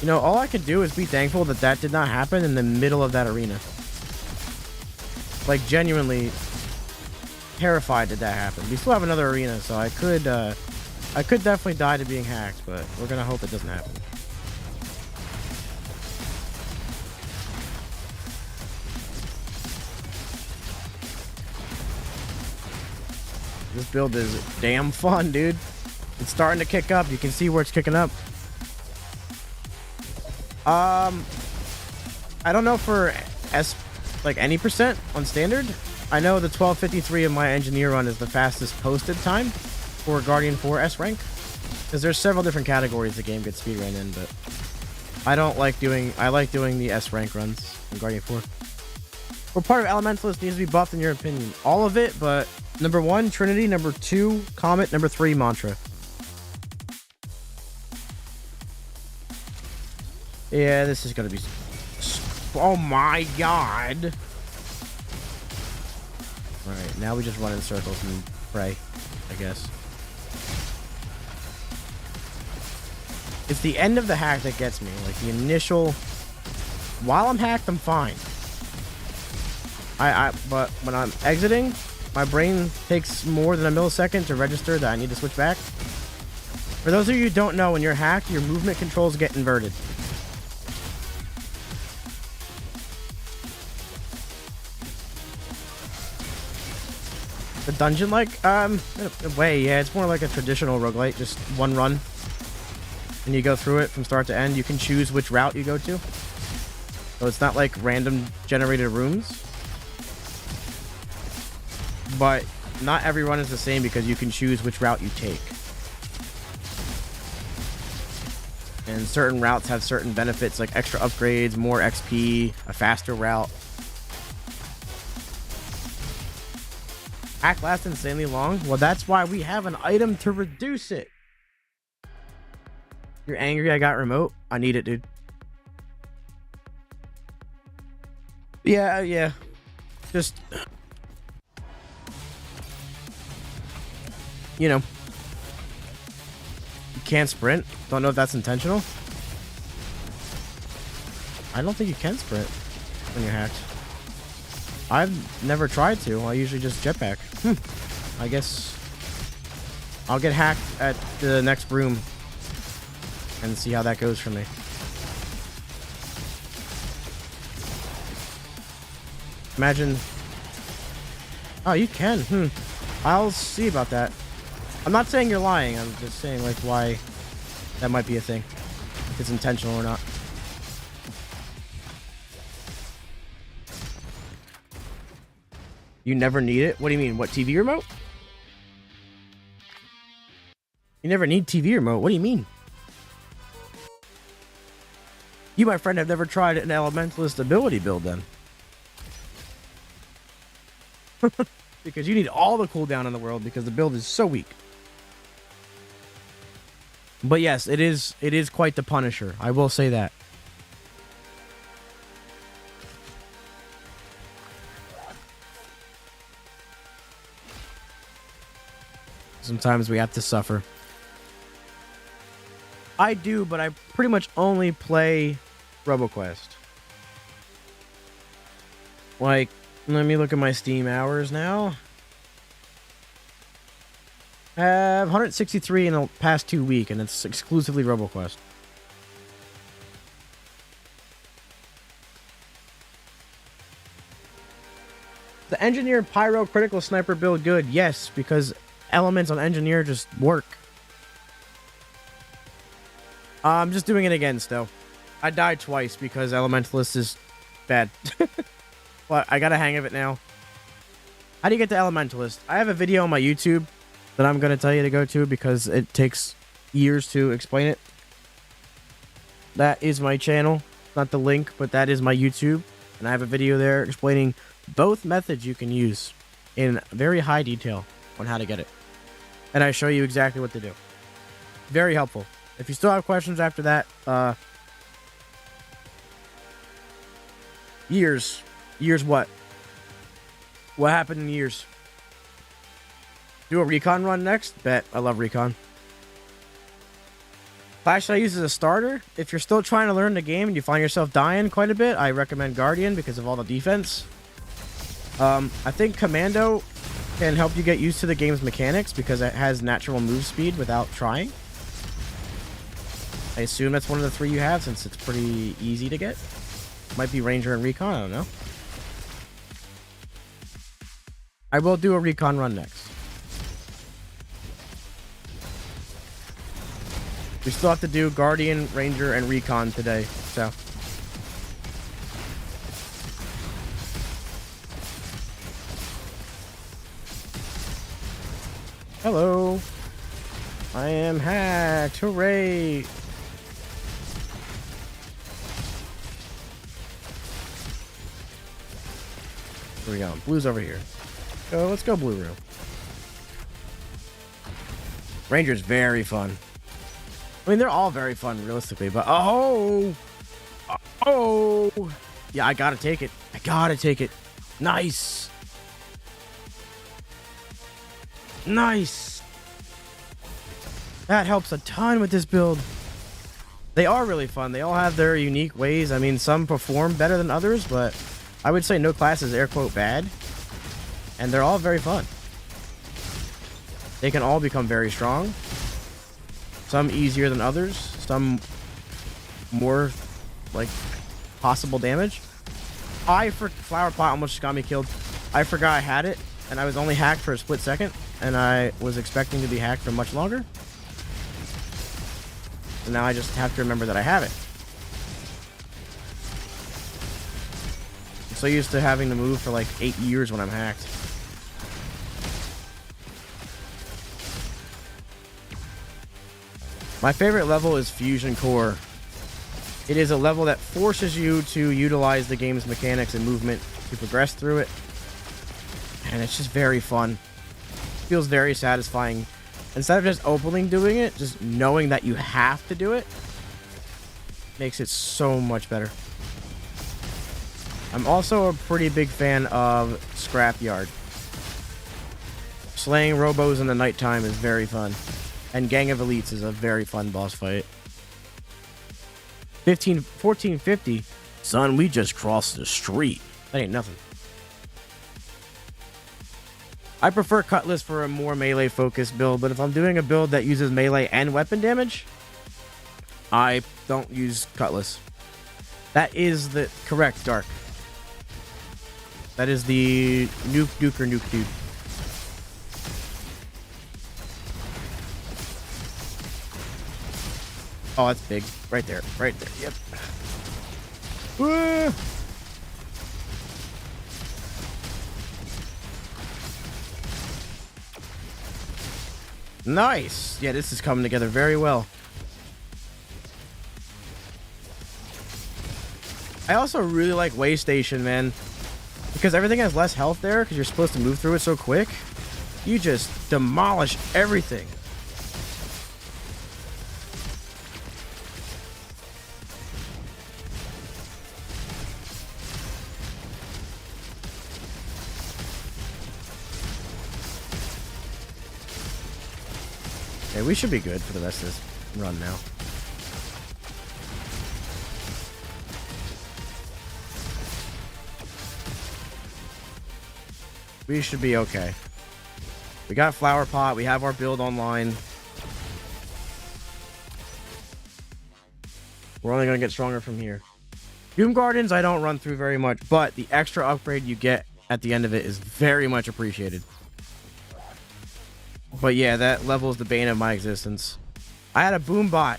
You know, all I can do is be thankful that that did not happen in the middle of that arena. Like, genuinely terrified that that happened. We still have another arena, so I could definitely die to being hacked, but we're gonna hope it doesn't happen. This build is damn fun, dude. It's starting to kick up. You can see where it's kicking up. I don't know for like any percent on standard. I know the 1253 of my engineer run is the fastest posted time for Guardian 4 S rank, because there's several different categories the game gets speedrun in, but I like doing the S rank runs in Guardian 4. What part of Elementalist needs to be buffed in your opinion? All of it, but number 1, Trinity, number 2, Comet, number 3, Mantra. Yeah, this is gonna be... oh my god! Alright, now we just run in circles and pray, I guess. It's the end of the hack that gets me. Like, the initial... while I'm hacked, I'm fine. But when I'm exiting, my brain takes more than a millisecond to register that I need to switch back. For those of you who don't know, when you're hacked, your movement controls get inverted. The dungeon like in a way, yeah, it's more like a traditional roguelite, just one run. And you go through it from start to end. You can choose which route you go to. So it's not like random generated rooms. But not every run is the same because you can choose which route you take. And certain routes have certain benefits like extra upgrades, more XP, a faster route. Hack lasts insanely long. Well, that's why we have an item to reduce it. You're angry I got remote? I need it, dude. Yeah. Just, you know, you can't sprint. Don't know if that's intentional. I don't think you can sprint when you're hacked. I've never tried to. I usually just jetpack. I guess I'll get hacked at the next room and see how that goes for me. Imagine. Oh, you can. I'll see about that. I'm not saying you're lying. I'm just saying like why that might be a thing. If it's intentional or not. You never need it? What do you mean? What, TV remote? You never need TV remote? What do you mean? You, my friend, have never tried an Elementalist ability build then. Because you need all the cooldown in the world because the build is so weak. But yes, it is quite the Punisher. I will say that. Sometimes we have to suffer. I do, but I pretty much only play RoboQuest. Like, let me look at my Steam hours now. I have 163 in the past 2 weeks, and it's exclusively RoboQuest. The Engineer Pyro Critical Sniper build good? Yes, because elements on Engineer just work. I'm just doing it again still. I died twice because Elementalist is bad. But I got a hang of it now. How do you get to Elementalist? I have a video on my YouTube that I'm going to tell you to go to because it takes years to explain it. That is my channel. Not the link, but that is my YouTube. And I have a video there explaining both methods you can use in very high detail on how to get it. And I show you exactly what to do. Very helpful. If you still have questions after that, years what? What happened in years? Do a recon run next? Bet. I love recon. Clash I use as a starter. If you're still trying to learn the game and you find yourself dying quite a bit, I recommend Guardian because of all the defense. I think Commando can help you get used to the game's mechanics because it has natural move speed without trying. I assume that's one of the three you have since it's pretty easy to get. Might be Ranger and Recon, I don't know. I will do a Recon run next. We still have to do Guardian, Ranger, and Recon today, so. Hello. I am hacked. Hooray. Here we go. Blue's over here. Let's go blue room. Ranger's very fun. I mean, they're all very fun, realistically, but oh! Yeah, I gotta take it. I gotta take it. Nice! Nice! That helps a ton with this build. They are really fun. They all have their unique ways. I mean, some perform better than others, but I would say no class is air quote bad. And they're all very fun. They can all become very strong. Some easier than others. Some more, like, possible damage. Flower Pot almost got me killed. I forgot I had it. and I was only hacked for a split second, and I was expecting to be hacked for much longer. And now I just have to remember that I have it. I'm so used to having to move for like 8 years when I'm hacked. My favorite level is Fusion Core. It is a level that forces you to utilize the game's mechanics and movement to progress through it. And it's just very fun. It feels very satisfying. Instead of just openly doing it, just knowing that you have to do it makes it so much better. I'm also a pretty big fan of Scrapyard. Slaying robos in the nighttime is very fun. And Gang of Elites is a very fun boss fight. 1450. Son, we just crossed the street. That ain't nothing. I prefer Cutlass for a more melee focused build, but if I'm doing a build that uses melee and weapon damage, I don't use Cutlass. That is the correct Dark. That is the nuke or nuke dude. Oh, that's big. Right there. Right there. Yep. Woo! Nice. Yeah, this is coming together very well. I also really like Waystation, man. Because everything has less health there, because you're supposed to move through it so quick. You just demolish everything. Okay, we should be good for the rest of this run now. We should be okay. We got Flower Pot. We have our build online. We're only going to get stronger from here. Doom Gardens, I don't run through very much, but the extra upgrade you get at the end of it is very much appreciated. But yeah, that level is the bane of my existence. I had a Boombot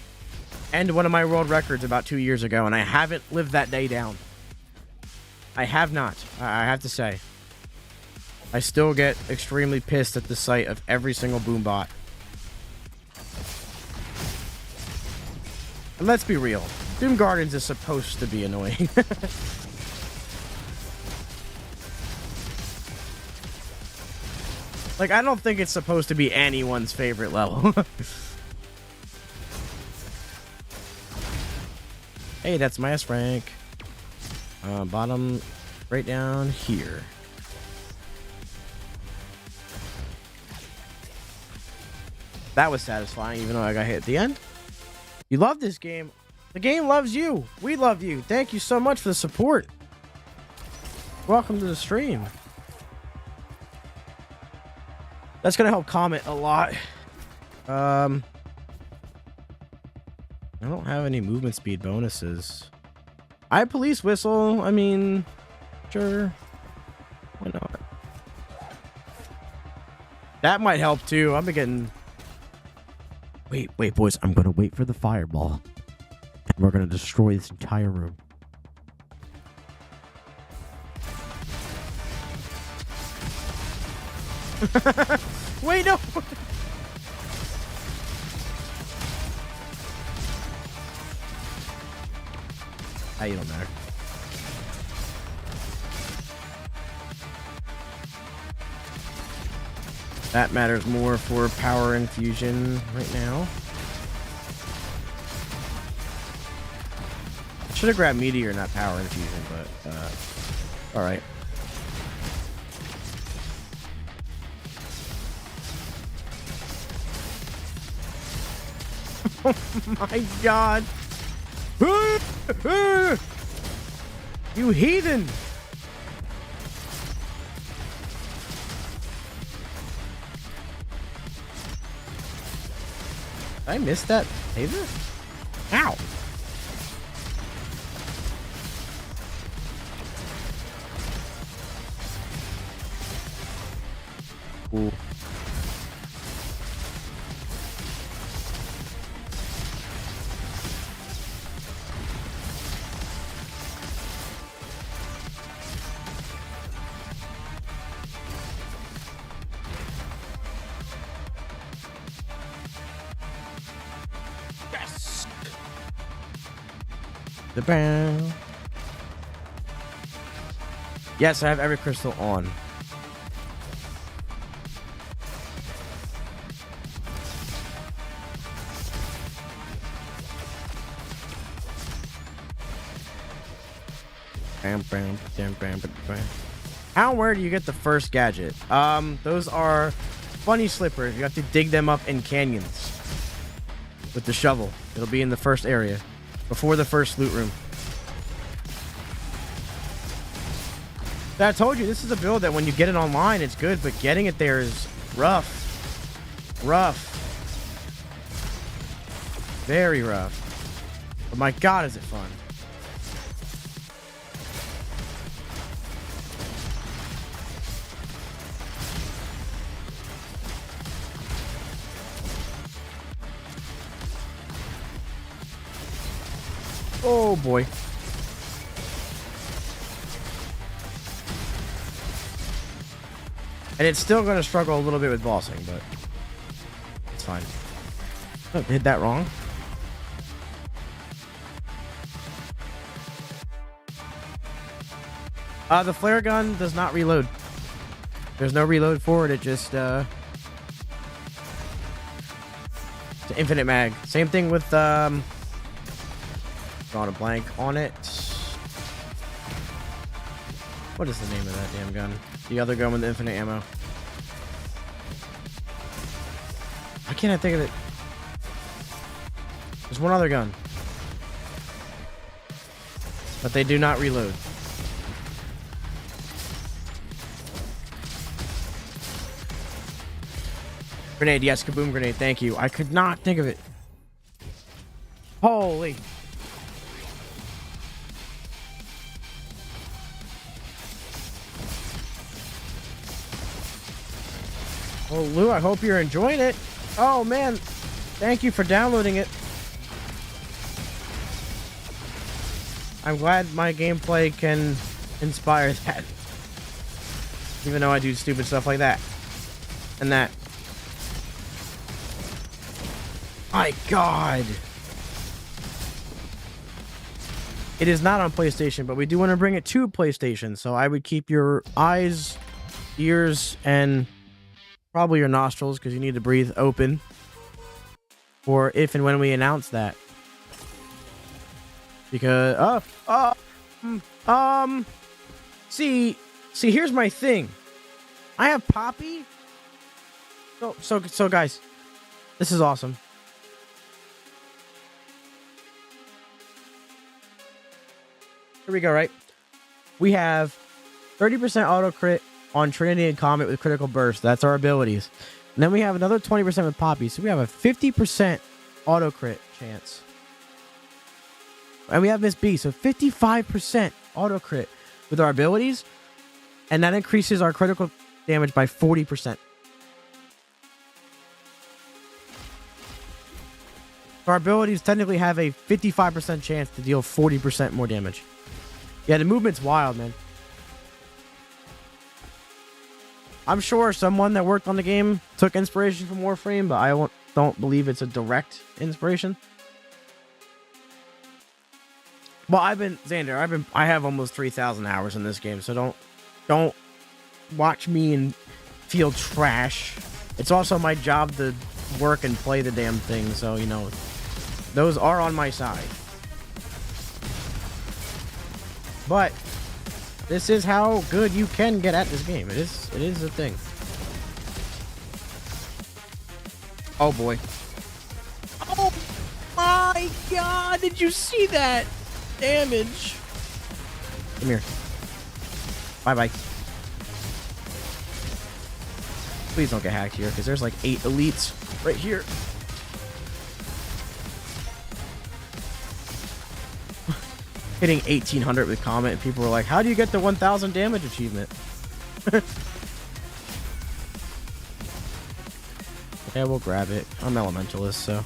end one of my world records about 2 years ago, and I haven't lived that day down. I have not, I have to say. I still get extremely pissed at the sight of every single Boombot. And let's be real, Doom Gardens is supposed to be annoying. Like, I don't think it's supposed to be anyone's favorite level. Hey, that's my S rank. Bottom right down here. That was satisfying, even though I got hit at the end. You love this game. The game loves you. We love you. Thank you so much for the support. Welcome to the stream. That's gonna help Comet a lot. I don't have any movement speed bonuses. I have Police Whistle. I mean, sure. Why not? That might help too. I'm getting... Wait, boys. I'm gonna wait for the fireball. And we're gonna destroy this entire room. Wait, no! You don't matter. That matters more for power infusion right now. I should have grabbed Meteor, not power infusion, but alright. Oh my god. You heathen. Did I miss that taser? Ow. Cool. Yes. The bam. Yes, I have every crystal on. Bam, bam, bam, bam, bam, bam. How and where do you get the first gadget? Those are funny slippers. You have to dig them up in canyons with the shovel. It'll be in the first area before the first loot room. I told you, this is a build that when you get it online, it's good, but getting it there is rough. Rough. Very rough. But my God, is it fun. Oh boy. And it's still going to struggle a little bit with bossing, but it's fine. Oh, hit that wrong. The flare gun does not reload. There's no reload for it. It just it's an infinite mag. Same thing with drawing a blank on it. What is the name of that damn gun? The other gun with the infinite ammo. Why can't I think of it? There's one other gun. But they do not reload. Grenade, yes, kaboom grenade, thank you. I could not think of it. Holy. Oh, Lou, I hope you're enjoying it. Oh, man. Thank you for downloading it. I'm glad my gameplay can inspire that. Even though I do stupid stuff like that. And that. My God. It is not on PlayStation, but we do want to bring it to PlayStation. So I would keep your eyes, ears, and probably your nostrils, because you need to breathe, open for if and when we announce that. Because see, here's my thing. I have Poppy. So guys, this is awesome. Here we go, right? We have 30% auto crit on Trinity and Comet with critical burst. That's our abilities. And then we have another 20% with Poppy. So we have a 50% auto crit chance. And we have Miss B. So 55% auto crit with our abilities. And that increases our critical damage by 40%. Our abilities technically have a 55% chance to deal 40% more damage. Yeah, the movement's wild, man. I'm sure someone that worked on the game took inspiration from Warframe, but I don't believe it's a direct inspiration. Well, Xander, I have almost 3,000 hours in this game, so don't watch me and feel trash. It's also my job to work and play the damn thing, so you know, those are on my side. But this is how good you can get at this game. It is a thing. Oh boy. Oh my God, did you see that damage? Come here. Bye-bye. Please don't get hacked here, because there's like 8 elites right here. Hitting 1800 with Comet, and people were like, how do you get the 1000 damage achievement? Yeah, we'll grab it. I'm elementalist, so.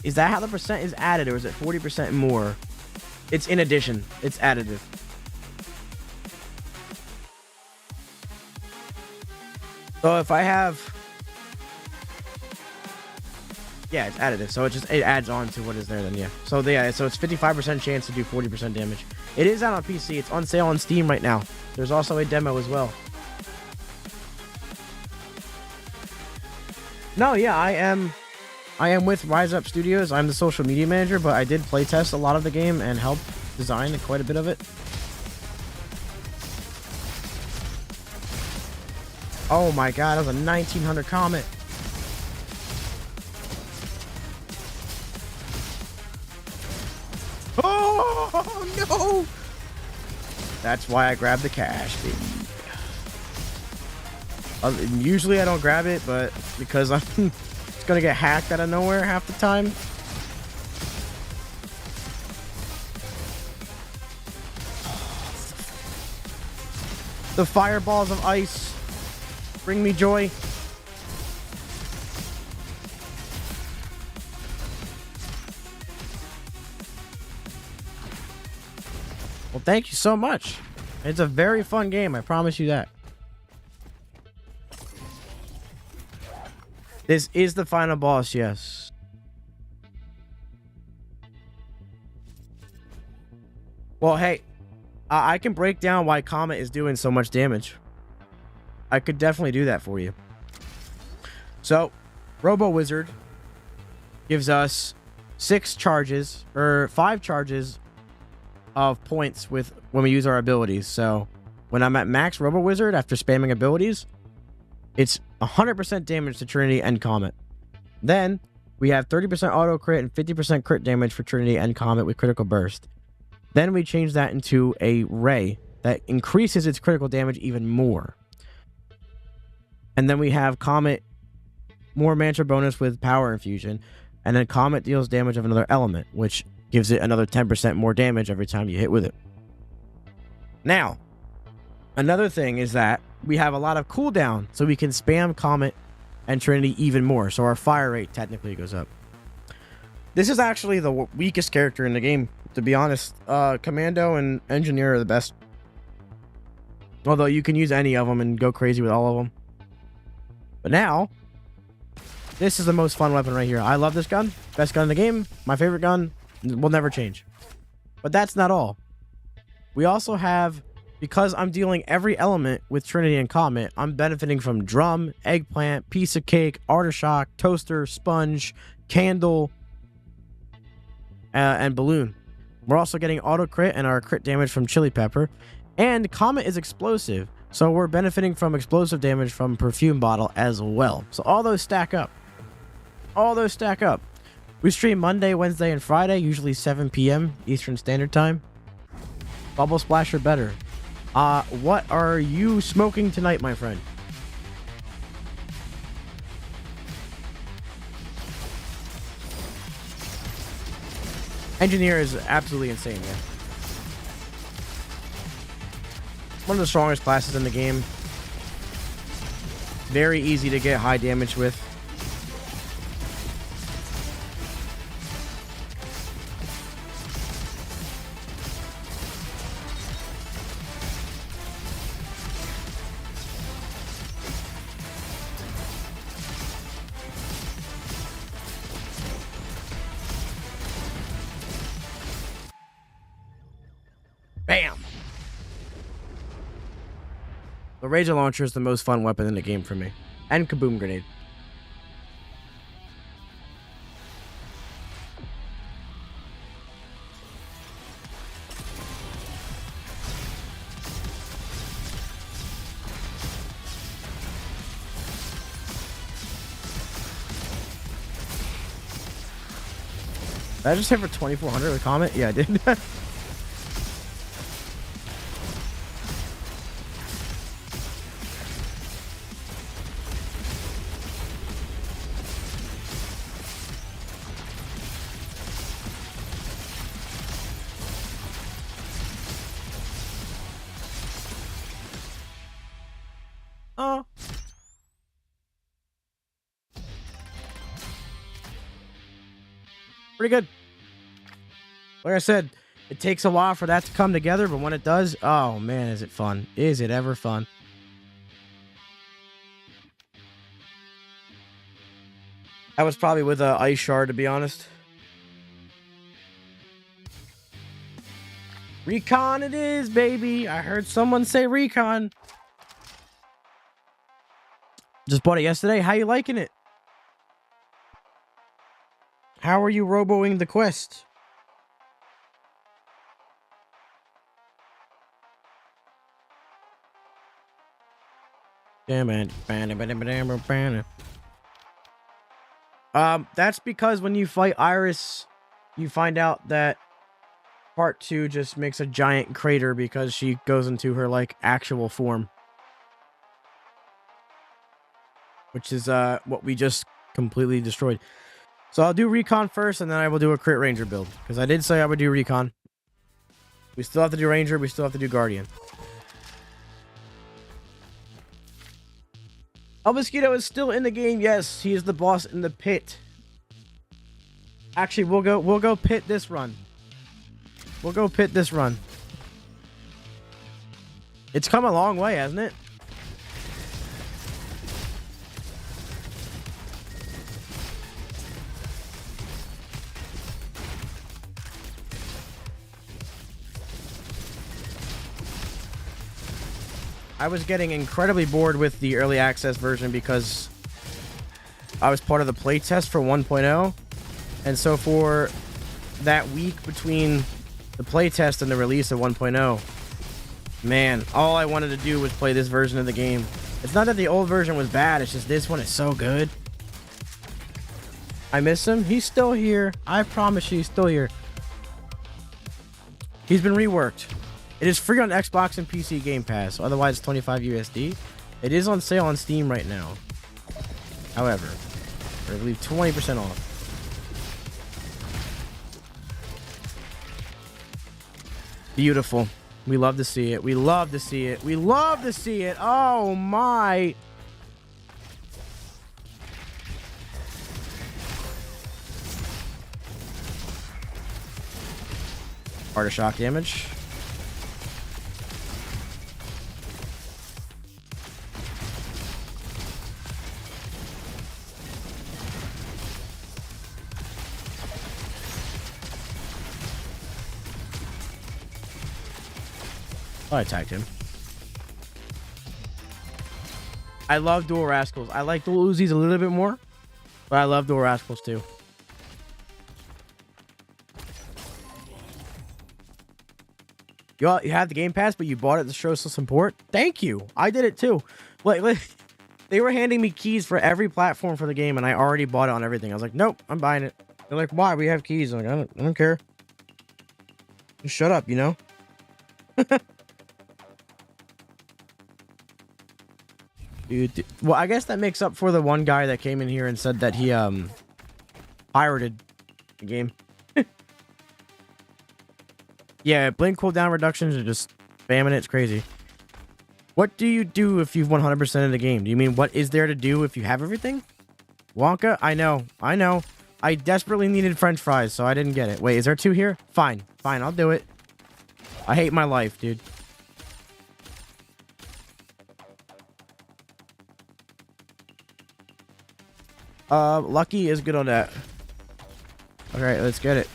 Is that how the percent is added, or is it 40% more? It's in addition. It's additive. So if I have... Yeah, it's additive. So it adds on to what is there then, yeah. So yeah, so it's 55% chance to do 40% damage. It is out on PC. It's on sale on Steam right now. There's also a demo as well. No, yeah, I am with Rise Up Studios. I'm the social media manager, but I did playtest a lot of the game and help design quite a bit of it. Oh my god, that was a 1900 comet. Oh no! That's why I grabbed the cash, baby. Usually I don't grab it, but because I'm it's gonna get hacked out of nowhere half the time. The fireballs of ice bring me joy. Well, thank you so much. It's a very fun game, I promise you that. This is the final boss, yes. Well, hey, I can break down why Comet is doing so much damage. I could definitely do that for you. So, Robo Wizard gives us 5 charges of points with when we use our abilities. So, when I'm at max Robo Wizard after spamming abilities, it's 100% damage to Trinity and Comet. Then we have 30% auto crit and 50% crit damage for Trinity and Comet with critical burst. Then we change that into a ray that increases its critical damage even more. And then we have Comet more mantra bonus with power infusion, and then Comet deals damage of another element, which gives it another 10% more damage every time you hit with it. Now, another thing is that we have a lot of cooldown, so we can spam Comet and Trinity even more, so our fire rate technically goes up. This is actually the weakest character in the game, to be honest. Commando and Engineer are the best. Although you can use any of them and go crazy with all of them. But now, this is the most fun weapon right here. I love this gun. Best gun in the game. My favorite gun. Will never change. But that's not all. We also have, because I'm dealing every element with Trinity and Comet, I'm benefiting from Drum, Eggplant, Piece of Cake, Artichoke, Toaster, Sponge, Candle, and Balloon. We're also getting auto crit and our crit damage from Chili Pepper. And Comet is explosive, so we're benefiting from explosive damage from Perfume Bottle as well. So all those stack up. All those stack up. We stream Monday, Wednesday, and Friday, usually 7 p.m. Eastern Standard Time. Bubble Splash or better. What are you smoking tonight, my friend? Engineer is absolutely insane, man. One of the strongest classes in the game. Very easy to get high damage with. Bam! The Razor Launcher is the most fun weapon in the game for me. And Kaboom Grenade. Did I just hit for 2400 with Comet? Yeah, I did. Oh. Pretty good. Like I said, it takes a while for that to come together, but when it does, oh man, is it fun. Is it ever fun. I was probably with a Ice Shard, to be honest. Recon it is, baby. I heard someone say Recon. Just bought it yesterday. How you liking it? How are you roboing the quest? Yeah, man. That's because when you fight Iris, you find out that Part 2 just makes a giant crater because she goes into her, like, actual form. Which is, what we just completely destroyed. So I'll do Recon first, and then I will do a Crit Ranger build. Because I did say I would do Recon. We still have to do Ranger, we still have to do Guardian. El Mosquito is still in the game, yes. He is the boss in the pit. Actually, we'll go pit this run. We'll go pit this run. It's come a long way, hasn't it? I was getting incredibly bored with the early access version because I was part of the playtest for 1.0. And so for that week between the playtest and the release of 1.0, man, all I wanted to do was play this version of the game. It's not that the old version was bad, it's just this one is so good. I miss him. He's still here. I promise you, he's still here. He's been reworked. It is free on Xbox and PC Game Pass, so otherwise it's 25 USD. It is on sale on Steam right now. However, I believe 20% off. Beautiful. We love to see it. We love to see it. We love to see it. Oh my. Art of shock damage. Oh, I attacked him. I love Dual Rascals. I like Dual Uzis a little bit more, but I love Dual Rascals too. You have the Game Pass, but you bought it to show some support? Thank you. I did it too. Like they were handing me keys for every platform for the game, and I already bought it on everything. I was like, nope, I'm buying it. They're like, why? We have keys. I'm like, I don't care. Just shut up, you know? Dude, well, I guess that makes up for the one guy that came in here and said that he pirated the game. Yeah, blink cooldown reductions are just spamming it. It's crazy. What do you do if you've 100% of the game? Do you mean what is there to do if you have everything? Wonka? I know. I desperately needed French fries, so I didn't get it. Wait, is there 2 here? Fine, I'll do it. I hate my life, dude. Lucky is good on that. Alright, let's get it.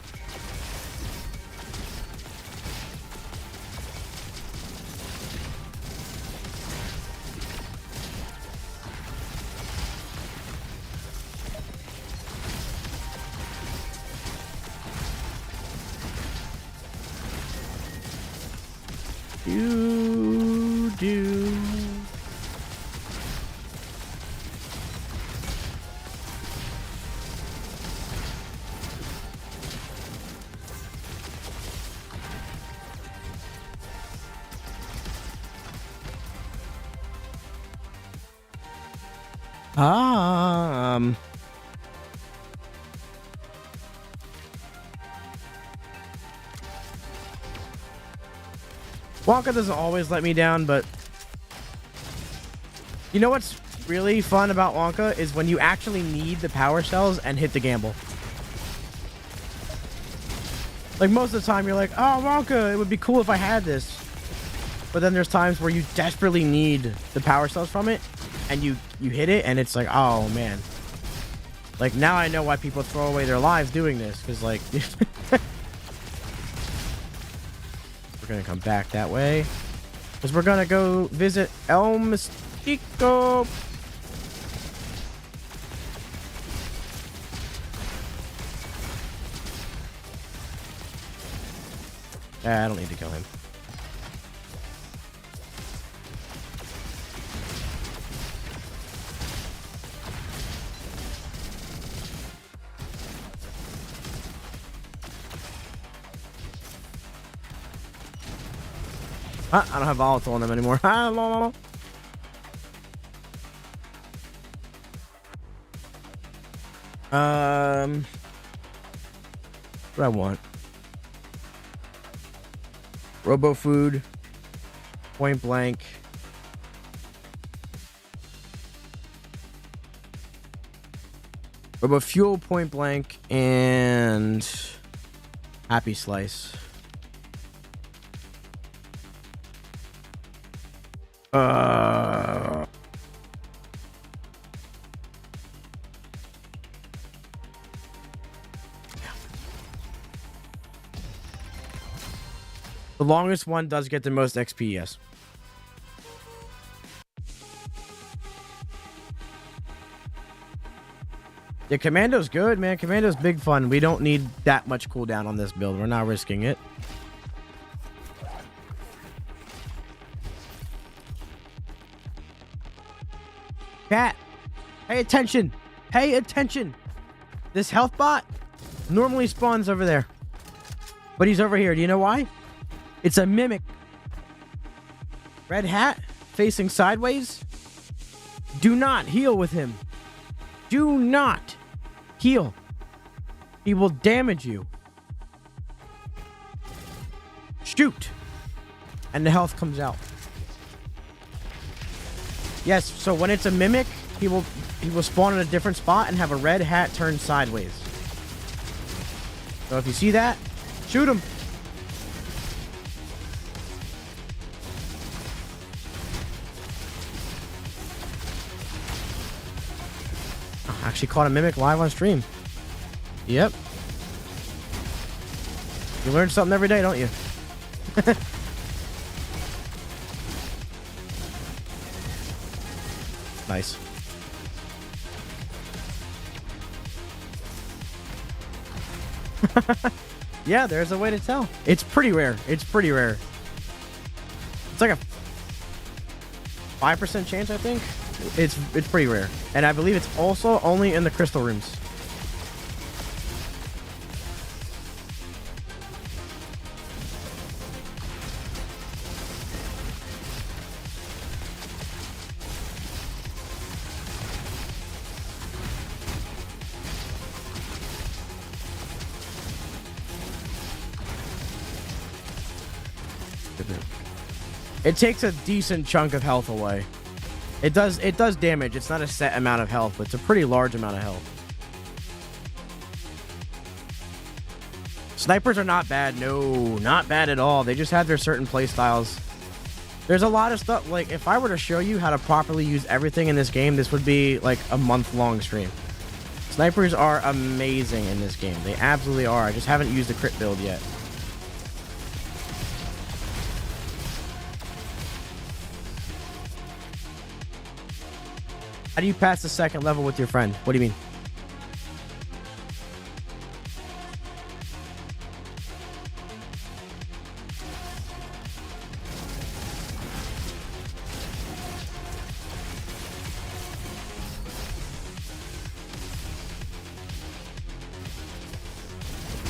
Do. Wonka doesn't always let me down, but You know what's really fun about Wonka is when you actually need the power cells and hit the gamble. Like most of the time you're like, oh, Wonka, it would be cool if I had this. But then there's times where you desperately need the power cells from it and you hit it and it's like, oh man. Like now I know why people throw away their lives doing this, because like we're gonna come back that way. Because we're gonna go visit El Mystico. I don't need to kill him. I don't have volatile on them anymore. What do I want? Robo food, point blank. Robo fuel, point blank, and happy slice. The longest one does get the most XP, yes. Yeah, Commando's good, man. Commando's big fun. We don't need that much cooldown on this build. We're not risking it. Cat, pay attention. Pay attention. This health bot normally spawns over there. But he's over here. Do you know why? It's a mimic. Red hat, facing sideways. Do not heal with him. Do not heal. He will damage you. Shoot. And the health comes out. Yes, so when it's a mimic, he will spawn in a different spot and have a red hat turned sideways. So if you see that, shoot him. I actually caught a mimic live on stream. Yep. You learn something every day, don't you? Nice. Yeah, there's a way to tell. It's pretty rare. It's pretty rare. It's like a 5% chance, I think. It's pretty rare. And I believe it's also only in the crystal rooms. It takes a decent chunk of health away. It does damage. It's not a set amount of health, but it's a pretty large amount of health. Snipers are not bad. No, not bad at all. They just have their certain play styles. There's a lot of stuff. Like, if I were to show you how to properly use everything in this game, this would be like a month-long stream. Snipers are amazing in this game. They absolutely are. I just haven't used the crit build yet. How do you pass the second level with your friend? What do you mean?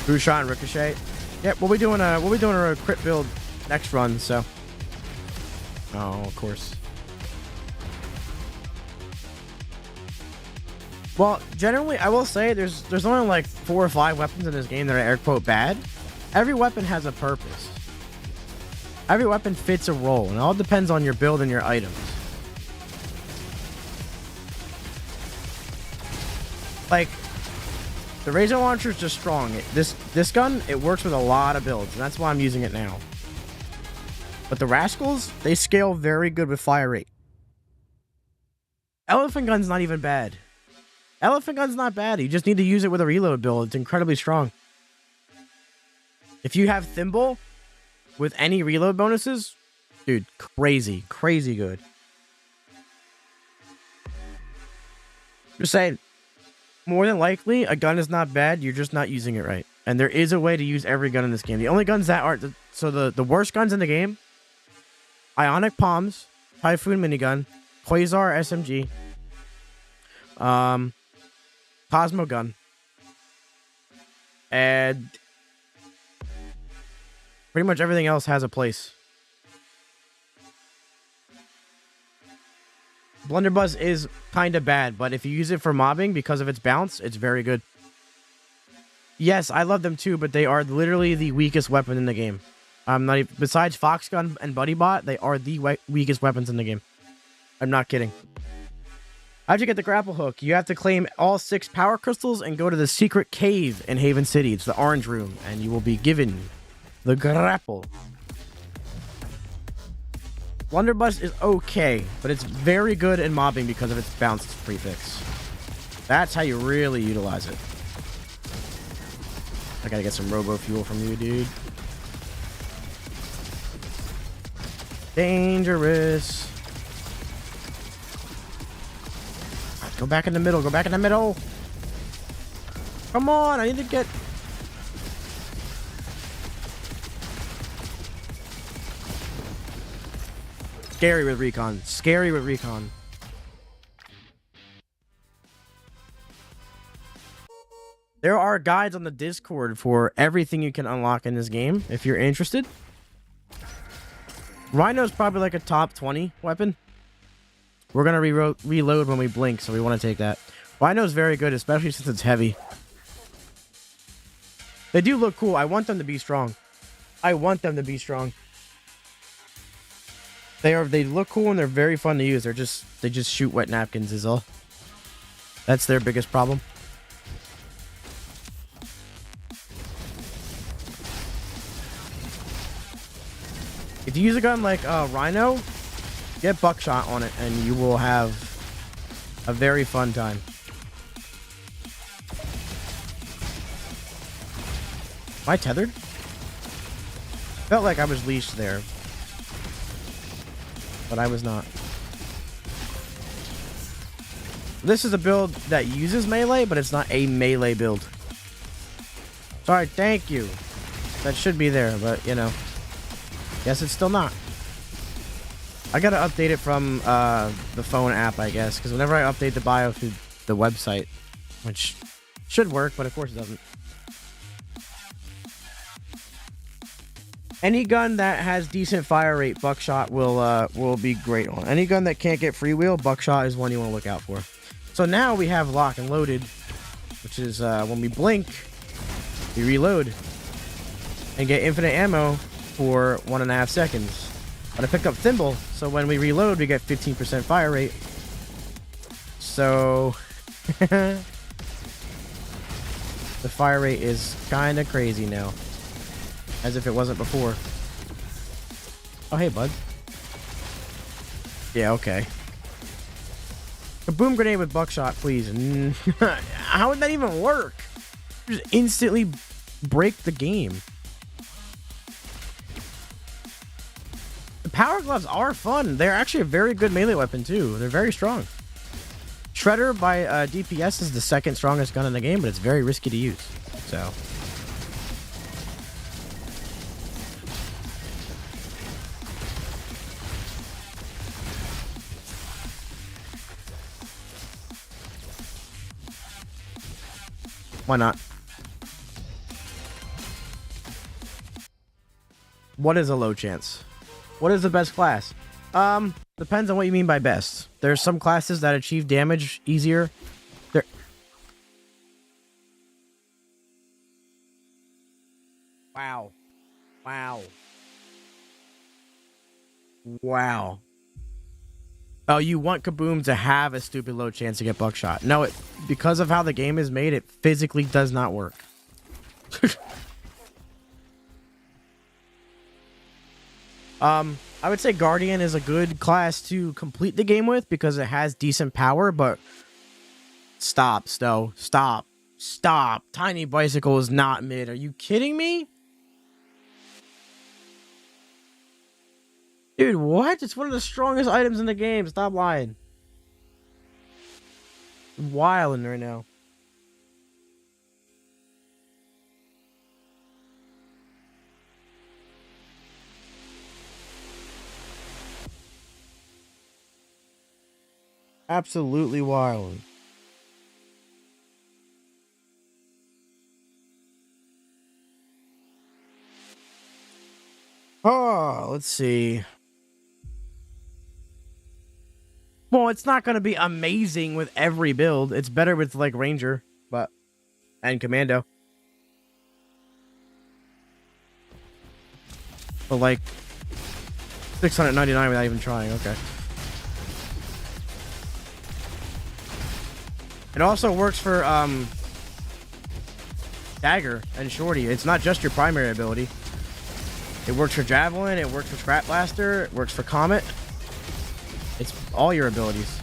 Blue shot and ricochet. Yep, we'll be doing a crit build next run, so. Oh, of course. Well, generally, I will say there's only like 4 or 5 weapons in this game that are air quote bad. Every weapon has a purpose. Every weapon fits a role, and it all depends on your build and your items. Like, the Razor Launcher is just strong. This gun, it works with a lot of builds, and that's why I'm using it now. But the Rascals, they scale very good with fire rate. Elephant Gun's not even bad. Elephant Gun's not bad. You just need to use it with a reload build. It's incredibly strong. If you have Thimble with any reload bonuses, dude, crazy, crazy good. Just saying, more than likely, a gun is not bad. You're just not using it right. And there is a way to use every gun in this game. The only guns that are... So the worst guns in the game, Ionic Palms, Typhoon Minigun, Quasar SMG, Cosmo Gun, and pretty much everything else has a place. Blunderbuss is kind of bad, but if you use it for mobbing because of its bounce, it's very good. Yes, I love them too, but they are literally the weakest weapon in the game. I'm not even, besides Fox Gun and Buddy Bot, they are the weakest weapons in the game. I'm not kidding. How'd you get the grapple hook? You have to claim all 6 power crystals and go to the secret cave in Haven City. It's the orange room, and you will be given the grapple. Blunderbuss is okay, but it's very good in mobbing because of its bounce prefix. That's how you really utilize it. I gotta get some Robo Fuel from you, dude. Dangerous. Right, go back in the middle. Go back in the middle. Come on, I need to get... Scary with recon. Scary with recon. There are guides on the Discord for everything you can unlock in this game, if you're interested. Rhino's probably like a top 20 weapon. We're going to reload when we blink, so we want to take that. Rhino's very good, especially since it's heavy. They do look cool. I want them to be strong. I want them to be strong. They look cool and they're very fun to use. They just shoot wet napkins is all. That's their biggest problem. If you use a gun like Rhino, get Buckshot on it and you will have a very fun time. Am I tethered? Felt like I was leashed there. But I was not. This is a build that uses melee, but it's not a melee build. Sorry, thank you. That should be there, but you know. Guess it's still not. I gotta update it from the phone app, I guess, because whenever I update the bio through the website, which should work, but of course it doesn't. Any gun that has decent fire rate, Buckshot will be great on. Any gun that can't get freewheel, Buckshot is one you want to look out for. So now we have Lock and Loaded, which is when we blink, we reload and get infinite ammo for 1.5 seconds. But I picked up Thimble, so when we reload, we get 15% fire rate. So the fire rate is kind of crazy now. As if it wasn't before. Oh, hey, bud. Yeah, okay. A boom grenade with Buckshot, please. How would that even work? Just instantly break the game. The power gloves are fun. They're actually a very good melee weapon, too. They're very strong. Shredder by DPS is the second strongest gun in the game, but it's very risky to use. So... why not? What is a low chance? What is the best class? Depends on what you mean by best. There's some classes that achieve damage easier. Wow. Wow. Wow. Oh, you want Kaboom to have a stupid low chance to get buckshot. No, because of how the game is made, it physically does not work. I would say Guardian is a good class to complete the game with because it has decent power, but stop, Stowe. Stop. Stop. Tiny Bicycle is not mid. Are you kidding me? Dude, what? It's one of the strongest items in the game. Stop lying. I'm wilding right now. Absolutely wild. Oh, let's see. Well, it's not going to be amazing with every build. It's better with, like, Ranger, and Commando. But, like, 699 without even trying. Okay. It also works for, Dagger and Shorty. It's not just your primary ability. It works for Javelin, it works for Scrap Blaster, it works for Comet. It's all your abilities.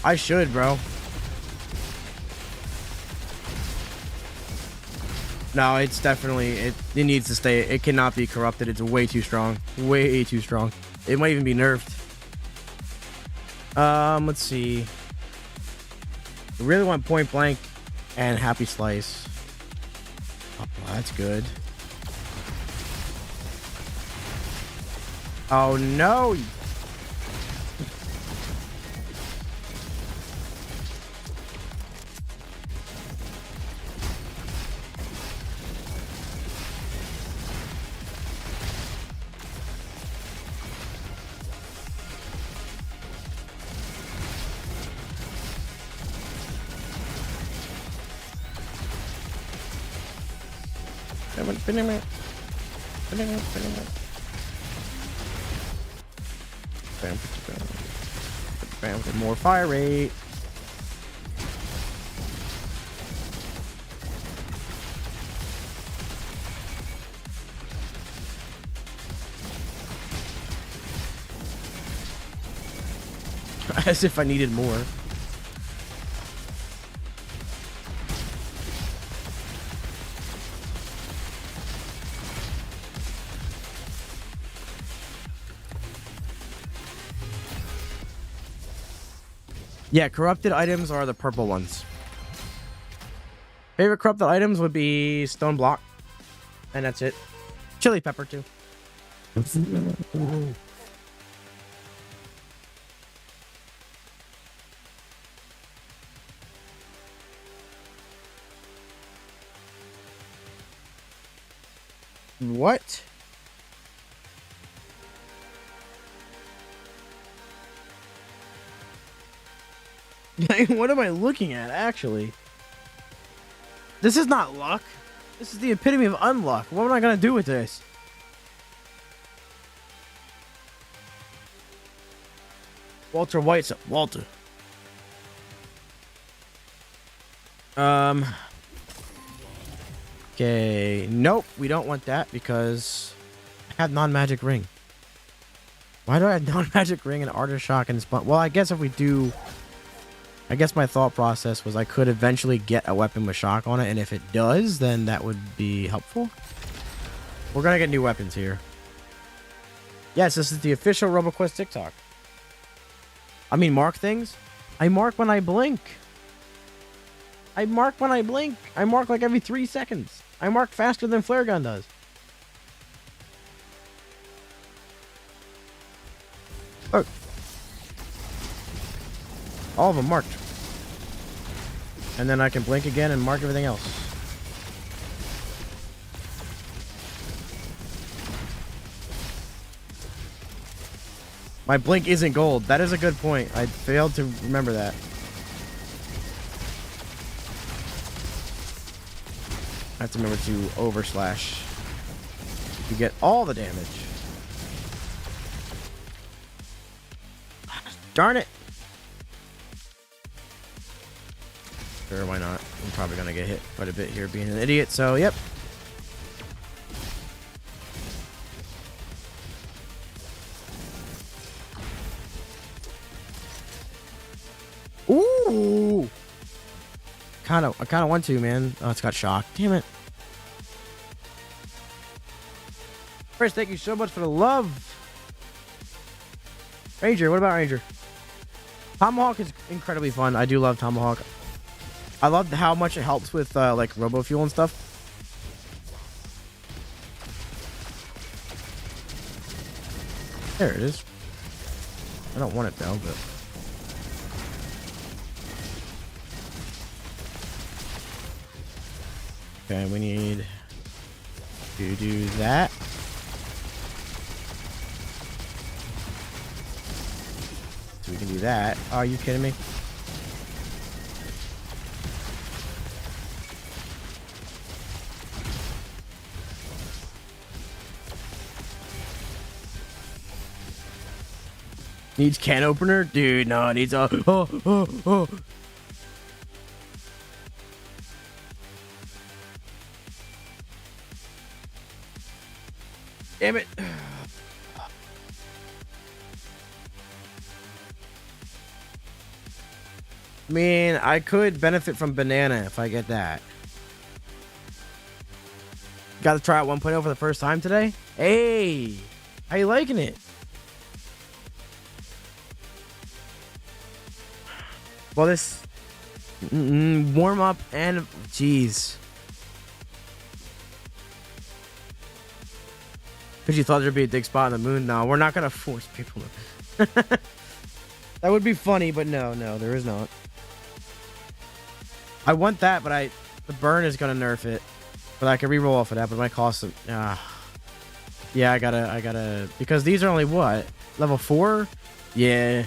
I should, bro. No, it's definitely, it needs to stay. It cannot be corrupted. It's way too strong. Way too strong. It might even be nerfed. Let's see. I really want Point Blank and Happy Slice. Oh, that's good. Oh, no. More fire rate. As if I needed more. Yeah, corrupted items are the purple ones. Favorite corrupted items would be Stone Block. And that's it. Chili Pepper, too. What? What am I looking at, actually? This is not luck. This is the epitome of unluck. What am I gonna do with this? Walter White's up. Walter. Okay. Nope, we don't want that because I have non-magic ring. Why do I have non-magic ring and Artist Shock and Spun? Well, I guess if we do... I guess my thought process was I could eventually get a weapon with shock on it, and if it does, then that would be helpful. We're gonna get new weapons here. Yes, this is the official RoboQuest TikTok. I mean, mark things. I mark when I blink. I mark when I blink. I mark like every 3 seconds. I mark faster than Flare Gun does. Look. All of them marked. And then I can blink again and mark everything else. My blink isn't gold. That is a good point. I failed to remember that. I have to remember to overslash to get all the damage. Darn it. Sure, why not? I'm probably gonna get hit quite a bit here being an idiot, so yep. Ooh! I kinda want to, man. Oh, it's got shock. Damn it. Chris, thank you so much for the love. Ranger, what about Ranger? Tomahawk is incredibly fun. I do love Tomahawk. I love how much it helps with like Robo Fuel and stuff. There it is. I don't want it though, but okay, we need to do that. So we can do that. Are you kidding me? Needs can opener? Dude, no, it needs a... Oh. Damn it. I mean, I could benefit from banana if I get that. Got to try out 1.0 for the first time today? Hey, how you liking it? Well, this warm up and jeez, because you thought there'd be a dig spot on the moon. No, we're not gonna force people to. That would be funny, but no, there is not. I want that, but the burn is gonna nerf it. But I can reroll off of that, but it might cost them. Yeah, I gotta because these are only what, level 4? Yeah.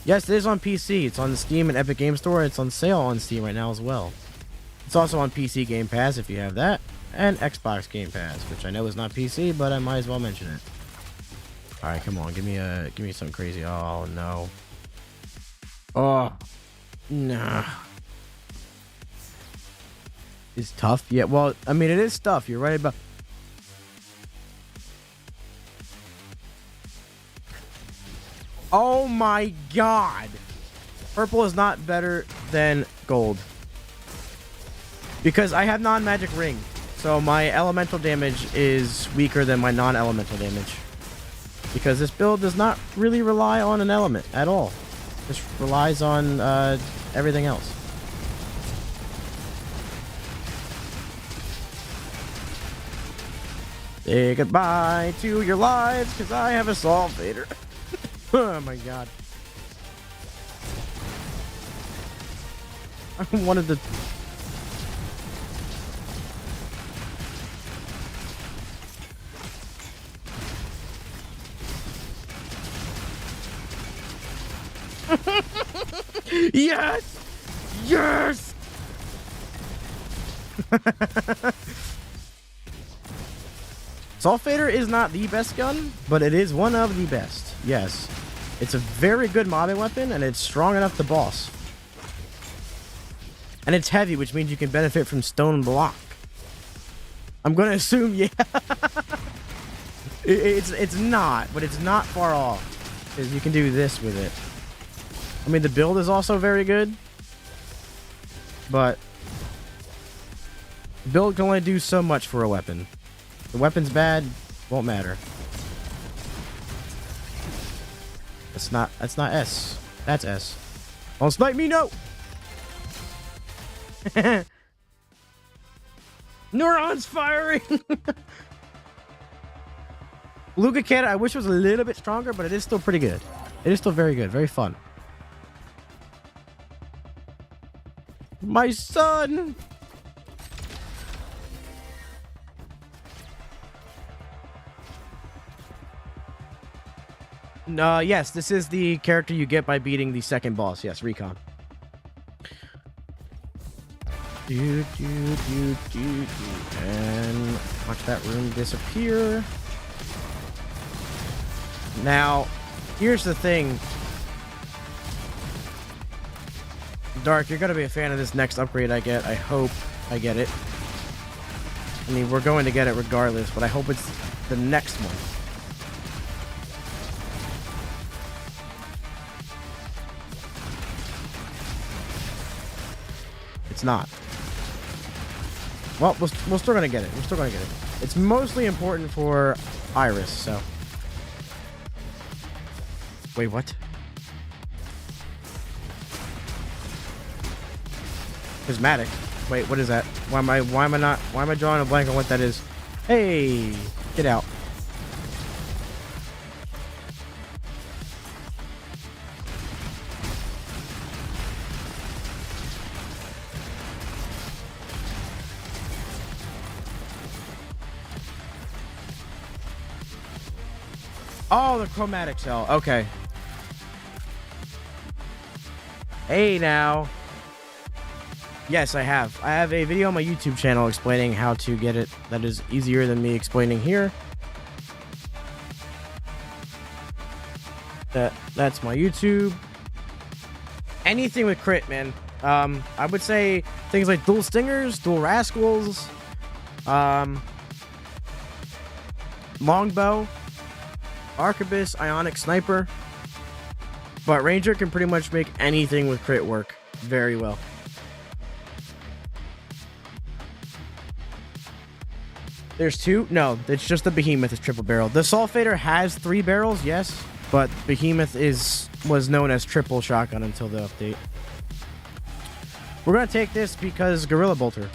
Yes, it is on PC. It's on the Steam and Epic Game Store. It's on sale on Steam right now as well. It's also on PC Game Pass if you have that, and Xbox Game Pass, which I know is not PC, but I might as well mention it. All right, come on, give me something crazy. Oh no. Oh, nah. It's tough. Yeah, well, I mean, it is tough. You're right about. Oh my god. Purple is not better than gold. Because I have non-magic ring. So my elemental damage is weaker than my non-elemental damage. Because this build does not really rely on an element at all. This relies on everything else. Say goodbye to your lives, because I have a Sulfater. Oh my god. I wanted to... Yes! Yes! Sulfater is not the best gun, but it is one of the best. Yes. It's a very good mobbing weapon, and it's strong enough to boss. And it's heavy, which means you can benefit from stone block. I'm gonna assume, yeah. It's not, but it's not far off. Because you can do this with it. I mean, the build is also very good. But the build can only do so much for a weapon. If the weapon's bad, won't matter. That's not S. That's S. Don't snipe me, no! Neurons firing! Luca Cannon, I wish it was a little bit stronger, but it is still pretty good. It is still very good, very fun. My son! Yes, this is the character you get by beating the second boss. Yes, Recon. And watch that room disappear. Now, here's the thing. Dark, you're going to be a fan of this next upgrade I get. I hope I get it. I mean, we're going to get it regardless, but I hope it's the next one. It's not. Well, we're still going to get it. We're still going to get it. It's mostly important for Iris, so. Wait, what? Prismatic. Wait, what is that? Why am I drawing a blank on what that is? Hey, get out. Oh, the chromatic cell. Okay. Hey, now. Yes, I have. I have a video on my YouTube channel explaining how to get it. That is easier than me explaining here. That's my YouTube. Anything with crit, man. I would say things like dual stingers, dual rascals, longbow, arquebus, ionic sniper. But ranger can pretty much make anything with crit work very well. There's two? No, it's just the behemoth is triple barrel. The sulfator has 3 barrels, yes, but behemoth was known as triple shotgun until the update. We're gonna take this because gorilla bolter.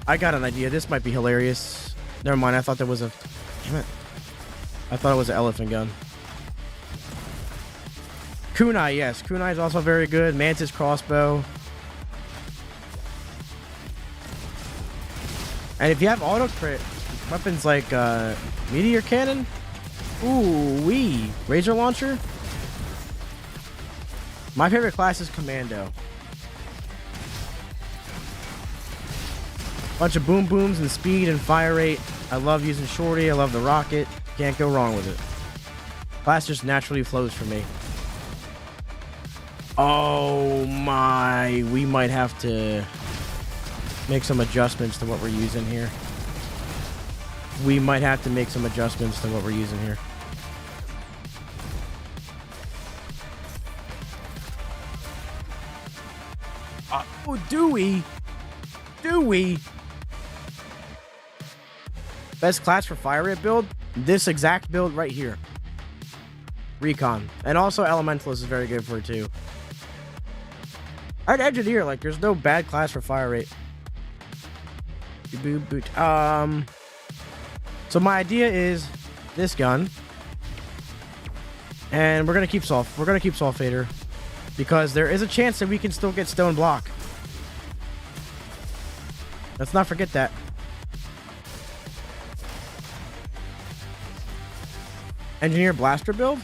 I got an idea. This might be hilarious. Never mind. I thought there was a. Damn it. I thought it was an elephant gun. Kunai, yes. Kunai is also very good. Mantis crossbow. And if you have auto crit, weapons like meteor cannon. Ooh, wee. Razor launcher. My favorite class is commando. Bunch of boom booms and speed and fire rate. I love using shorty. I love the rocket. Can't go wrong with it. Class just naturally flows for me. Oh my, we might have to make some adjustments to what we're using here. We might have to make some adjustments to what we're using here. Oh, do we? Do we? Best class for fire rate build? This exact build right here. Recon. And also Elementalist is very good for it too. I'd Engineer, like there's no bad class for fire rate. So my idea is this gun. And we're gonna keep Sulfator. Because there is a chance that we can still get Stone Block. Let's not forget that. Engineer Blaster build?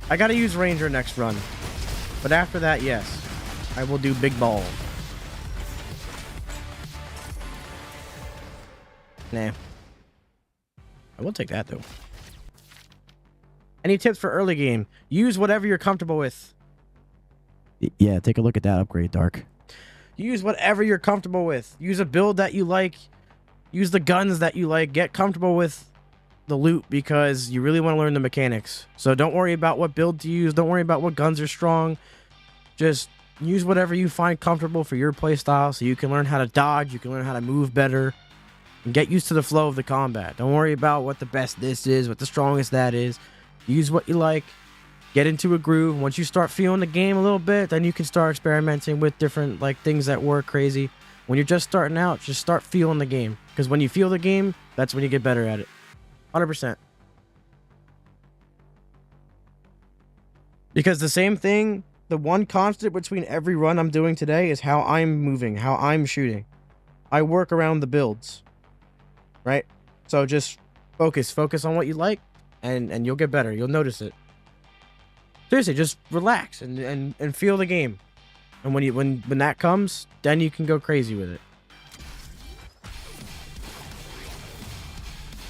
I gotta use Ranger next run. But after that, yes. I will do Big Ball. Nah. I will take that, though. Any tips for early game? Use whatever you're comfortable with. Yeah, take a look at that upgrade, Dark. Use whatever you're comfortable with. Use a build that you like. Use the guns that you like. Get comfortable with the loot because you really want to learn the mechanics. So don't worry about what build to use. Don't worry about what guns are strong. Just use whatever you find comfortable for your playstyle so you can learn how to dodge. You can learn how to move better. And get used to the flow of the combat. Don't worry about what the best this is, what the strongest that is. Use what you like. Get into a groove. Once you start feeling the game a little bit, then you can start experimenting with different like things that work crazy. When you're just starting out, just start feeling the game. Because when you feel the game, that's when you get better at it. 100%. Because the same thing, the one constant between every run I'm doing today is how I'm moving, how I'm shooting. I work around the builds. Right? So just focus on what you like. and you'll get better. You'll notice it. Seriously, just relax and feel the game. And when that comes, then you can go crazy with it.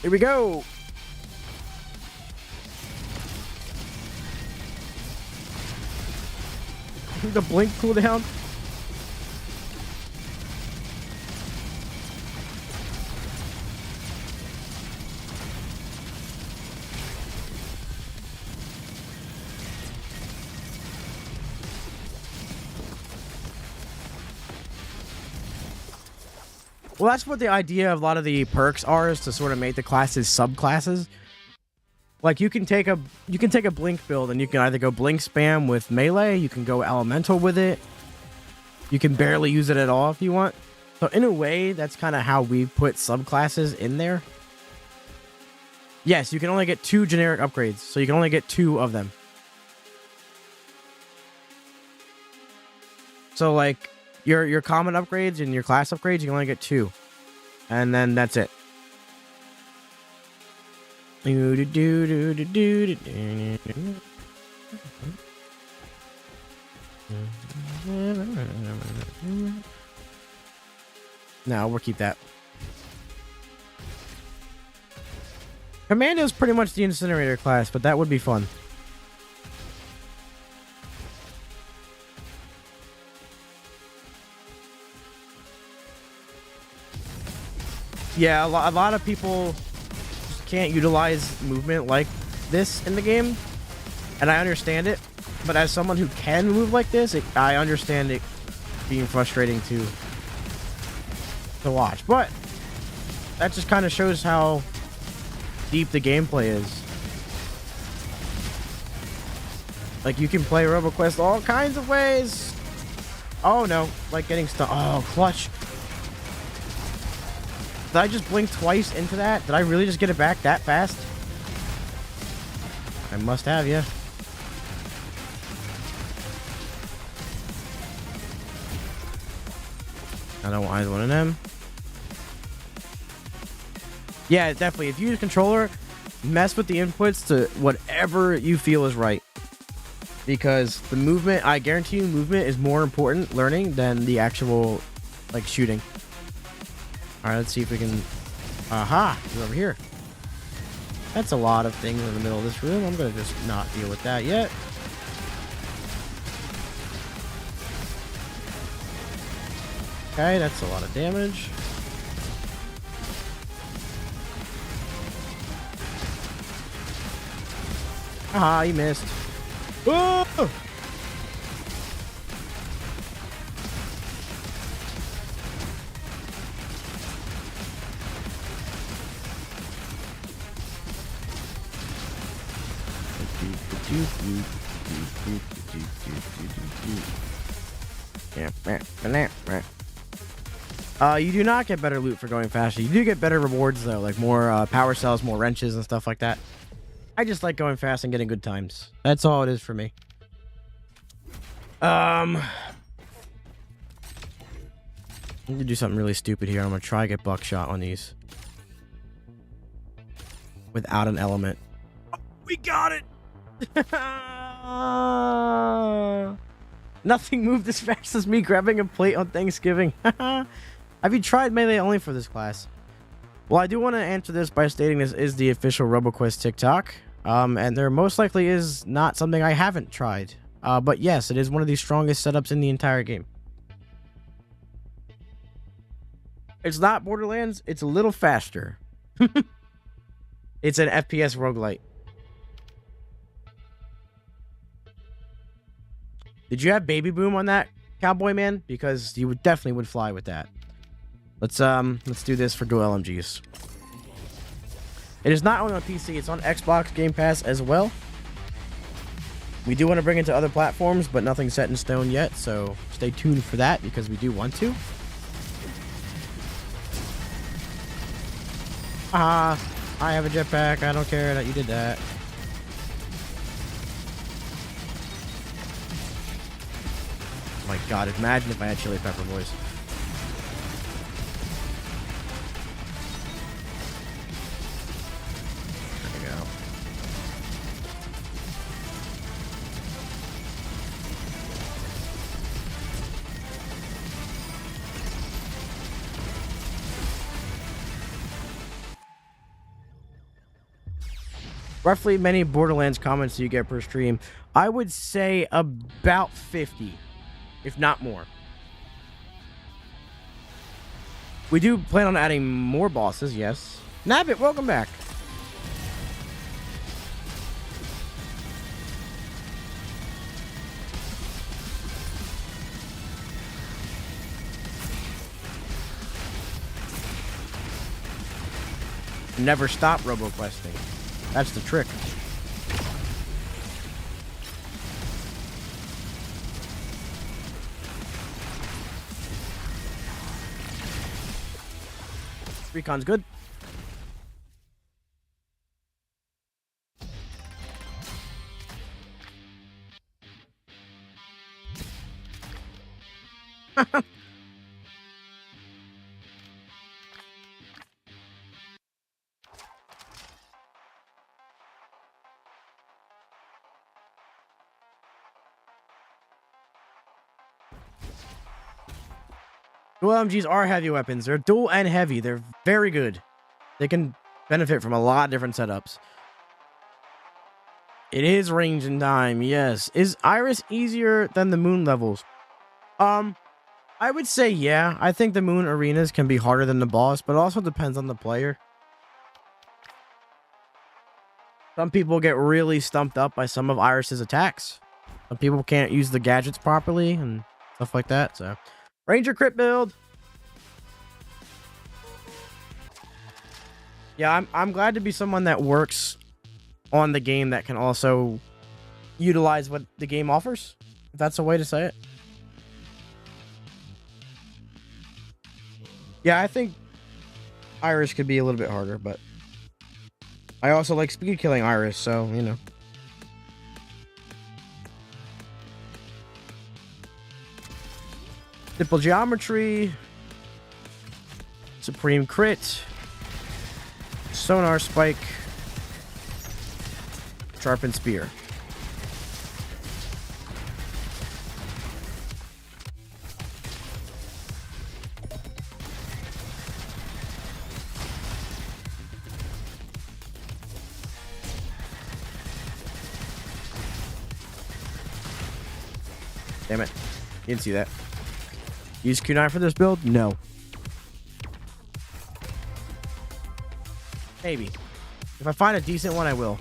Here we go. The blink cooldown. Well, that's what the idea of a lot of the perks are, is to sort of make the classes subclasses. Like you can take a blink build and you can either go blink spam with melee, you can go elemental with it. You can barely use it at all if you want. So in a way, that's kind of how we put subclasses in there. Yes, you can only get 2 generic upgrades, so you can only get 2 of them. So like your common upgrades and your class upgrades, you can only get 2. And then that's it. No, we'll keep that. Commando's pretty much the incinerator class, but that would be fun. Yeah, a lot of people just can't utilize movement like this in the game, and I understand it. But as someone who can move like this, I understand it being frustrating to watch. But that just kind of shows how deep the gameplay is. Like, you can play RoboQuest all kinds of ways. Oh no, like getting stuck. Oh, clutch. Did I just blink twice into that? Did I really just get it back that fast? I must have, yeah. I don't want either one of them. Yeah, definitely. If you use a controller, mess with the inputs to whatever you feel is right. Because the movement, I guarantee you, movement is more important learning than the actual, like, shooting. Alright, let's see if we can... Aha! He's over here. That's a lot of things in the middle of this room. I'm gonna just not deal with that yet. Okay, that's a lot of damage. Aha, he missed. Oh! You do not get better loot for going faster. You do get better rewards though, like more power cells, more wrenches and stuff like that. I just like going fast and getting good times. That's all it is for me. I'm gonna do something really stupid here. I'm gonna try to get buckshot on these without an element. Oh, we got it. Nothing moved as fast as me grabbing a plate on Thanksgiving. Have you tried melee only for this class? Well, I do want to answer this by stating this is the official RoboQuest TikTok. And there most likely is not something I haven't tried. But yes, it is one of the strongest setups in the entire game. It's not Borderlands. It's a little faster. It's an FPS roguelite. Did you have Baby Boom on that, Cowboy Man? Because you definitely would fly with that. Let's do this for dual LMGs. It is not only on PC, it's on Xbox Game Pass as well. We do want to bring it to other platforms, but nothing's set in stone yet, so stay tuned for that because we do want to. I have a jetpack. I don't care that you did that. Oh my god, imagine if I had Chili Pepper, boys. There we go. Roughly many Borderlands comments do you get per stream? I would say about 50, if not more. We do plan on adding more bosses, yes. Nabbit, welcome back. Never stop robo-questing. That's the trick. Recon's good. Dual MGs are heavy weapons. They're dual and heavy. They're very good. They can benefit from a lot of different setups. It is range and time, yes. Is Iris easier than the moon levels? I would say yeah. I think the moon arenas can be harder than the boss, but it also depends on the player. Some people get really stumped up by some of Iris's attacks. Some people can't use the gadgets properly and stuff like that, so... Ranger crit build. Yeah, I'm glad to be someone that works on the game that can also utilize what the game offers, if that's a way to say it. Yeah, I think Iris could be a little bit harder, but I also like speed killing Iris, so, you know. Simple geometry, supreme crit, sonar spike, sharpened spear. Damn it, you didn't see that. Use Q9 for this build? No. Maybe. If I find a decent one, I will.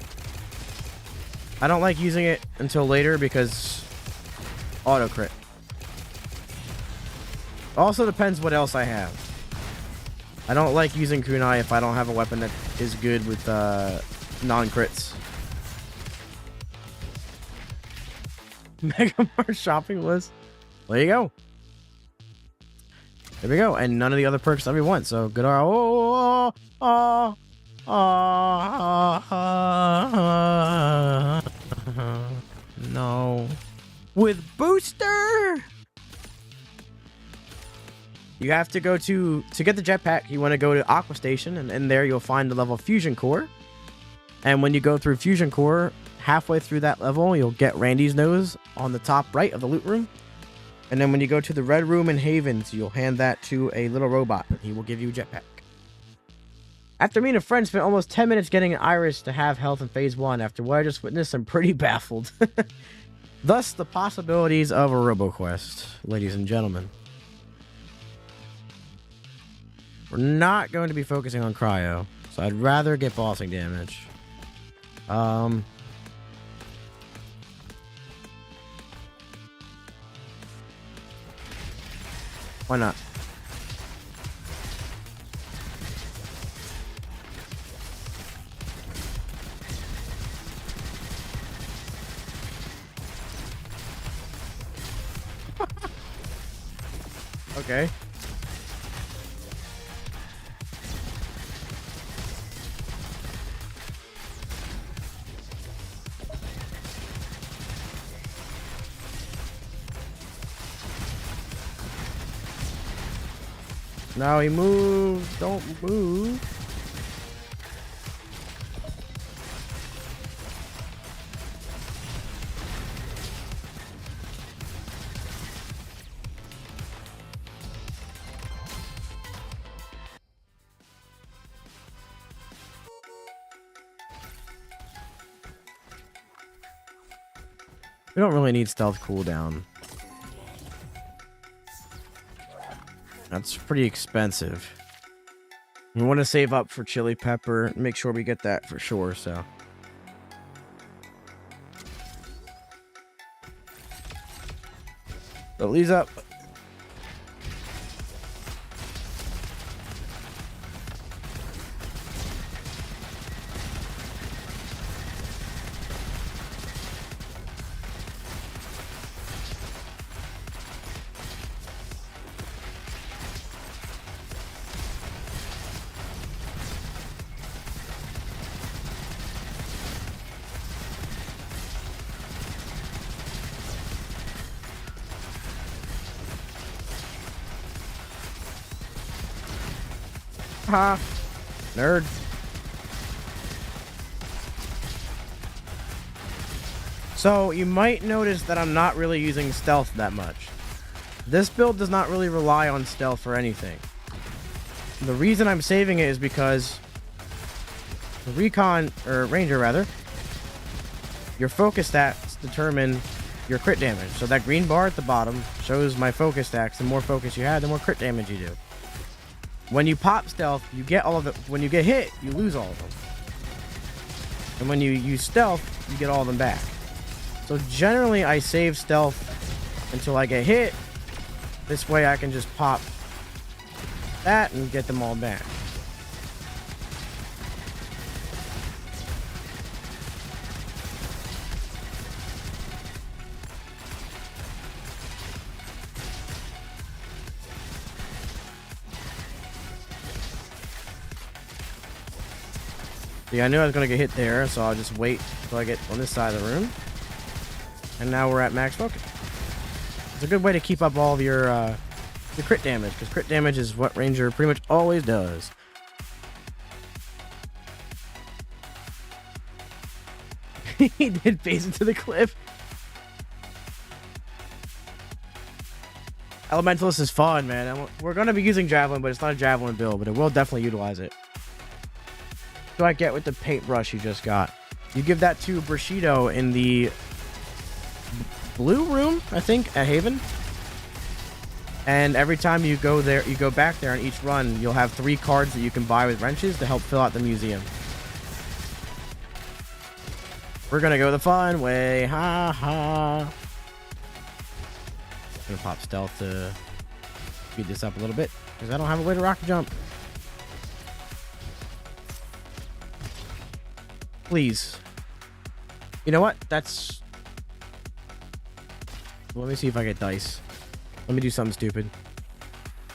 I don't like using it until later because auto crit. Also depends what else I have. I don't like using kunai if I don't have a weapon that is good with non-crits. Mega Mart shopping list. There you go. There we go. And none of the other perks that we want. So good. No. With booster. You have to go to get the jetpack. You want to go to Aqua Station, and in there you'll find the level Fusion Core. And when you go through Fusion Core, halfway through that level, you'll get Randy's nose on the top right of the loot room. And then when you go to the red room in Havens, you'll hand that to a little robot, and he will give you a jetpack. After me and a friend spent almost 10 minutes getting an Iris to have health in Phase 1, after what I just witnessed, I'm pretty baffled. Thus, the possibilities of a RoboQuest, ladies and gentlemen. We're not going to be focusing on cryo, so I'd rather get bossing damage. Why not? Okay. Now he moves. Don't move. We don't really need stealth cooldown. That's pretty expensive. We want to save up for chili pepper. Make sure we get that for sure, so. So Lee's up. Ha! Nerd. So, you might notice that I'm not really using stealth that much. This build does not really rely on stealth for anything. The reason I'm saving it is because the recon, or ranger rather, your focus stats determine your crit damage. So that green bar at the bottom shows my focus stats. The more focus you have, the more crit damage you do. When you pop stealth, you get all of it. When you get hit, you lose all of them. And when you use stealth, you get all of them back. So generally, I save stealth until I get hit. This way I can just pop that and get them all back. See, I knew I was going to get hit there, so I'll just wait until I get on this side of the room. And now we're at max focus. It's a good way to keep up all of your crit damage, because crit damage is what Ranger pretty much always does. He did phase into the cliff. Elementalist is fun, man. We're going to be using Javelin, but it's not a Javelin build, but it will definitely utilize it. What do I get with the paintbrush you just got? You give that to Bushido in the blue room, I think, at Haven. And every time you go there, you go back there on each run, you'll have 3 cards that you can buy with wrenches to help fill out the museum. We're gonna go the fun way, ha ha. I'm gonna pop stealth to speed this up a little bit, because I don't have a way to rocket jump. Please. You know what? That's... Let me see if I get dice. Let me do something stupid.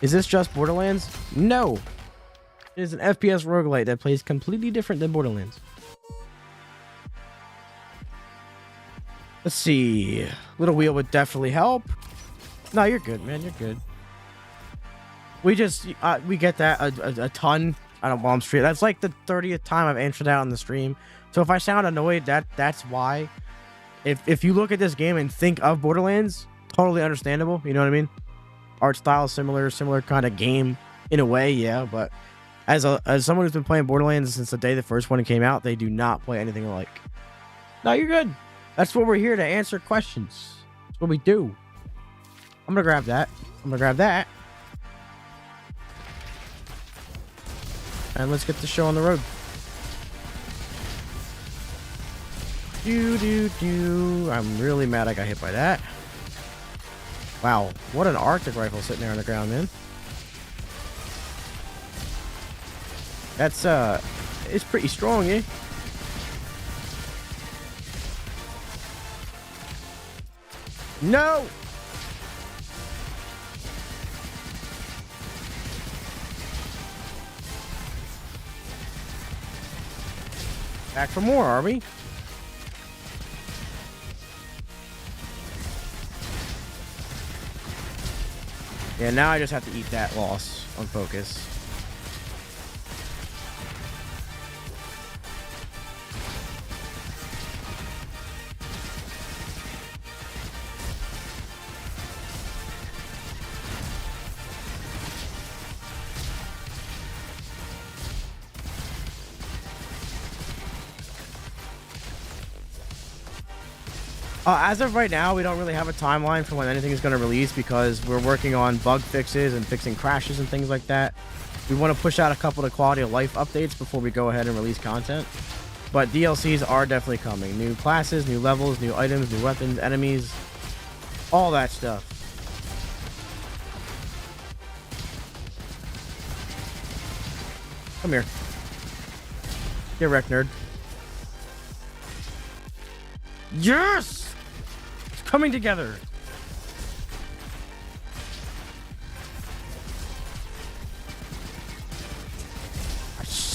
Is this just Borderlands? No! It is an FPS roguelite that plays completely different than Borderlands. Let's see. Little wheel would definitely help. No, you're good, man. You're good. We just... we get that a ton on Bomb Street. That's like the 30th time I've answered that on the stream. So if I sound annoyed, that's why. If you look at this game and think of Borderlands, totally understandable. You know what I mean? Art style similar kind of game in a way, yeah. But as someone who's been playing Borderlands since the day the first one came out, they do not play anything alike. No, you're good. That's what we're here to answer questions. That's what we do. I'm gonna grab that. I'm gonna grab that. And let's get the show on the road. I'm really mad I got hit by that. Wow, what an Arctic rifle sitting there on the ground, man. That's it's pretty strong, eh? No! Back for more, are we? Yeah, now I just have to eat that loss on focus. As of right now, we don't really have a timeline for when anything is going to release because we're working on bug fixes and fixing crashes and things like that. We want to push out a couple of quality of life updates before we go ahead and release content. But DLCs are definitely coming. New classes, new levels, new items, new weapons, enemies, all that stuff. Come here. Get wrecked, nerd. Yes! It's coming together.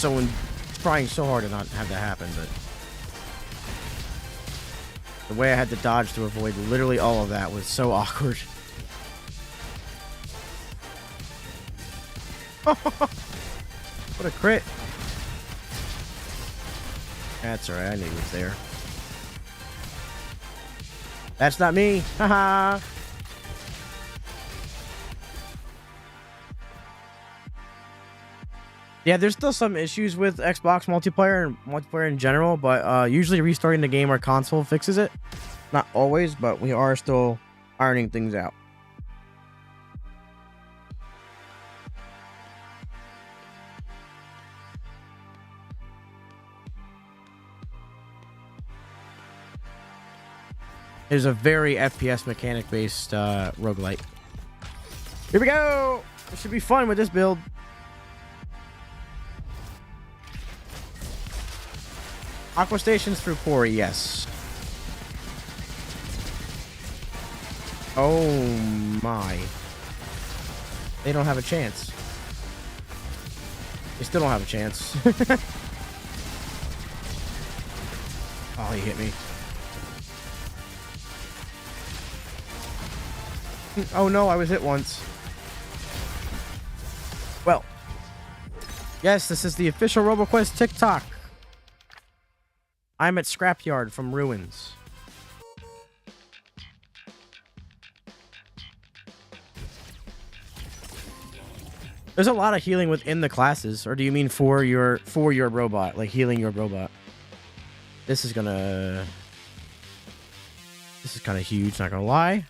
I'm trying so hard to not have that happen, but the way I had to dodge to avoid literally all of that was so awkward. What a crit. That's alright, I knew he was there. That's not me. Haha. Yeah, there's still some issues with Xbox multiplayer and multiplayer in general, but usually restarting the game or console fixes it. Not always, but we are still ironing things out. It is a very FPS mechanic based roguelite. Here we go! It should be fun with this build. Aqua stations through Quarry, yes. Oh my. They don't have a chance. They still don't have a chance. Oh, he hit me. Oh no, I was hit once. Well. Yes, this is the official RoboQuest TikTok. I'm at Scrapyard from Ruins. There's a lot of healing within the classes, or do you mean for your robot, like healing your robot? This is kind of huge, not gonna lie.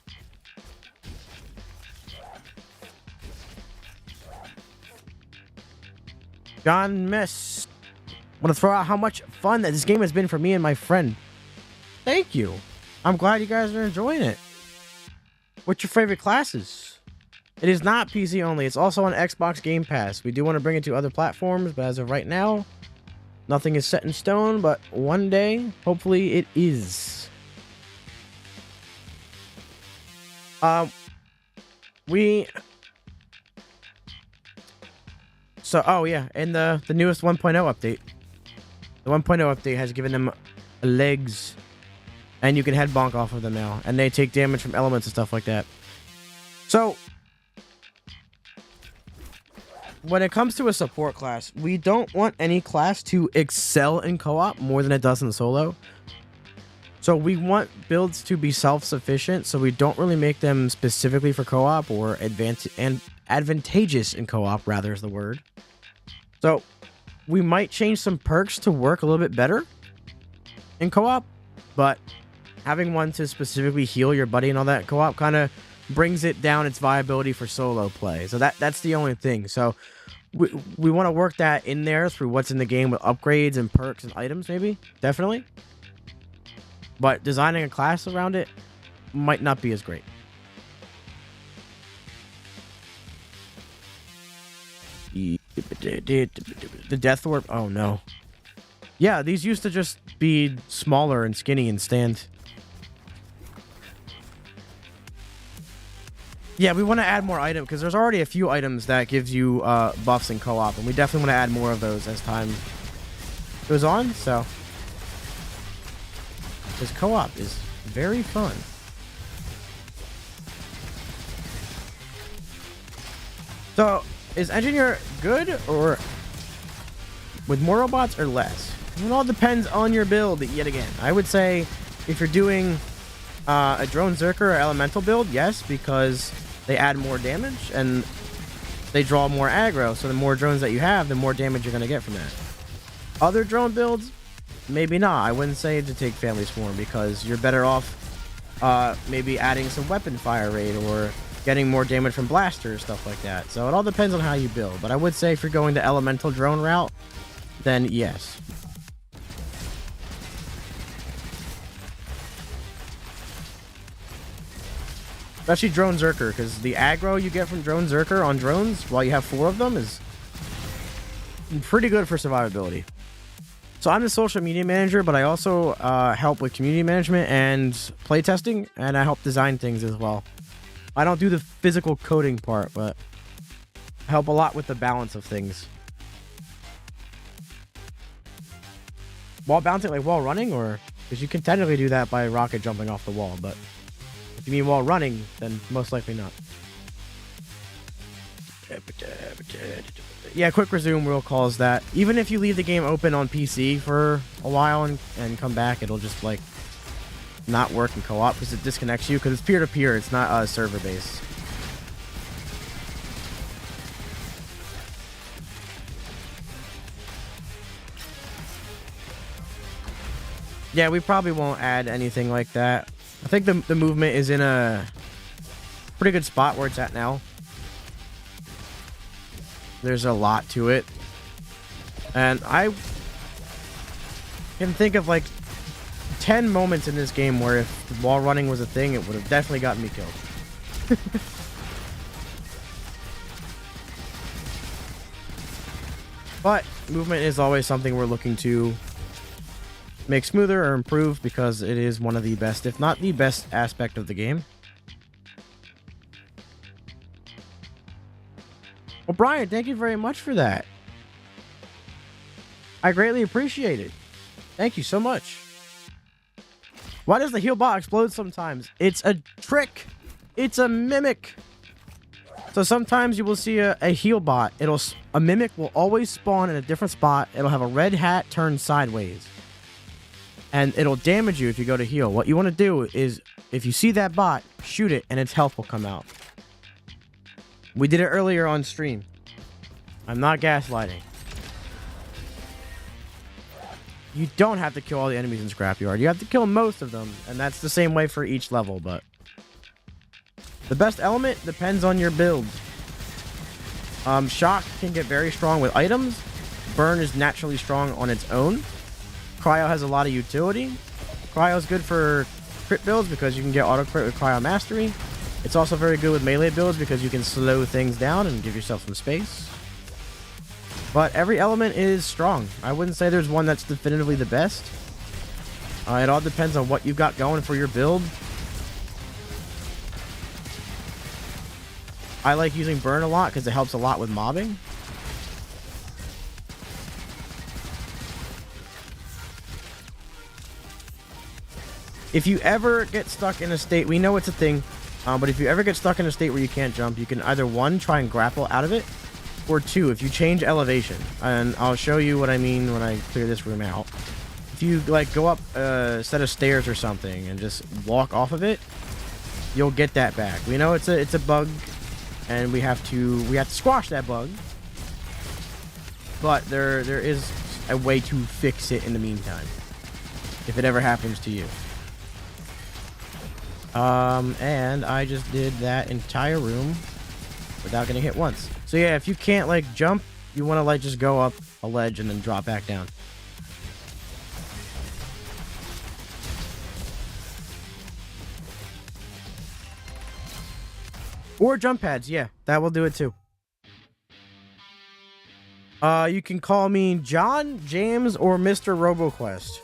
John Miss. Want to throw out how much fun that this game has been for me and my friend. Thank you. I'm glad you guys are enjoying it. What's your favorite classes? It is not PC only. It's also on Xbox Game Pass. We do want to bring it to other platforms, but as of right now, nothing is set in stone, but one day, hopefully it is. Oh yeah, and the newest 1.0 update. The 1.0 update has given them legs, and you can head bonk off of them now, and they take damage from elements and stuff like that. So, when it comes to a support class, we don't want any class to excel in co-op more than it does in solo. So we want builds to be self-sufficient, so we don't really make them specifically for co-op or advantageous in co-op, rather is the word. So we might change some perks to work a little bit better in co-op, but having one to specifically heal your buddy and all that co-op kind of brings it down its viability for solo play. So that's the only thing. So we want to work that in there through what's in the game with upgrades and perks and items, maybe, definitely. But designing a class around it might not be as great. The Death Orb. Oh no. Yeah, these used to just be smaller and skinny and stand. Yeah, we want to add more items because there's already a few items that gives you buffs in co-op, and we definitely want to add more of those as time goes on. So, because co-op is very fun. So, is Engineer good or with more robots or less? It all depends on your build yet again. I would say if you're doing a Drone Zerker or Elemental build, yes, because they add more damage and they draw more aggro. So the more drones that you have, the more damage you're going to get from that. Other drone builds, maybe not. I wouldn't say to take Family Swarm because you're better off maybe adding some weapon fire rate or getting more damage from blasters, stuff like that. So it all depends on how you build. But I would say if you're going the elemental drone route, then yes. Especially Drone Zerker, because the aggro you get from Drone Zerker on drones, while you have 4 of them, is pretty good for survivability. So I'm the social media manager, but I also help with community management and playtesting, and I help design things as well. I don't do the physical coding part, but I help a lot with the balance of things. Wall bouncing, like wall running, or because you can technically do that by rocket jumping off the wall, but if you mean while running, then most likely not. Yeah, quick resume will cause that. Even if you leave the game open on PC for a while and come back, it'll just like not work in co-op because it disconnects you, because it's peer-to-peer, it's not server-based. Yeah, we probably won't add anything like that. I think the movement is in a pretty good spot where it's at now. There's a lot to it. And I can think of like 10 moments in this game where if wall running was a thing, it would have definitely gotten me killed. But movement is always something we're looking to make smoother or improve, because it is one of the best, if not the best aspect of the game. Well, Brian, thank you very much for that. I greatly appreciate it. Thank you so much. Why does the heal bot explode sometimes? It's a trick. It's a mimic. So sometimes you will see a heal bot. A mimic will always spawn in a different spot. It'll have a red hat turned sideways. And it'll damage you if you go to heal. What you want to do is, if you see that bot, shoot it, and its health will come out. We did it earlier on stream. I'm not gaslighting. You don't have to kill all the enemies in Scrapyard. You have to kill most of them, and that's the same way for each level, but the best element depends on your build. Shock can get very strong with items. Burn is naturally strong on its own. Cryo has a lot of utility. Cryo is good for crit builds because you can get auto crit with Cryo Mastery. It's also very good with melee builds because you can slow things down and give yourself some space. But every element is strong. I wouldn't say there's one that's definitively the best. It all depends on what you've got going for your build. I like using Burn a lot because it helps a lot with mobbing. If you ever get stuck in a state, we know it's a thing, but if you ever get stuck in a state where you can't jump, you can either 1, try and grapple out of it, or 2, if you change elevation. And I'll show you what I mean when I clear this room out. If you like go up a set of stairs or something and just walk off of it, you'll get that back. We know it's a bug, and we have to squash that bug. But there is a way to fix it in the meantime, if it ever happens to you. And I just did that entire room without getting hit once. So yeah, if you can't like jump, you want to like just go up a ledge and then drop back down. Or jump pads, yeah, that will do it too. You can call me John, James, or Mr. RoboQuest.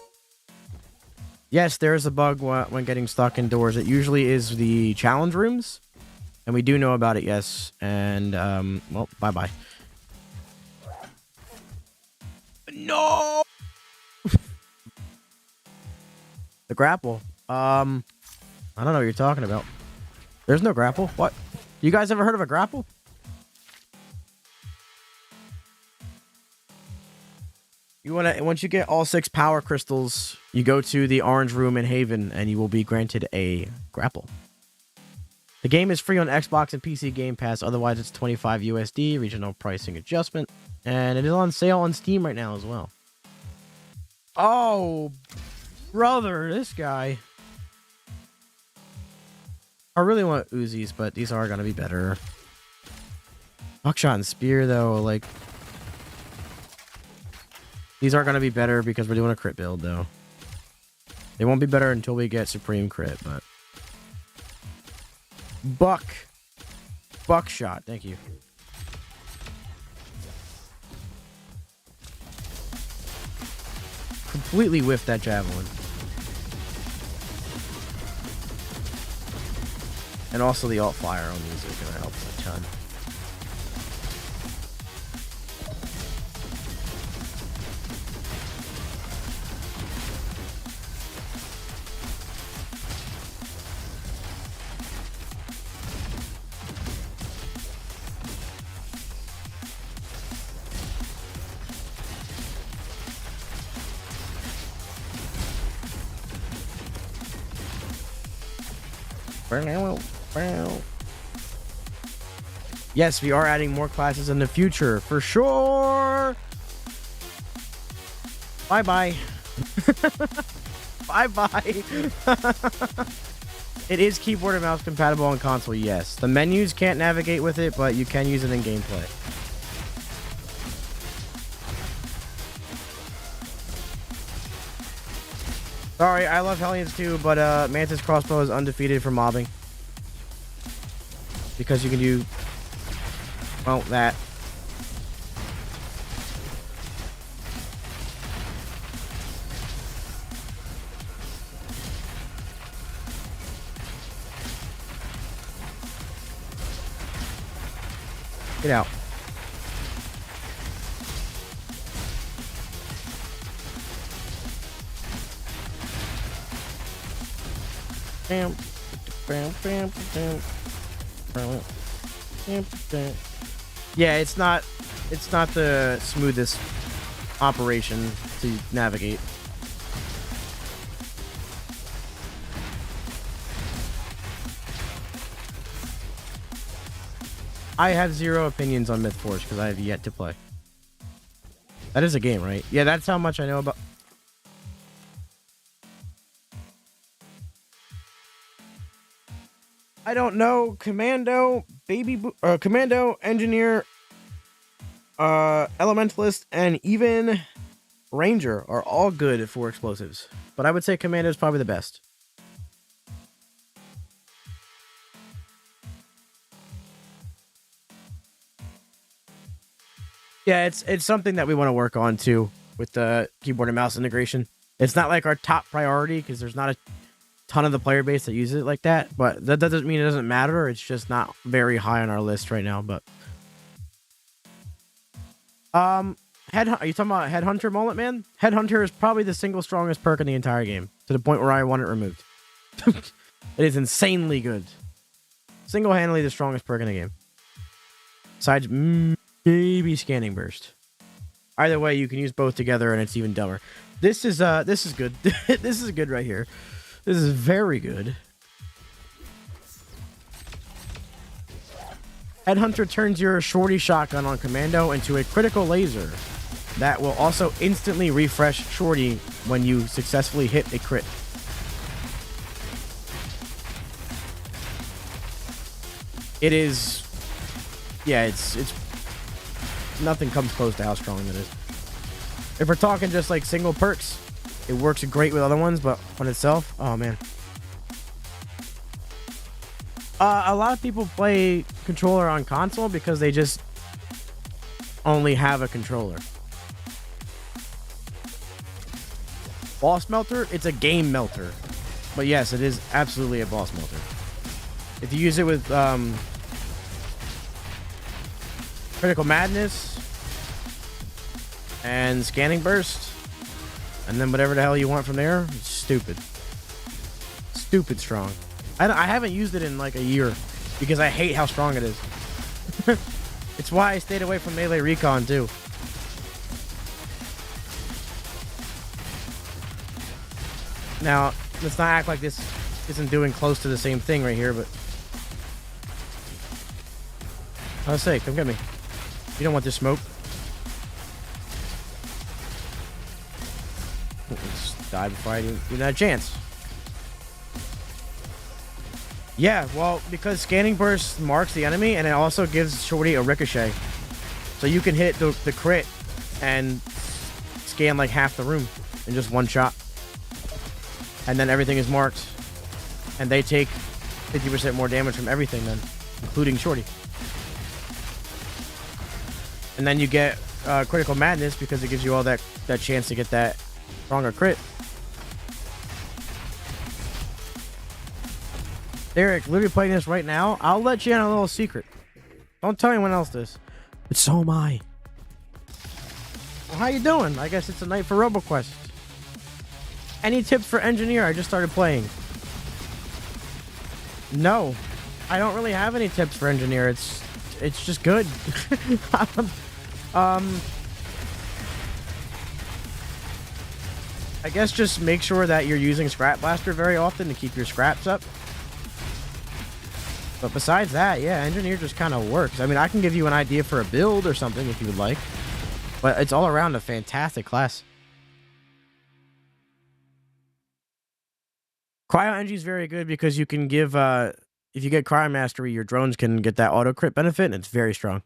Yes, there is a bug when getting stuck indoors. It usually is the challenge rooms. And we do know about it, yes. And, well, bye-bye. No! The grapple. I don't know what you're talking about. There's no grapple. What? You guys ever heard of a grapple? You wanna, once you get all 6 power crystals, you go to the orange room in Haven, and you will be granted a grapple. The game is free on Xbox and PC Game Pass. Otherwise, it's 25 USD, regional pricing adjustment, and it is on sale on Steam right now as well. Oh, brother, this guy. I really want Uzis, but these are gonna be better. Buckshot and Spear, though, like... These are gonna be better because we're doing a crit build, though. They won't be better until we get Supreme Crit, but... Buckshot, thank you. Completely whiffed that Javelin. And also the alt fire on these are gonna help a ton. Yes, we are adding more classes in the future, for sure. Bye-bye. Bye-bye. It is keyboard and mouse compatible on console, yes. The menus can't navigate with it, but you can use it in gameplay. Sorry, I love Hellions too, but Mantis Crossbow is undefeated for mobbing. Because you can do... well, that. Get out. Bam. Bam, bam, bam. Yeah, it's not the smoothest operation to navigate. I have zero opinions on MythForge because I have yet to play. That is a game, right? Yeah, that's how much I know about. I don't know. Commando, Commando, Engineer, Elementalist, and even Ranger are all good for explosives. But I would say Commando is probably the best. Yeah, it's something that we want to work on too with the keyboard and mouse integration. It's not like our top priority because there's not a ton of the player base that uses it like that, but that doesn't mean it doesn't matter. It's just not very high on our list right now. But are you talking about Headhunter Mullet Man? Headhunter is probably the single strongest perk in the entire game, to the point where I want it removed. It is insanely good. Single-handedly the strongest perk in the game. Besides maybe Scanning Burst. Either way, you can use both together and it's even dumber. This is good. This is good right here. This is very good. Headhunter turns your shorty shotgun on commando into a critical laser that will also instantly refresh shorty when you successfully hit a crit. It is... yeah, it's nothing comes close to how strong it is. If we're talking just like single perks, it works great with other ones, but on itself, oh man. A lot of people play controller on console because they just only have a controller. Boss melter, it's a game melter. But yes, it is absolutely a boss melter. If you use it with Critical Madness and Scanning Burst, and then whatever the hell you want from there, it's stupid. Stupid strong. I haven't used it in like a year because I hate how strong it is. It's why I stayed away from Melee Recon too. Now, let's not act like this isn't doing close to the same thing right here, but... I was say, come get me. You don't want this smoke. Let's die before I even had a chance. Yeah, well, because scanning burst marks the enemy, and it also gives Shorty a ricochet. So you can hit the crit and scan like half the room in just one shot. And then everything is marked. And they take 50% more damage from everything then, including Shorty. And then you get Critical Madness because it gives you all that chance to get that stronger crit. Derek, literally playing this right now. I'll let you in on a little secret. Don't tell anyone else this. But so am I. Well, how you doing? I guess it's a night for RoboQuest. Any tips for Engineer? I just started playing. No. I don't really have any tips for Engineer. It's just good. I guess just make sure that you're using Scrap Blaster very often to keep your scraps up. But besides that, yeah, Engineer just kind of works. I mean, I can give you an idea for a build or something if you would like. But it's all around a fantastic class. Cryo Engie is very good because you can give, if you get Cryo Mastery, your drones can get that auto crit benefit, and it's very strong.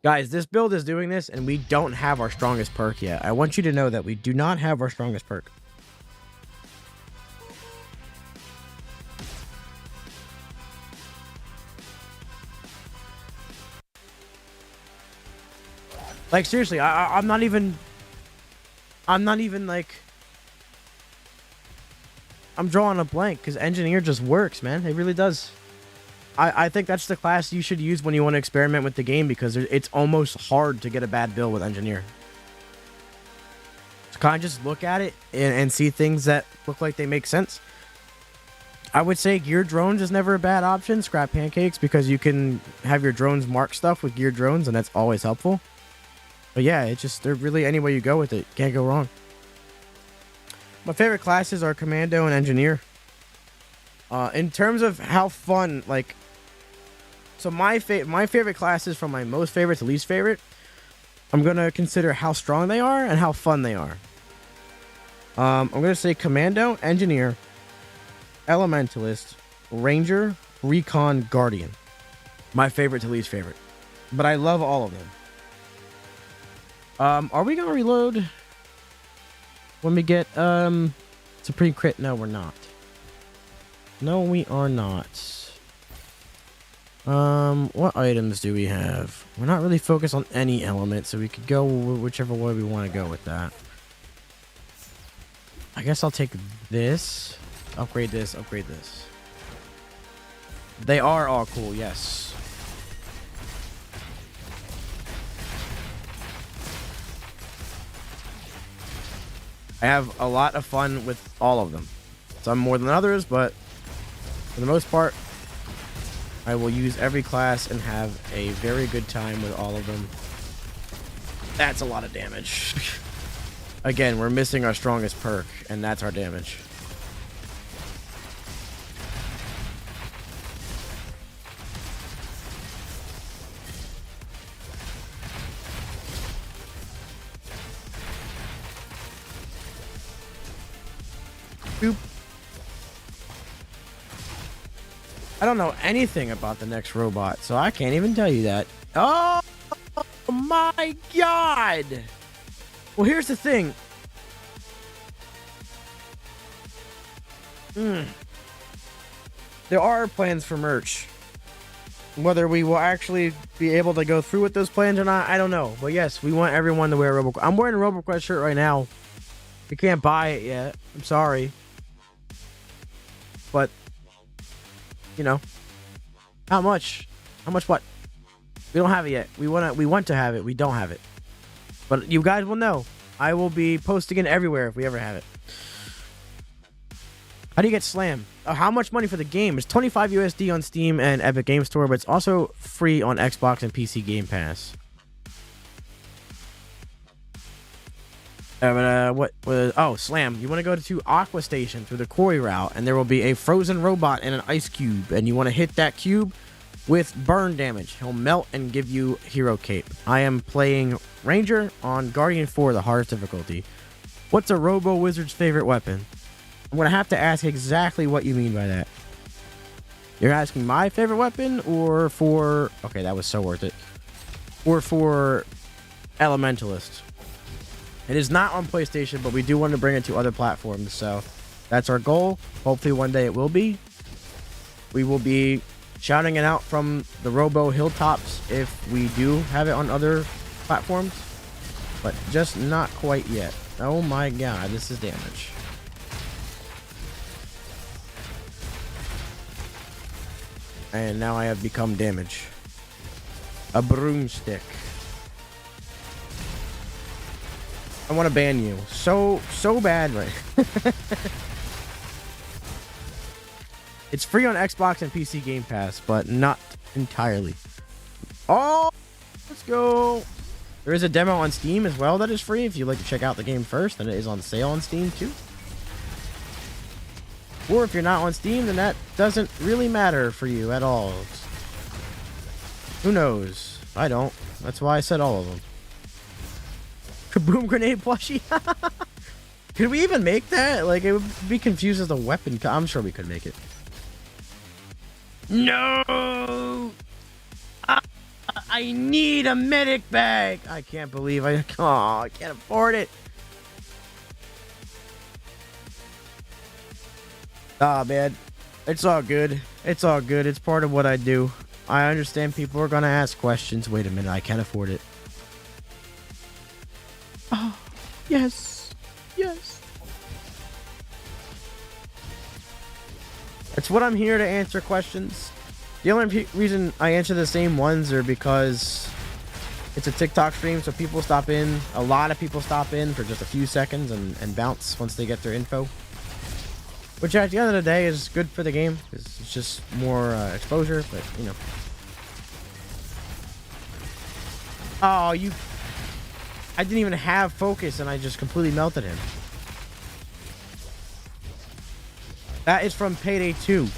Guys, this build is doing this, and we don't have our strongest perk yet. I want you to know that we do not have our strongest perk. Like, seriously, I'm not even like, I'm drawing a blank because Engineer just works, man. It really does. I think that's the class you should use when you want to experiment with the game because it's almost hard to get a bad build with Engineer. So kind of just look at it and see things that look like they make sense. I would say Geared Drones is never a bad option. Scrap Pancakes because you can have your drones mark stuff with Geared Drones and that's always helpful. But yeah, it's just, they're really any way you go with it. Can't go wrong. My favorite classes are Commando and Engineer. In terms of how fun, like, so my favorite classes from my most favorite to least favorite, I'm going to consider how strong they are and how fun they are. I'm going to say Commando, Engineer, Elementalist, Ranger, Recon, Guardian. My favorite to least favorite. But I love all of them. Are we going to reload when we get Supreme Crit? No, we're not. No, we are not. What items do we have? We're not really focused on any element, so we could go whichever way we want to go with that. I guess I'll take this. Upgrade this, upgrade this. They are all cool, yes. I have a lot of fun with all of them. Some more than others, but for the most part, I will use every class and have a very good time with all of them. That's a lot of damage. Again, we're missing our strongest perk, and that's our damage. Boop. I don't know anything about the next robot, so I can't even tell you that. Oh my god! Well, here's the thing. There are plans for merch. Whether we will actually be able to go through with those plans or not, I don't know. But yes, we want everyone to wear a RoboQuest. I'm wearing a RoboQuest shirt right now. You can't buy it yet. I'm sorry. But you know, how much? How much what? We don't have it yet. We want to have it. We don't have it. But you guys will know. I will be posting it everywhere if we ever have it. How do you get Slam? How much money for the game? It's 25 USD on Steam and Epic Game Store, but it's also free on Xbox and PC Game Pass. Oh, Slam. You want to go to Aqua Station through the quarry route, and there will be a frozen robot and an ice cube, and you want to hit that cube with burn damage. He'll melt and give you hero cape. I am playing Ranger on Guardian 4, the hardest difficulty. What's a Robo Wizard's favorite weapon? I'm going to have to ask exactly what you mean by that. You're asking my favorite weapon or for... Okay, that was so worth it. Or for Elementalist. It is not on PlayStation, but we do want to bring it to other platforms, so that's our goal. Hopefully one day it will be. We will be shouting it out from the Robo Hilltops if we do have it on other platforms, but just not quite yet. Oh my god, this is damage. And now I have become damage. A broomstick. I want to ban you. So bad, right? It's free on Xbox and PC Game Pass, but not entirely. Oh, let's go. There is a demo on Steam as well that is free if you'd like to check out the game first, and it is on sale on Steam too. Or if you're not on Steam, then that doesn't really matter for you at all. Who knows? I don't. That's why I said all of them. Kaboom grenade plushie? Could we even make that? Like, it would be confused as a weapon. I'm sure we could make it. No! I need a medic bag! I can't believe I can't afford it. Ah, man. It's all good. It's all good. It's part of what I do. I understand people are gonna ask questions. Wait a minute, I can't afford it. Oh, yes. Yes. It's what I'm here to answer questions. The only reason I answer the same ones are because it's a TikTok stream, so people stop in. A lot of people stop in for just a few seconds and bounce once they get their info. Which at the end of the day is good for the game, because it's just more exposure, but you know. Oh, I didn't even have focus and I just completely melted him. That is from Payday 2.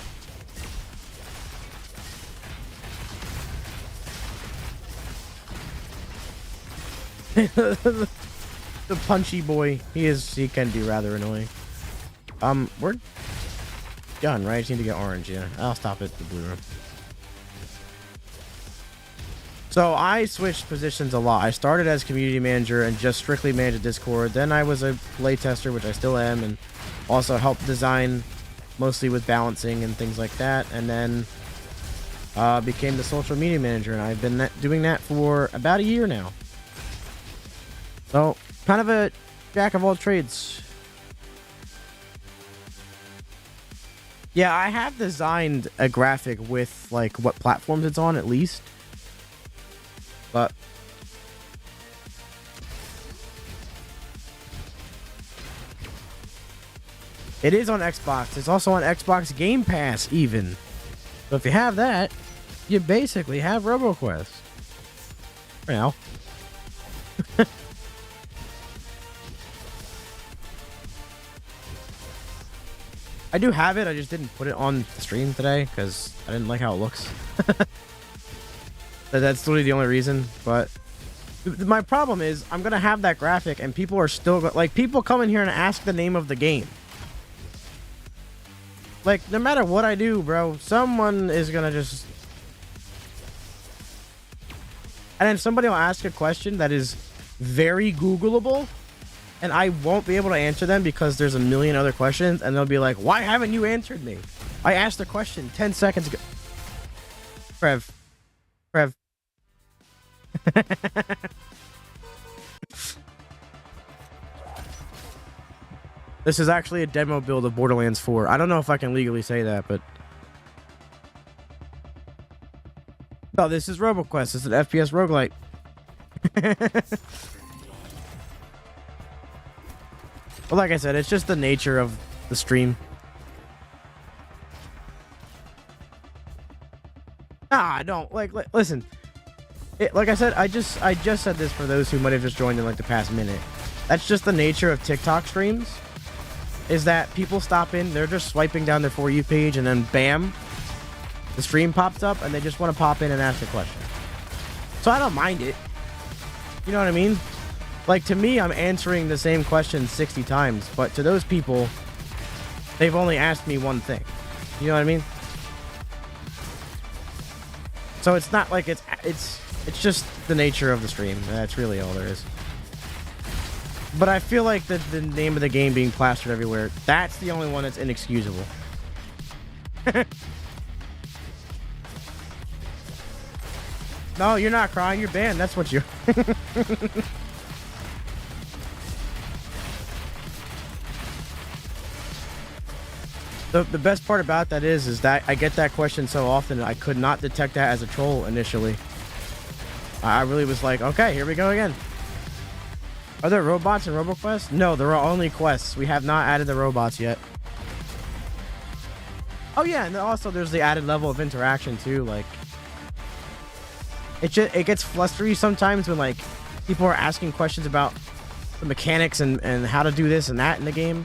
The punchy boy. He can be rather annoying. We're done, right? I just need to get orange, yeah. I'll stop at the blue room. So I switched positions a lot. I started as community manager and just strictly managed Discord. Then I was a playtester, which I still am, and also helped design mostly with balancing and things like that. And then became the social media manager, and I've been doing that for about a year now. So kind of a jack of all trades. Yeah, I have designed a graphic with like what platforms it's on at least. But it is on Xbox. It's also on Xbox Game Pass even. So if you have that, you basically have RoboQuest. For now. I do have it, I just didn't put it on the stream today because I didn't like how it looks. That's literally the only reason, but my problem is I'm gonna have that graphic and people are still like, people come in here and ask the name of the game. Like, no matter what I do, bro, someone is gonna just... And then somebody will ask a question that is very Googleable, and I won't be able to answer them because there's a million other questions, and they'll be like, why haven't you answered me? I asked a question 10 seconds ago. Trev. This is actually a demo build of Borderlands 4. I don't know if I can legally say that, but... No, this is RoboQuest. It's an FPS roguelite. Well, like I said, it's just the nature of the stream. Don't listen. Like I said, I just said this for those who might have just joined in like the past minute. That's just the nature of TikTok streams. Is that people stop in, they're just swiping down their For You page, and then bam, the stream pops up and they just want to pop in and ask a question. So I don't mind it. You know what I mean? Like, to me, I'm answering the same question 60 times, but to those people, they've only asked me one thing. You know what I mean? So it's not like it's just the nature of the stream. That's really all there is. But I feel like the name of the game being plastered everywhere, that's the only one that's inexcusable. No, you're not crying. You're banned. That's what you're... The best part about that is that I get that question so often, I could not detect that as a troll initially. I really was like, okay, here we go again. Are there robots in RoboQuest? No, there are only quests. We have not added the robots yet. Oh yeah, and also there's the added level of interaction too. Like, it gets flustery sometimes when like people are asking questions about the mechanics and how to do this and that in the game,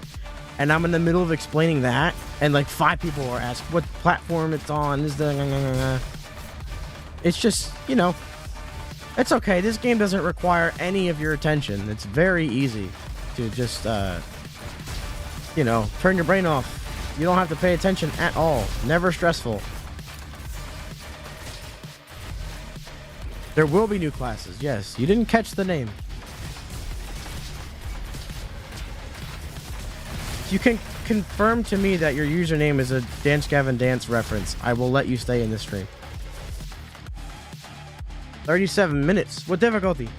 and I'm in the middle of explaining that, and like 5 people are asking what platform it's on. Is the it's just, you know, it's okay. This game doesn't require any of your attention. It's very easy to just you know, turn your brain off. You don't have to pay attention at all. Never stressful. There will be new classes. Yes, you didn't catch the name. You can confirm to me that your username is a Dance Gavin Dance reference. I will let you stay in this stream. 37 minutes. What difficulty?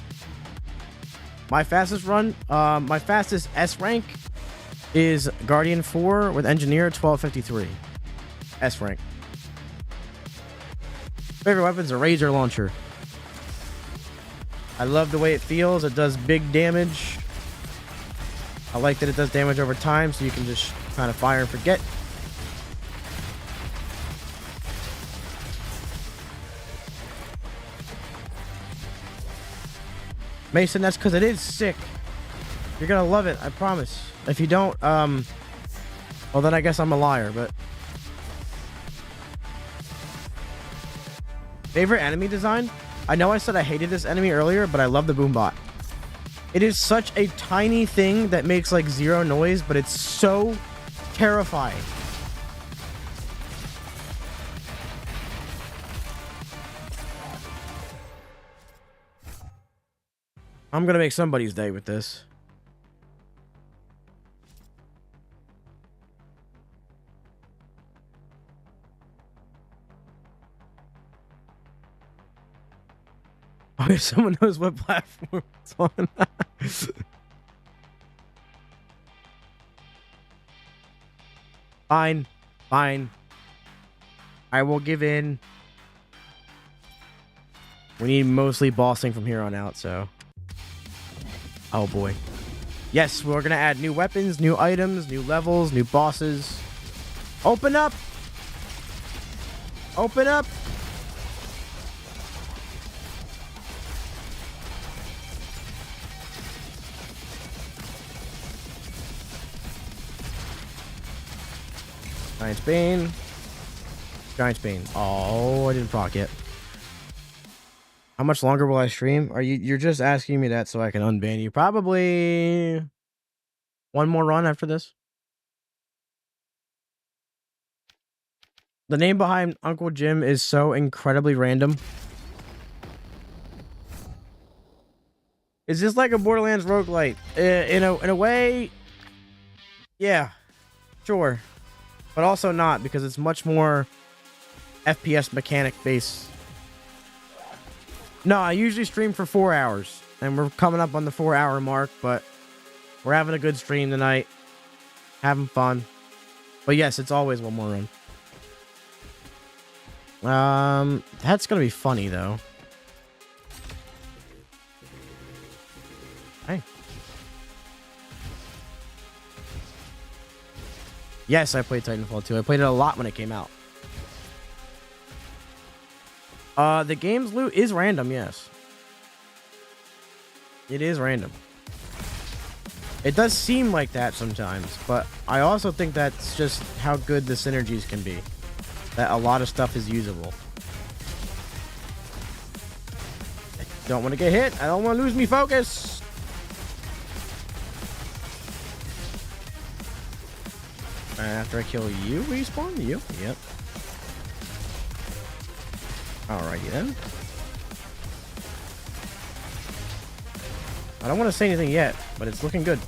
My fastest run? My fastest S rank is Guardian 4 with Engineer 1253. S rank. Favorite weapon's a Razor Launcher. I love the way it feels. It does big damage. I like that it does damage over time, so you can just kind of fire and forget. Mason, that's because it is sick. You're gonna love it, I promise. If you don't, well then I guess I'm a liar, but... Favorite enemy design? I know I said I hated this enemy earlier, but I love the Boombot. It is such a tiny thing that makes like 0 noise, but it's so terrifying. I'm gonna make somebody's day with this. Oh, if someone knows what platform it's on. Fine. Fine. I will give in. We need mostly bossing from here on out, so... Oh boy. Yes, we're gonna add new weapons, new items, new levels, new bosses. Open up! Open up! Giant's Bane. Giant's Bane. Oh, I didn't proc yet. How much longer will I stream? You're just asking me that so I can unban you. Probably one more run after this. The name behind Uncle Jim is so incredibly random. Is this like a Borderlands roguelite? In a way, yeah, sure. But also not, because it's much more FPS mechanic based. No, I usually stream for 4 hours, and we're coming up on the 4-hour mark, but we're having a good stream tonight. Having fun. But yes, it's always one more run. That's gonna be funny, though. Hey. Yes, I played Titanfall 2. I played it a lot when it came out. The game's loot is random, yes. It is random. It does seem like that sometimes, but I also think that's just how good the synergies can be. that a lot of stuff is usable. I don't want to get hit. I don't want to lose me focus. And after I kill you, respawn you. Yep. Alrighty then. I don't want to say anything yet, but it's looking good.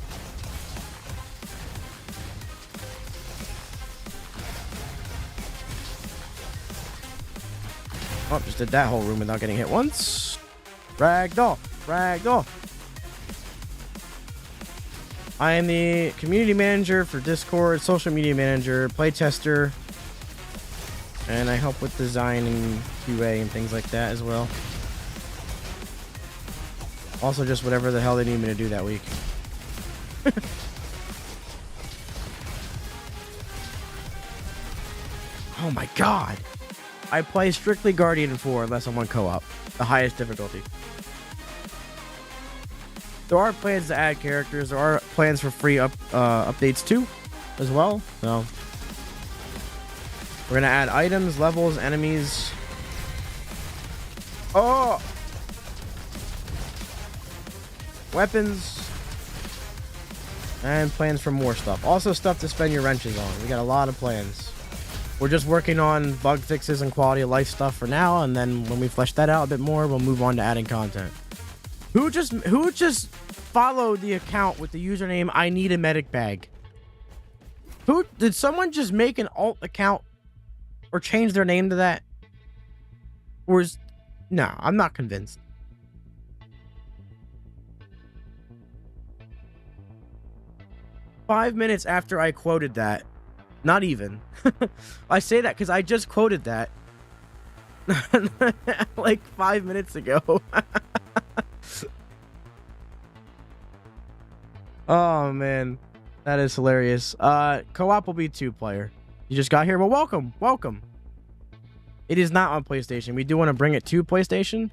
Oh, just did that whole room without getting hit once. Ragdoll. Ragdoll. I am the community manager for Discord, social media manager, playtester, and I help with design and QA and things like that as well. Also, just whatever the hell they need me to do that week. Oh my god! I play strictly Guardian 4 unless I'm on co-op, the highest difficulty. There are plans to add characters. There are plans for free updates too, as well. So we're gonna add items, levels, enemies. Oh, weapons, and plans for more stuff. Also, stuff to spend your wrenches on. We got a lot of plans. We're just working on bug fixes and quality of life stuff for now, and then when we flesh that out a bit more, we'll move on to adding content. Who just followed the account with the username I need a medic bag? Who did someone just make an alt account or change their name to that? Or is no, I'm not convinced. Five minutes after I quoted that, not even. I say that because I just quoted that like 5 minutes ago. Oh man, that is hilarious. Co-op will be 2-player. You just got here. Well, welcome. It is not on PlayStation. We do want to bring it to PlayStation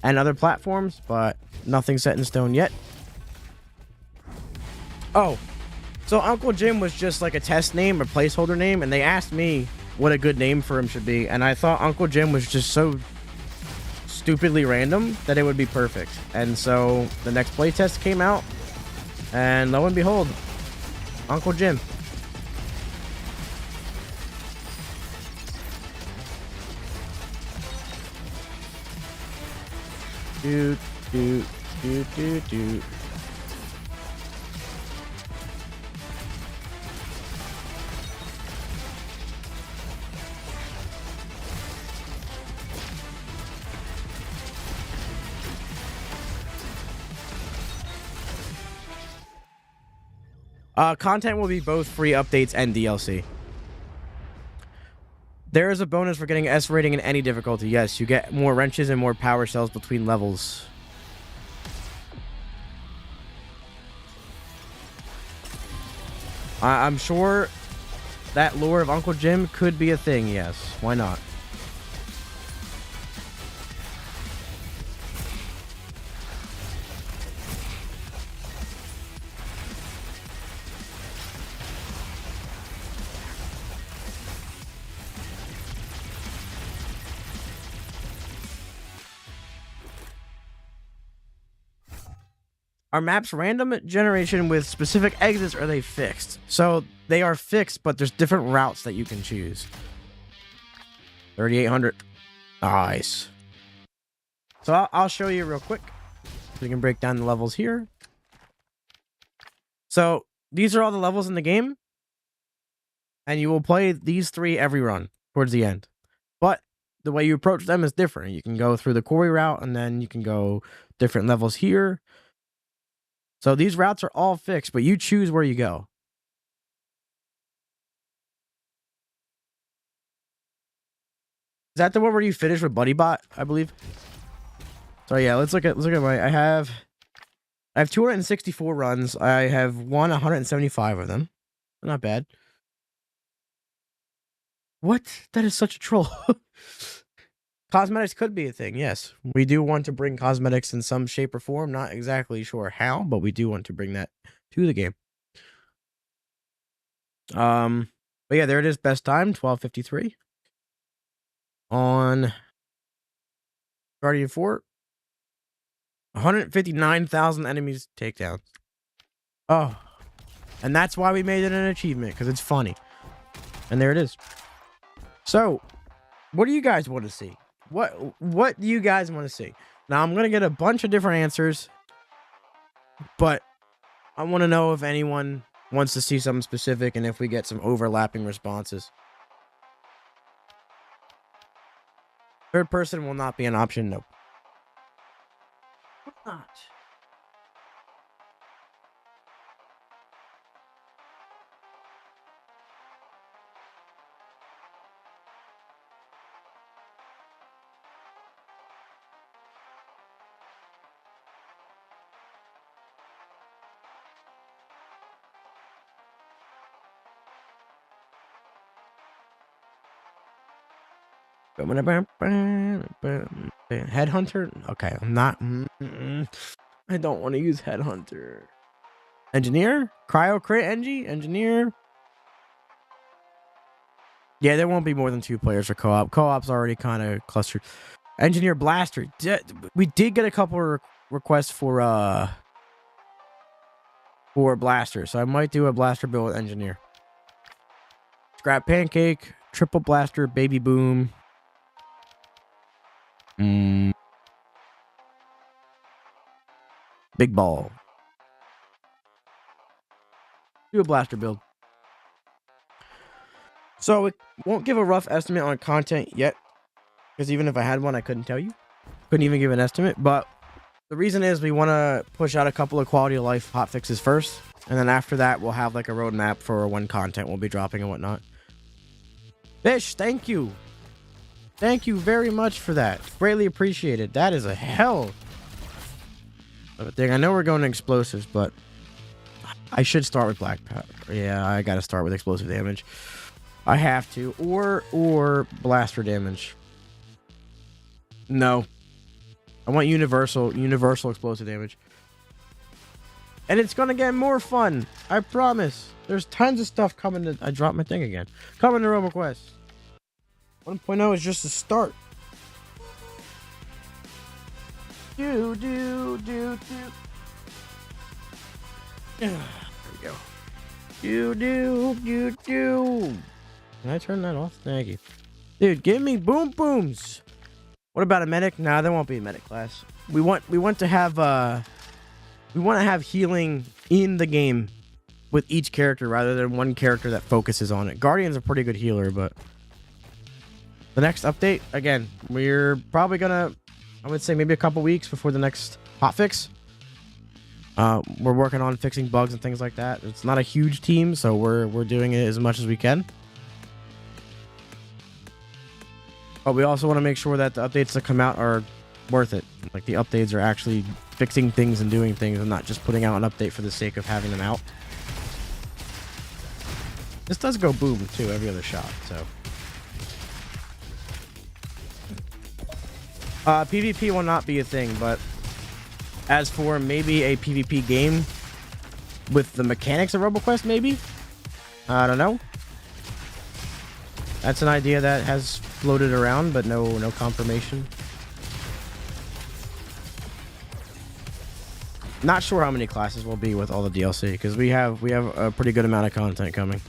and other platforms, but nothing set in stone yet. Oh, so Uncle Jim was just like a test name or placeholder name, and they asked me what a good name for him should be, and I thought Uncle Jim was just so stupidly random that it would be perfect. And so the next playtest came out, and lo and behold, Uncle Jim. Doot, doot, doot, doot, doot. Content will be both free updates and DLC. There is a bonus for getting S rating in any difficulty. Yes, you get more wrenches and more power cells between levels. I'm sure that lore of Uncle Jim could be a thing, yes. Why not? Are maps random generation with specific exits, or are they fixed? So they are fixed, but there's different routes that you can choose. 3,800. Nice. So I'll show you real quick. We can break down the levels here. So these are all the levels in the game. And you will play these 3 every run towards the end. But the way you approach them is different. You can go through the quarry route, and then you can go different levels here. So these routes are all fixed, but you choose where you go. Is that the one where you finish with BuddyBot, I believe? So yeah, let's look at my I have 264 runs. I have won 175 of them. Not bad. What? That is such a troll. Cosmetics could be a thing, yes. We do want to bring cosmetics in some shape or form. Not exactly sure how, but we do want to bring that to the game. But yeah, there it is. Best time, 12:53. on Guardian 4. 159,000 enemies takedowns. Oh. And that's why we made it an achievement, because it's funny. And there it is. So, what do you guys want to see? What do you guys want to see? Now, I'm going to get a bunch of different answers, but I want to know if anyone wants to see something specific and if we get some overlapping responses. Third person will not be an option. Nope. Not. Headhunter? Okay, I'm not. I don't want to use Headhunter. Engineer? Cryo Crit Engineer? Yeah, there won't be more than 2 players for co-op. Co-op's already kind of clustered. Engineer Blaster. We did get a couple requests for Blaster, so I might do a Blaster build with Engineer. Scrap Pancake, Triple Blaster, Baby Boom. Big Ball. Do a Blaster build. So it won't give a rough estimate on content yet, because even if I had one, I couldn't tell you. Couldn't even give an estimate. But the reason is we want to push out a couple of quality of life hotfixes first, and then after that, we'll have like a roadmap for when content will be dropping and whatnot. Fish, thank you. Thank you very much for that. Greatly appreciated. That is a hell of a thing. I know we're going to explosives, but I should start with black powder. Yeah, I got to start with explosive damage. I have to. Or blaster damage. No. I want universal explosive damage. And it's going to get more fun. I promise. There's tons of stuff coming to... I dropped my thing again. Coming to RoboQuest. 1.0 is just a start. There we go. Can I turn that off? Thank you. Dude, give me boom booms. What about a medic? Nah, there won't be a medic class. We want to have healing in the game with each character rather than one character that focuses on it. Guardian's a pretty good healer, but the next update, again, we're probably gonna, I would say maybe a couple weeks before the next hotfix. We're working on fixing bugs and things like that. It's not a huge team, so we're doing it as much as we can. But we also want to make sure that the updates that come out are worth it. Like the updates are actually fixing things and doing things and not just putting out an update for the sake of having them out. This does go boom too every other shot, so. PvP will not be a thing, but as for maybe a PvP game with the mechanics of RoboQuest, maybe? I don't know. That's an idea that has floated around, but no confirmation. Not sure how many classes will be with all the DLC, because we have a pretty good amount of content coming.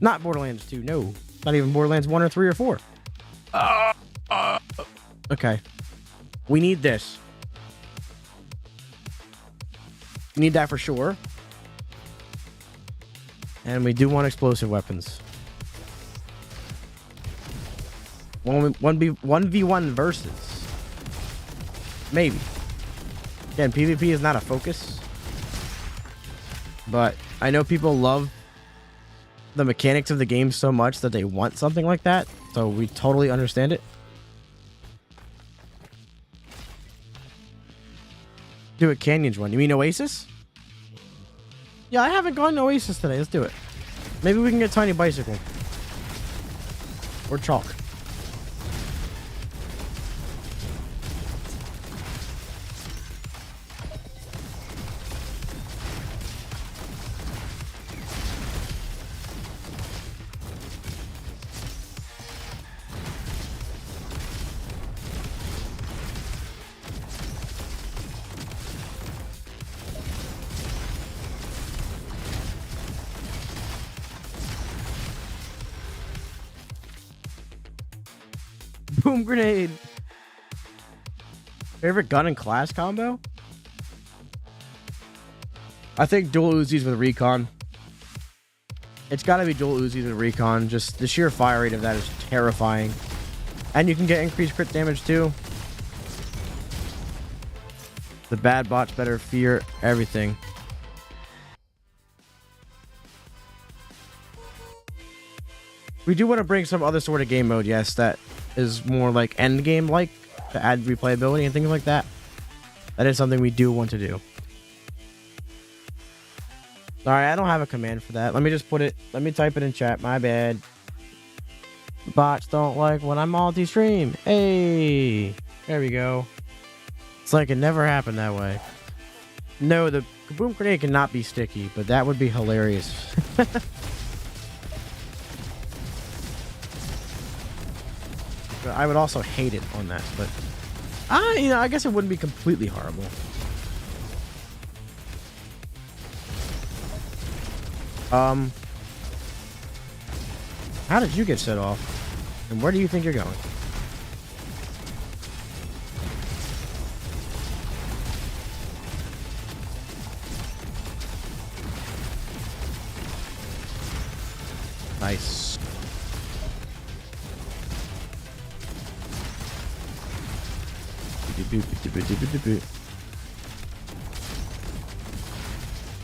Not Borderlands 2, no. Not even Borderlands 1 or 3 or 4. Okay. We need this. We need that for sure. And we do want explosive weapons. 1v1 versus. Maybe. Again, PvP is not a focus. But I know people love the mechanics of the game so much that they want something like that. So we totally understand it. Do a Canyons one. You mean Oasis? Yeah, I haven't gone to Oasis today. Let's do it. Maybe we can get Tiny Bicycle. Or Chalk. Boom grenade. Favorite gun and class combo? I think dual Uzis with recon. It's got to be dual Uzis with recon. Just the sheer fire rate of that is terrifying. And you can get increased crit damage too. The bad bots better fear everything. We do want to bring some other sort of game mode, yes, that is more like end game like, to add replayability and things like that. That is something we do want to do. Sorry, I don't have a command for that. Let me just put it, let me type it in chat. My bad. Bots don't like when I'm multi-stream. Hey, there we go. It's like it never happened that way. No, the Kaboom grenade cannot be sticky, but that would be hilarious. But I would also hate it on that, but you know, I guess it wouldn't be completely horrible. How did you get set off? And where do you think you're going? Nice.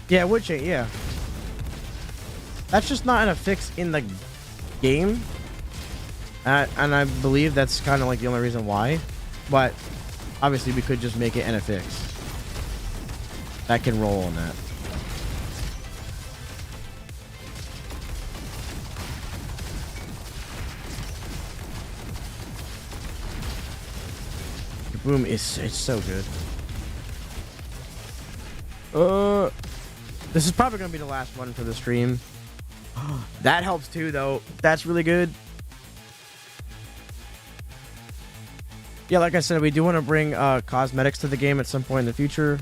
Yeah, wood chain, yeah. That's just not a fix in the game. And I believe that's kind of like the only reason why. But obviously we could just make it in a fix. That can roll on that. Boom, it's so good. This is probably gonna be the last one for the stream. That helps too, though. That's really good. Yeah, like I said, we do want to bring cosmetics to the game at some point in the future.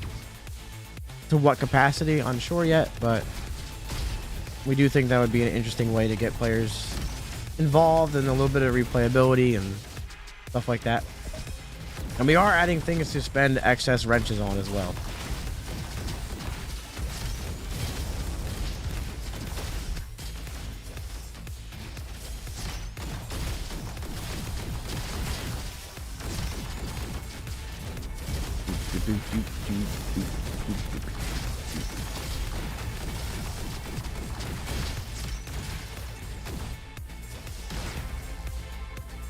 To what capacity? Unsure yet, but we do think that would be an interesting way to get players involved and a little bit of replayability and stuff like that. And we are adding things to spend excess wrenches on as well.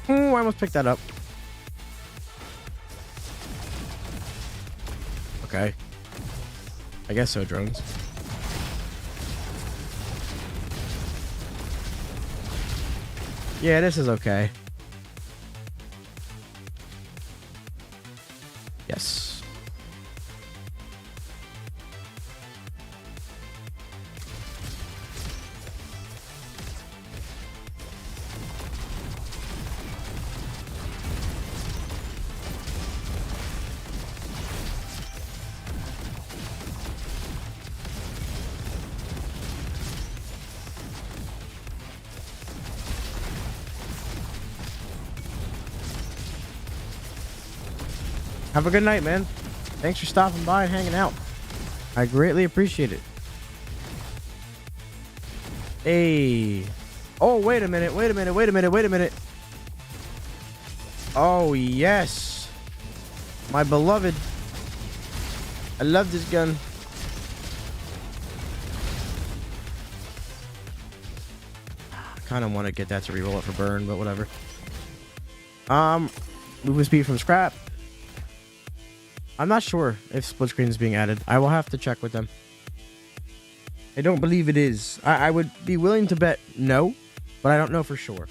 Oh, I almost picked that up. Okay. I guess so, drones. Yeah, this is okay. Yes. Have a good night, man. Thanks for stopping by and hanging out. I greatly appreciate it. Hey. Oh, wait a minute. Wait a minute. Wait a minute. Wait a minute. Oh, yes. My beloved. I love this gun. I kind of want to get that to reroll it for burn, but whatever. Movement speed from scrap. I'm not sure if split screen is being added. I will have to check with them. I don't believe it is. I would be willing to bet no, but I don't know for sure.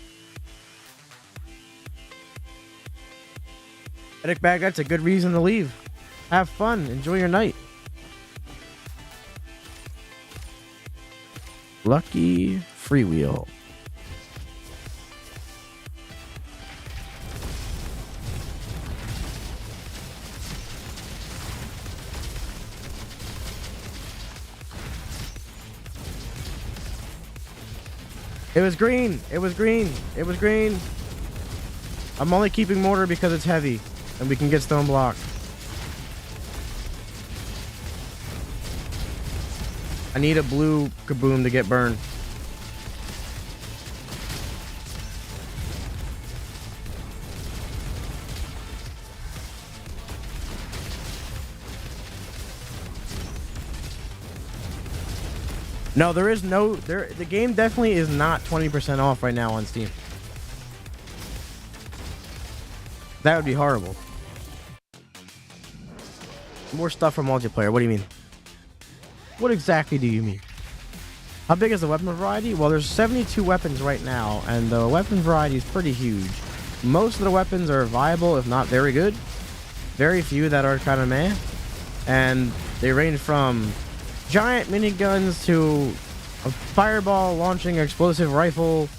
Edic Bag, that's a good reason to leave. Have fun. Enjoy your night. Lucky Freewheel. It was green. It was green. It was green. I'm only keeping mortar because it's heavy, and we can get stone block. I need a blue kaboom to get burned. No, there is no... The game definitely is not 20% off right now on Steam. That would be horrible. More stuff for multiplayer. What do you mean? What exactly do you mean? How big is the weapon variety? Well, there's 72 weapons right now, and the weapon variety is pretty huge. Most of the weapons are viable, if not very good. Very few that are kind of meh. And they range from giant miniguns to a fireball launching explosive rifle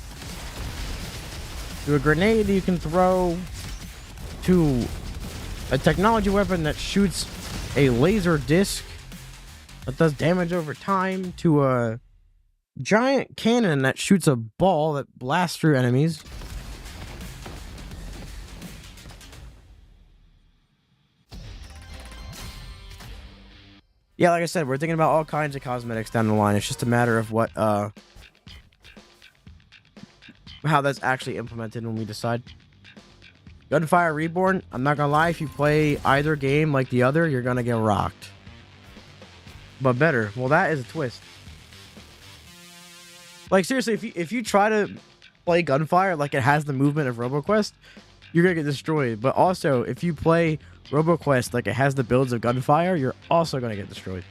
to a grenade you can throw to a technology weapon that shoots a laser disc that does damage over time to a giant cannon that shoots a ball that blasts through enemies. Yeah, like I said, we're thinking about all kinds of cosmetics down the line. It's just a matter of what, how that's actually implemented when we decide. Gunfire Reborn, I'm not gonna lie, if you play either game like the other, you're gonna get rocked. But better. Well, that is a twist. Like, seriously, if you try to play Gunfire like it has the movement of RoboQuest, you're gonna get destroyed. But also, if you play RoboQuest like it has the builds of Gunfire, you're also gonna get destroyed.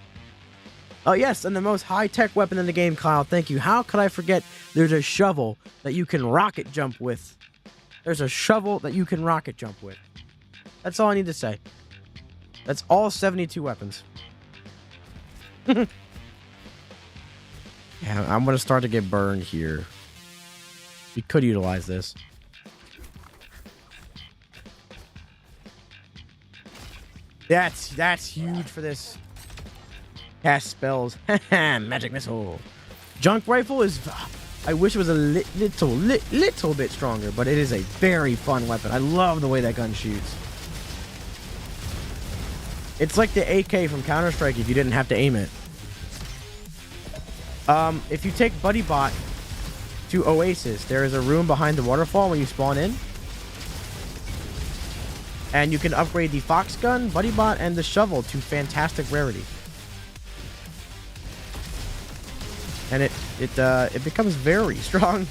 Oh yes, and the most high-tech weapon in the game, Kyle, thank you. How could I forget there's a shovel that you can rocket jump with? There's a shovel that you can rocket jump with. That's all I need to say. That's all 72 weapons. Yeah, I'm gonna start to get burned here. We could utilize this. That's huge for this. Cast spells. Magic missile. Junk rifle is... I wish it was a little bit stronger, but it is a very fun weapon. I love the way that gun shoots. It's like the AK from Counter-Strike if you didn't have to aim it. If you take Buddy Bot to Oasis, there is a room behind the waterfall when you spawn in. And you can upgrade the Fox Gun, Buddy Bot, and the shovel to fantastic rarity. And it becomes very strong.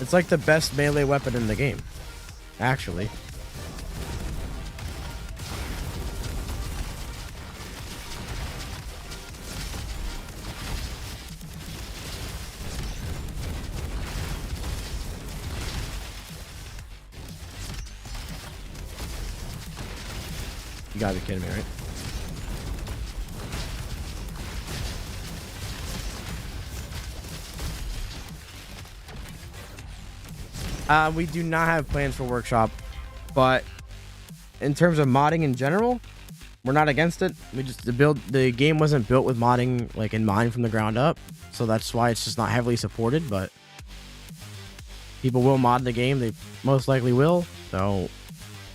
It's like the best melee weapon in the game, actually. You gotta be kidding me, right? We do not have plans for workshop, but in terms of modding in general, we're not against it. The game wasn't built with modding like in mind from the ground up, so that's why it's just not heavily supported. But people will mod the game; they most likely will. So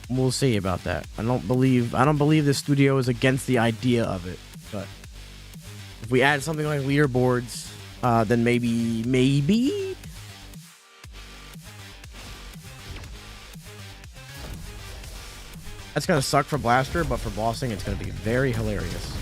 we'll see about that. I don't believe the studio is against the idea of it, but if we add something like leaderboards, then maybe. That's gonna suck for Blaster, but for bossing, it's gonna be very hilarious.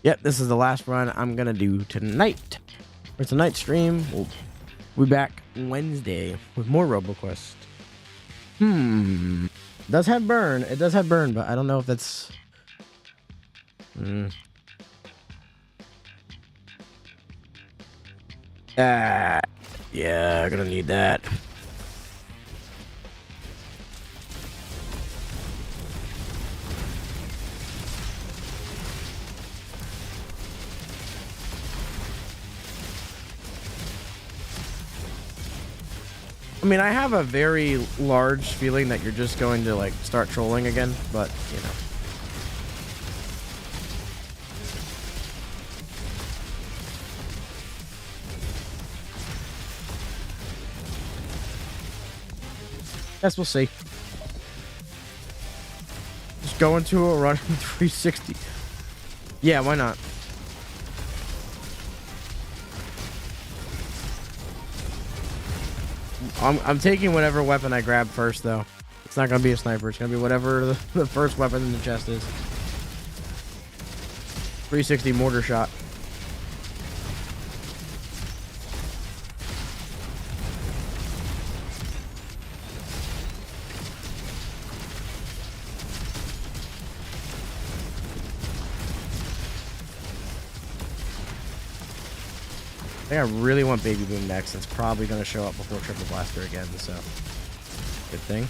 Yep, this is the last run I'm gonna do tonight. For tonight's stream, we'll be back Wednesday with more RoboQuest. It does have burn. It does have burn, but I don't know if that's... Yeah, gonna need that. I mean, I have a very large feeling that you're just going to, like, start trolling again, but, you know. Guess we'll see. Just go into a run 360. Yeah, why not? I'm taking whatever weapon I grab first, though. It's not gonna be a sniper. It's gonna be whatever the first weapon in the chest is. 360 mortar shot. I think I really want Baby Boom next. It's probably going to show up before Triple Blaster again, so good thing.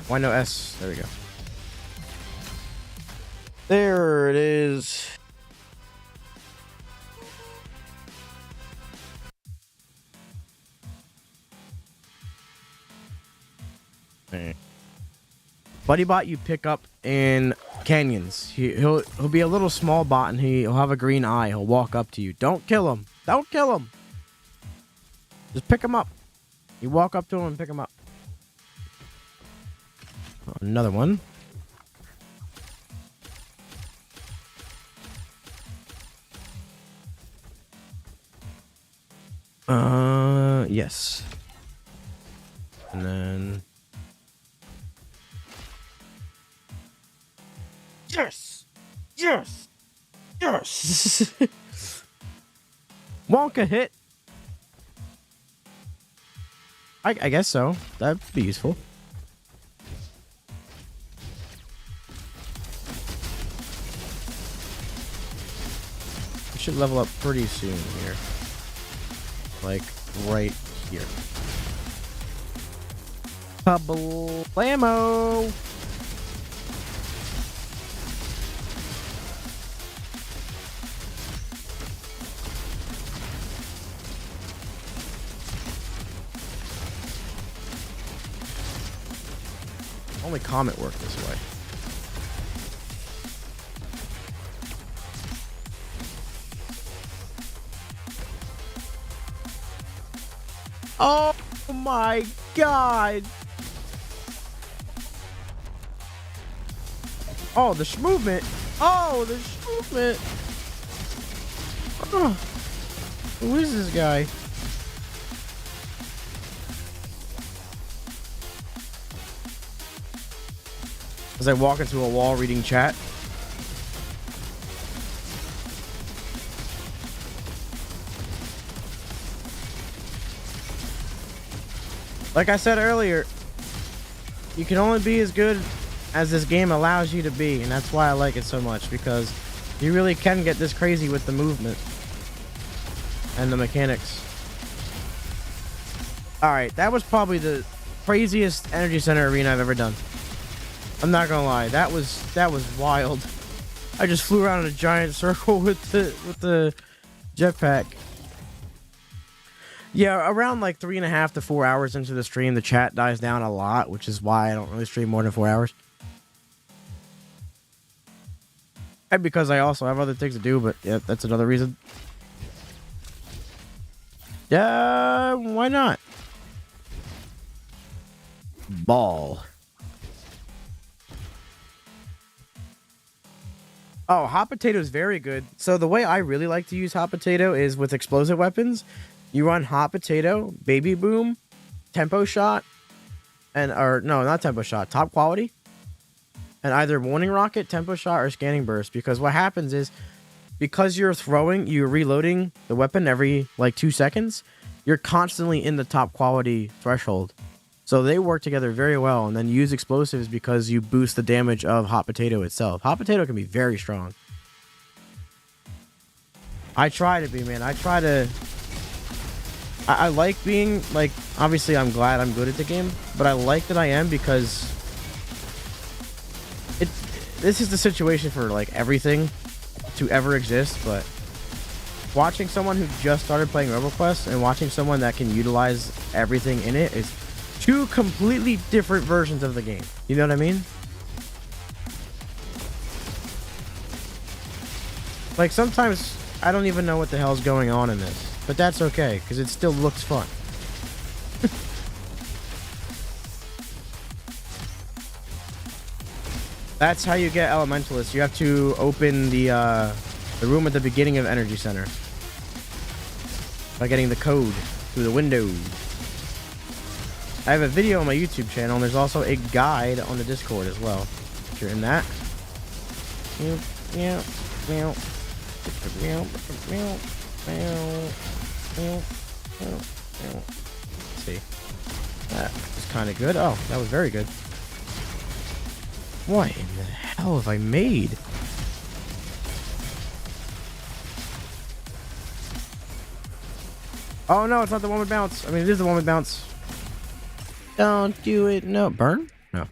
Why no S? There we go. There it is. Buddy bot you pick up in canyons. He'll be a little small bot and he'll have a green eye. He'll walk up to you. Don't kill him. Don't kill him. Just pick him up. You walk up to him and pick him up. Oh, another one. Yes. And then yes! Yes! Yes! Wonka hit! I guess so. That'd be useful. We should level up pretty soon here. Like, right here. Kablamo! Only Comet work this way. Oh my god! Oh, the movement! Oh, the movement! Oh, who is this guy? As I walk into a wall reading chat. Like I said earlier, you can only be as good as this game allows you to be, and that's why I like it so much, because you really can get this crazy with the movement and the mechanics. Alright, that was probably the craziest Energy Center arena I've ever done. I'm not gonna lie, that was wild. I just flew around in a giant circle with the jetpack. Yeah, around like 3.5 to 4 hours into the stream, the chat dies down a lot, which is why I don't really stream more than 4 hours. And because I also have other things to do, but yeah, that's another reason. Yeah, why not? Ball. Oh, hot potato is very good. So the way I really like to use hot potato is with explosive weapons. You run hot potato, baby boom, tempo shot, or no, not tempo shot, top quality, and either warning rocket, tempo shot, or scanning burst. Because what happens is, because you're reloading the weapon every like 2 seconds, you're constantly in the top quality threshold. So they work together very well, and then use explosives because you boost the damage of Hot Potato itself. Hot Potato can be very strong. I try to be, man. I like being, like, obviously I'm glad I'm good at the game, but I like that I am because this is the situation for, like, everything to ever exist, but watching someone who just started playing RoboQuest and watching someone that can utilize everything in it is two completely different versions of the game. You know what I mean? Like, sometimes I don't even know what the hell's going on in this, but that's okay, because it still looks fun. That's how you get Elementalist. You have to open the room at the beginning of Energy Center by getting the code through the window. I have a video on my YouTube channel, and there's also a guide on the Discord as well. If you're in that. Let's see. That was kind of good. Oh, that was very good. What in the hell have I made? Oh no, it's not the one with bounce. I mean, it is the one with bounce. Don't do it. No. Burn? No.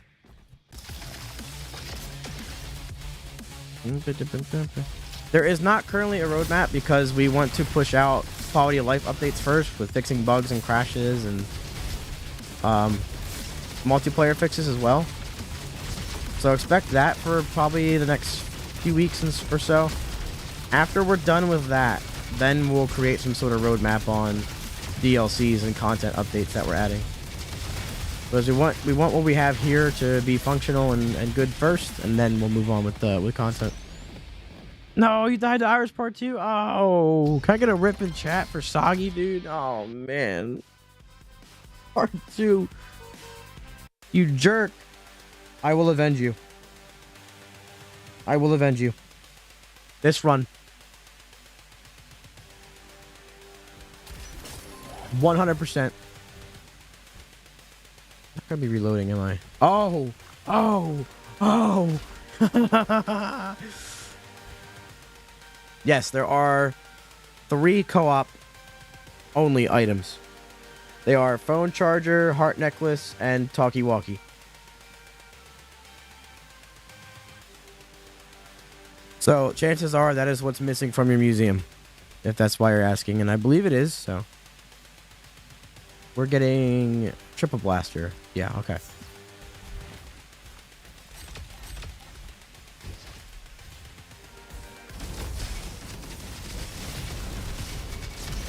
There is not currently a roadmap because we want to push out quality of life updates first with fixing bugs and crashes and multiplayer fixes as well. So expect that for probably the next few weeks or so. After we're done with that, then we'll create some sort of roadmap on DLCs and content updates that we're adding. Because we want what we have here to be functional and good first, and then we'll move on with content. No, you died to Iris Part 2? Oh, can I get a rip in chat for Soggy, dude? Oh, man. Part 2. You jerk. I will avenge you. I will avenge you. This run. 100%. Not gonna be reloading, am I? Oh! Oh! Oh! Yes, there are 3 co-op only items. They are phone charger, heart necklace, and talkie-walkie. So chances are that is what's missing from your museum, if that's why you're asking, and I believe it is. So we're getting triple blaster. Yeah, okay.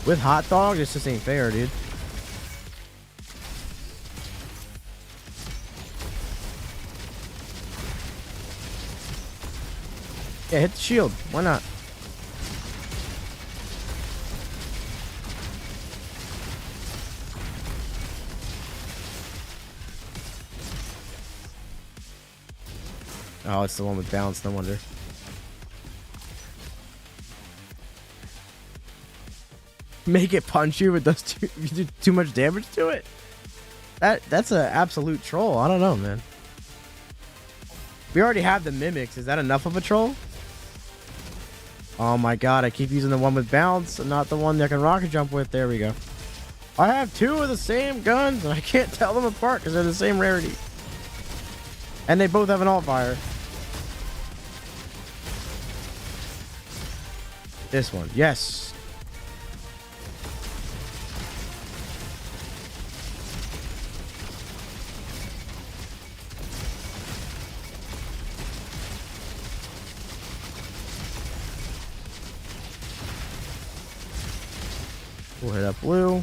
With hot dog, this just ain't fair, dude. Yeah, hit the shield. Why not? Oh, it's the one with bounce, no wonder. Make it punch you, but does you do too much damage to it? That's an absolute troll. I don't know, man. We already have the mimics. Is that enough of a troll? Oh my god, I keep using the one with bounce and not the one that can rocket jump with. There we go. I have 2 of the same guns and I can't tell them apart because they're the same rarity. And they both have an alt fire. This one, yes. We'll hit up blue.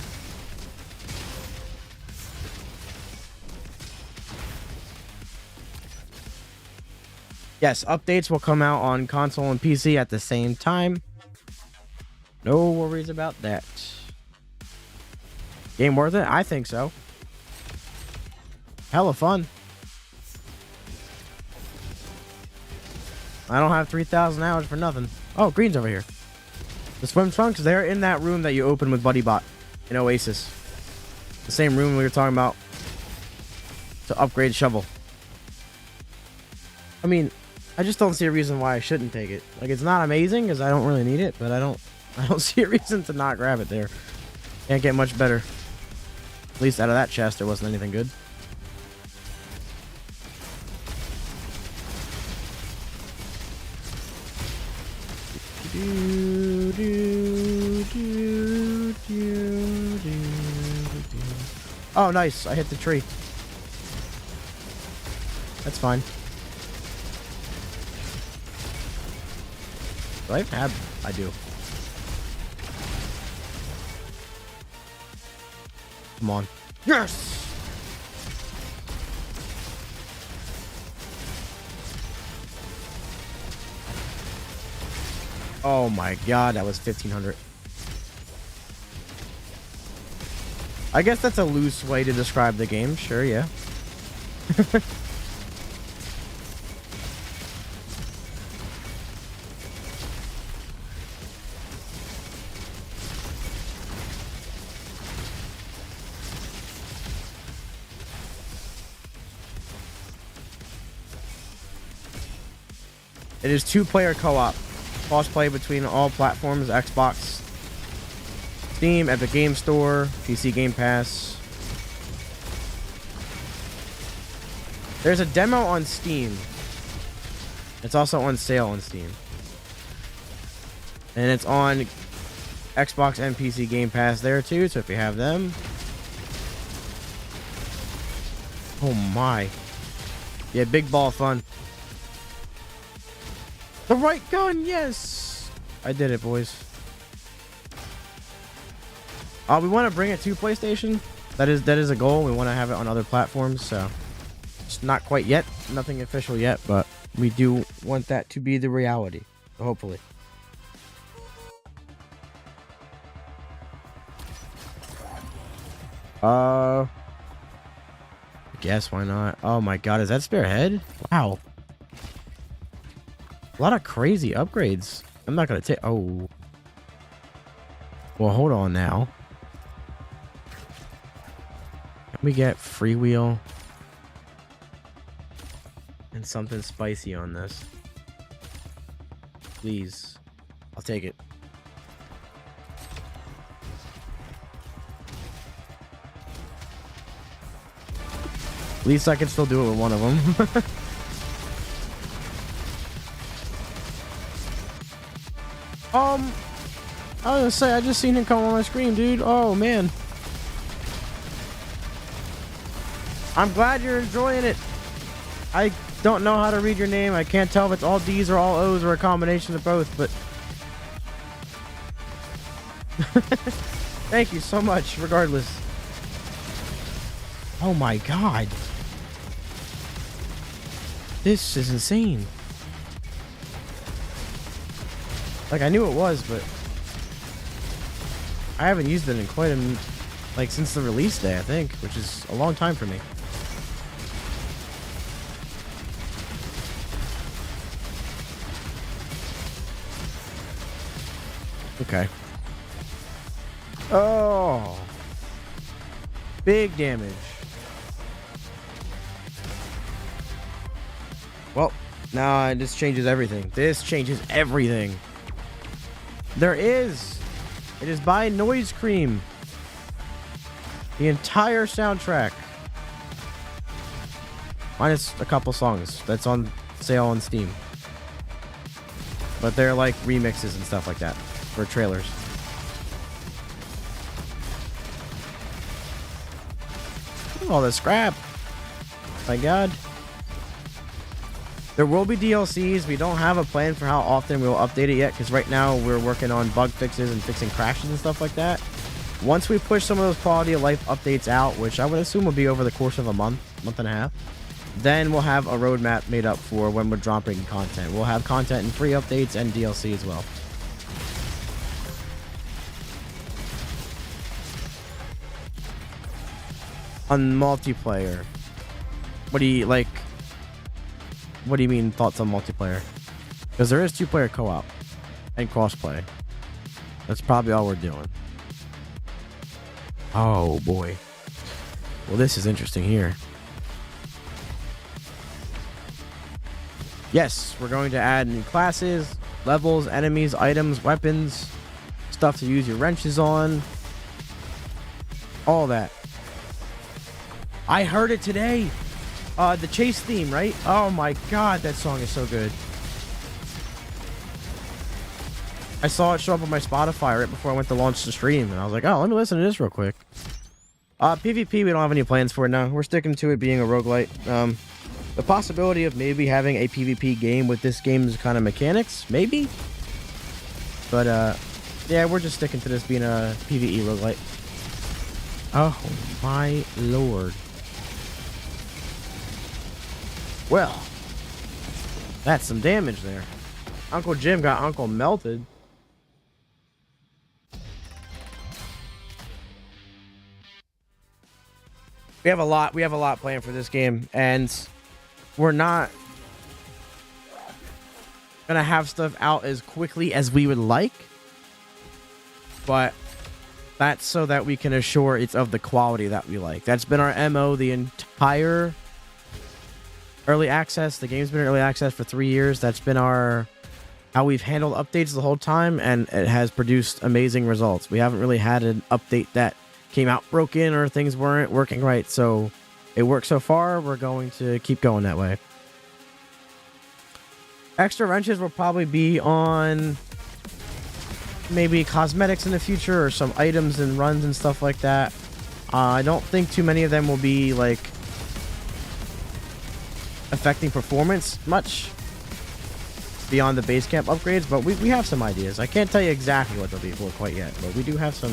Yes, updates will come out on console and PC at the same time. No worries about that. Game worth it? I think so. Hella fun. I don't have 3,000 hours for nothing. Oh, green's over here. The swim trunks, they're in that room that you open with BuddyBot in Oasis. The same room we were talking about to upgrade shovel. I mean, I just don't see a reason why I shouldn't take it. Like, it's not amazing because I don't really need it, but I don't see a reason to not grab it there. Can't get much better. At least out of that chest, there wasn't anything good. Oh, nice. I hit the tree. That's fine. Do I have? I do. Come on. Yes! Oh my god, that was 1500. I guess that's a loose way to describe the game. Sure, yeah. It is 2-player co-op. Cross-play between all platforms: Xbox, Steam, Epic Game Store, PC Game Pass. There's a demo on Steam. It's also on sale on Steam. And it's on Xbox and PC Game Pass there too, so if you have them. Oh my. Yeah, big ball of fun. The right gun, yes! I did it, boys. We want to bring it to PlayStation. That is a goal. We want to have it on other platforms, so it's not quite yet. Nothing official yet, but we do want that to be the reality. Hopefully. I guess why not? Oh my god, is that Spearhead? Wow. A lot of crazy upgrades. I'm not gonna take. Oh. Well, hold on now. Can we get freewheel and something spicy on this? Please. I'll take it. At least I can still do it with one of them. I was gonna say, I just seen him come on my screen, dude. Oh, man. I'm glad you're enjoying it. I don't know how to read your name. I can't tell if it's all D's or all O's or a combination of both, but... Thank you so much, regardless. Oh my god. This is insane. Like, I knew it was, but I haven't used it in quite a... like, since the release day, I think, which is a long time for me. Okay. Oh! Big damage. Well, nah, this changes everything. This changes everything. There is. It is by Noise Cream. The entire soundtrack. Minus a couple songs. That's on sale on Steam. But they're like remixes and stuff like that for trailers. All the scrap. My god. There will be DLCs. We don't have a plan for how often we'll update it yet, because right now we're working on bug fixes and fixing crashes and stuff like that. Once we push some of those quality of life updates out, which I would assume will be over the course of a month and a half, then we'll have a roadmap made up for when we're dropping content. We'll have content in free updates and DLC as well. On multiplayer, what do you like? What do you mean thoughts on multiplayer? Because there is 2-player co-op and crossplay. That's probably all we're doing. Oh boy. Well, this is interesting here. Yes, we're going to add new classes, levels, enemies, items, weapons, stuff to use your wrenches on. All that. I heard it today. The chase theme, right? Oh my god, that song is so good. I saw it show up on my Spotify right before I went to launch the stream, and I was like, oh, let me listen to this real quick. PvP, we don't have any plans for it now. We're sticking to it being a roguelite. The possibility of maybe having a PvP game with this game's kind of mechanics, maybe. But, yeah, we're just sticking to this being a PvE roguelite. Oh, my lord. Well, that's some damage there. Uncle Jim got Uncle melted. We have a lot planned for this game, and we're not gonna have stuff out as quickly as we would like, but that's so that we can assure it's of the quality that we like. That's been our MO the entire early access. The game's been in early access for 3 years. That's been how we've handled updates the whole time, and it has produced amazing results. We haven't really had an update that came out broken or things weren't working right, so it worked so far. We're going to keep going that way. Extra wrenches will probably be on maybe cosmetics in the future, or some items and runs and stuff like that. I don't think too many of them will be like affecting performance much beyond the base camp upgrades, but we have some ideas. I can't tell you exactly what they'll be for quite yet, but we do have some.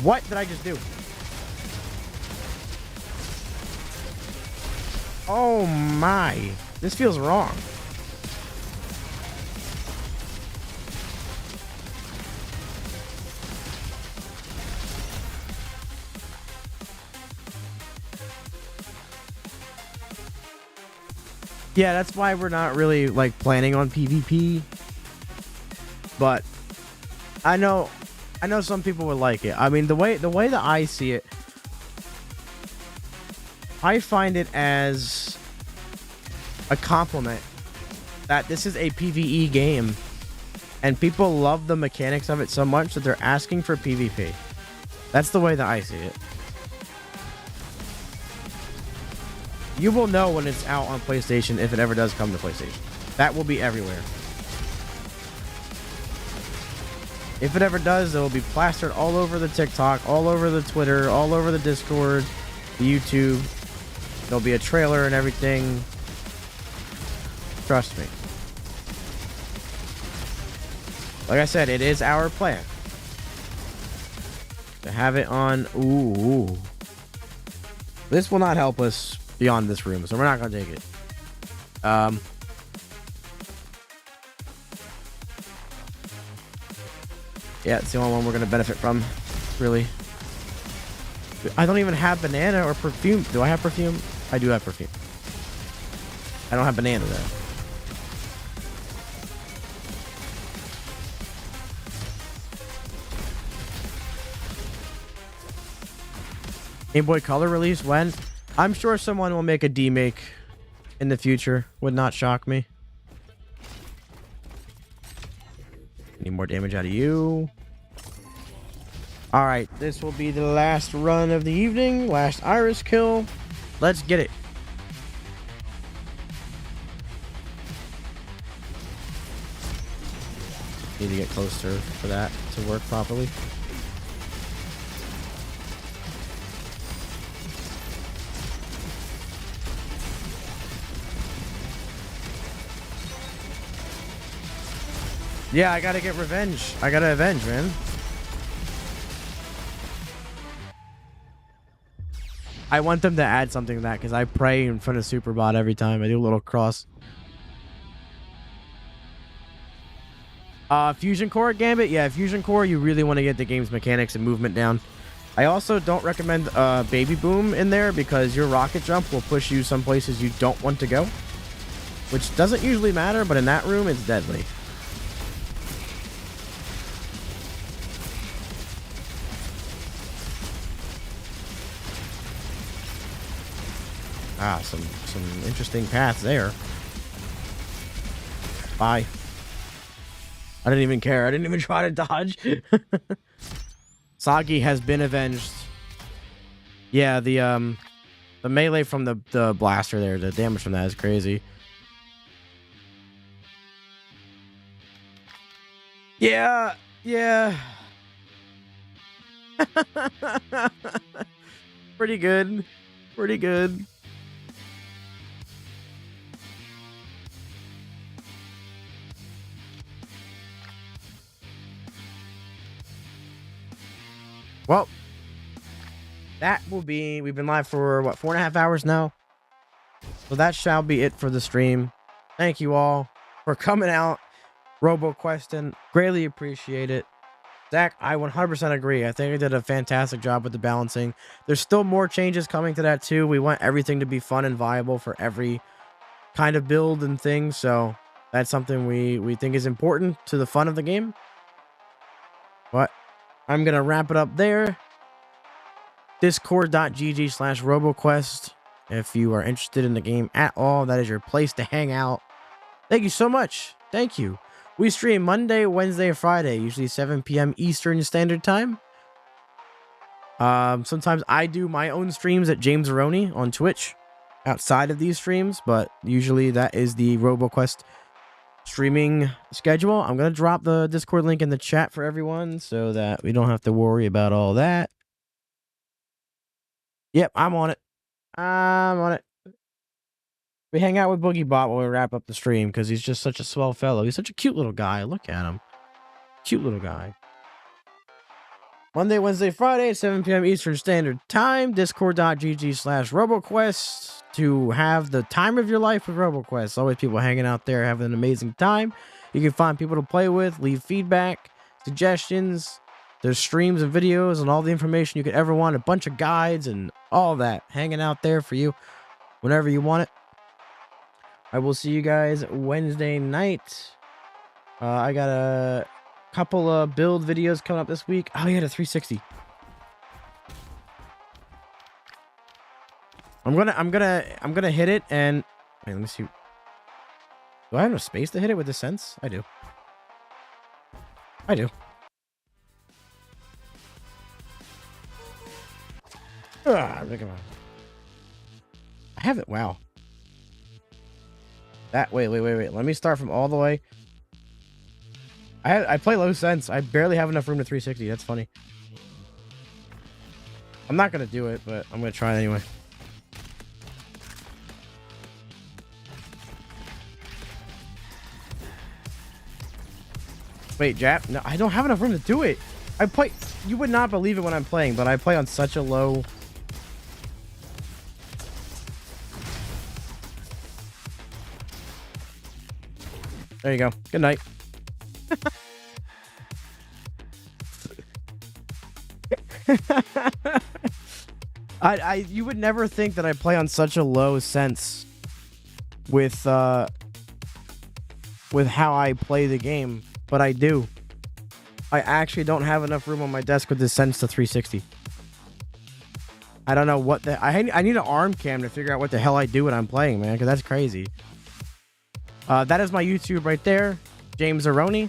What did I just do? Oh my, this feels wrong. Yeah, that's why we're not really like planning on PvP. But I know some people would like it. I mean, the way that I see it, I find it as a compliment that this is a PvE game and people love the mechanics of it so much that they're asking for PvP. That's the way that I see it. You will know when it's out on PlayStation, if it ever does come to PlayStation. That will be everywhere. If it ever does, it will be plastered all over the TikTok, all over the Twitter, all over the Discord, the YouTube. There'll be a trailer and everything. Trust me. Like I said, it is our plan to have it on. Ooh. This will not help us beyond this room, so we're not gonna take it. Yeah, it's the only one we're gonna benefit from, really. I don't even have banana or perfume. Do I have perfume? I do have perfume. I don't have banana though. Game Boy Color release when? I'm sure someone will make a demake in the future. Would not shock me. Need more damage out of you. Alright, this will be the last run of the evening. Last Iris kill. Let's get it. Need to get closer for that to work properly. Yeah, I gotta get revenge. I gotta avenge, man. I want them to add something to that because I pray in front of Superbot every time. I do a little cross. Fusion Core Gambit? Yeah, Fusion Core, you really want to get the game's mechanics and movement down. I also don't recommend Baby Boom in there because your rocket jump will push you some places you don't want to go. Which doesn't usually matter, but in that room, it's deadly. Ah, some some interesting paths there. Bye. I didn't even care. I didn't even try to dodge. Sagi has been avenged. Yeah, the melee from the blaster there, the damage from that is crazy. Yeah, yeah. Pretty good. Pretty good. Well, that will be, we've been live for what, 4.5 hours now? So that shall be it for the stream. Thank you all for coming out, RoboQuesting. Greatly appreciate it. Zach, I 100% agree. I think I did a fantastic job with the balancing. There's still more changes coming to that too. We want everything to be fun and viable for every kind of build and thing. So that's something we think is important to the fun of the game. But I'm going to wrap it up there. Discord.gg/RoboQuest. If you are interested in the game at all, that is your place to hang out. Thank you so much. Thank you. We stream Monday, Wednesday, Friday, usually 7 p.m. Eastern Standard Time. Sometimes I do my own streams at James Aroni on Twitch outside of these streams, but usually that is the RoboQuest streaming schedule. I'm going to drop the Discord link in the chat for everyone so that we don't have to worry about all that. Yep, I'm on it. I'm on it. We hang out with Boogie Bot while we wrap up the stream because he's just such a swell fellow. He's such a cute little guy. Look at him. Cute little guy. Monday, Wednesday, Friday, 7 p.m. Eastern Standard Time. Discord.gg/RoboQuest to have the time of your life with RoboQuest. Always people hanging out there having an amazing time. You can find people to play with, leave feedback, suggestions. There's streams and videos and all the information you could ever want. A bunch of guides and all that hanging out there for you whenever you want it. I will see you guys Wednesday night. I got a couple of build videos coming up this week. Oh, yeah, the 360. I'm gonna hit it and wait, let me see. Do I have enough space to hit it with the sense? I do. I do. I have it. Wow. Wait. Let me start from all the way. I play low sense. I barely have enough room to 360. That's funny. I'm not gonna do it, but I'm gonna try it anyway. Wait, Jap? No, I don't have enough room to do it. I play. You would not believe it when I'm playing, but I play on such a low. There you go. Good night. You would never think that I play on such a low sense with how I play the game, but I do. I actually don't have enough room on my desk with this sense to 360. I don't know what the I need an arm cam to figure out what the hell I do when I'm playing, man, because that's crazy. That is my YouTube right there, James Aroni.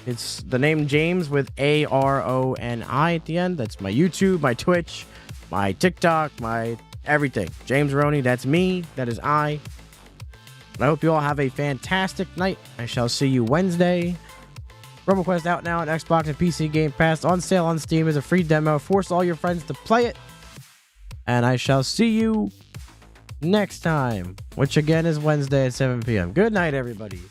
It's the name James with Aroni at the end. That's my YouTube, my Twitch, my TikTok, my everything. James Aroni, that's me. That is I. I hope you all have a fantastic night. I shall see you Wednesday. RoboQuest out now on Xbox and PC Game Pass. On sale on Steam as a free demo. Force all your friends to play it. And I shall see you next time, which again is Wednesday at 7 p.m. Good night, everybody.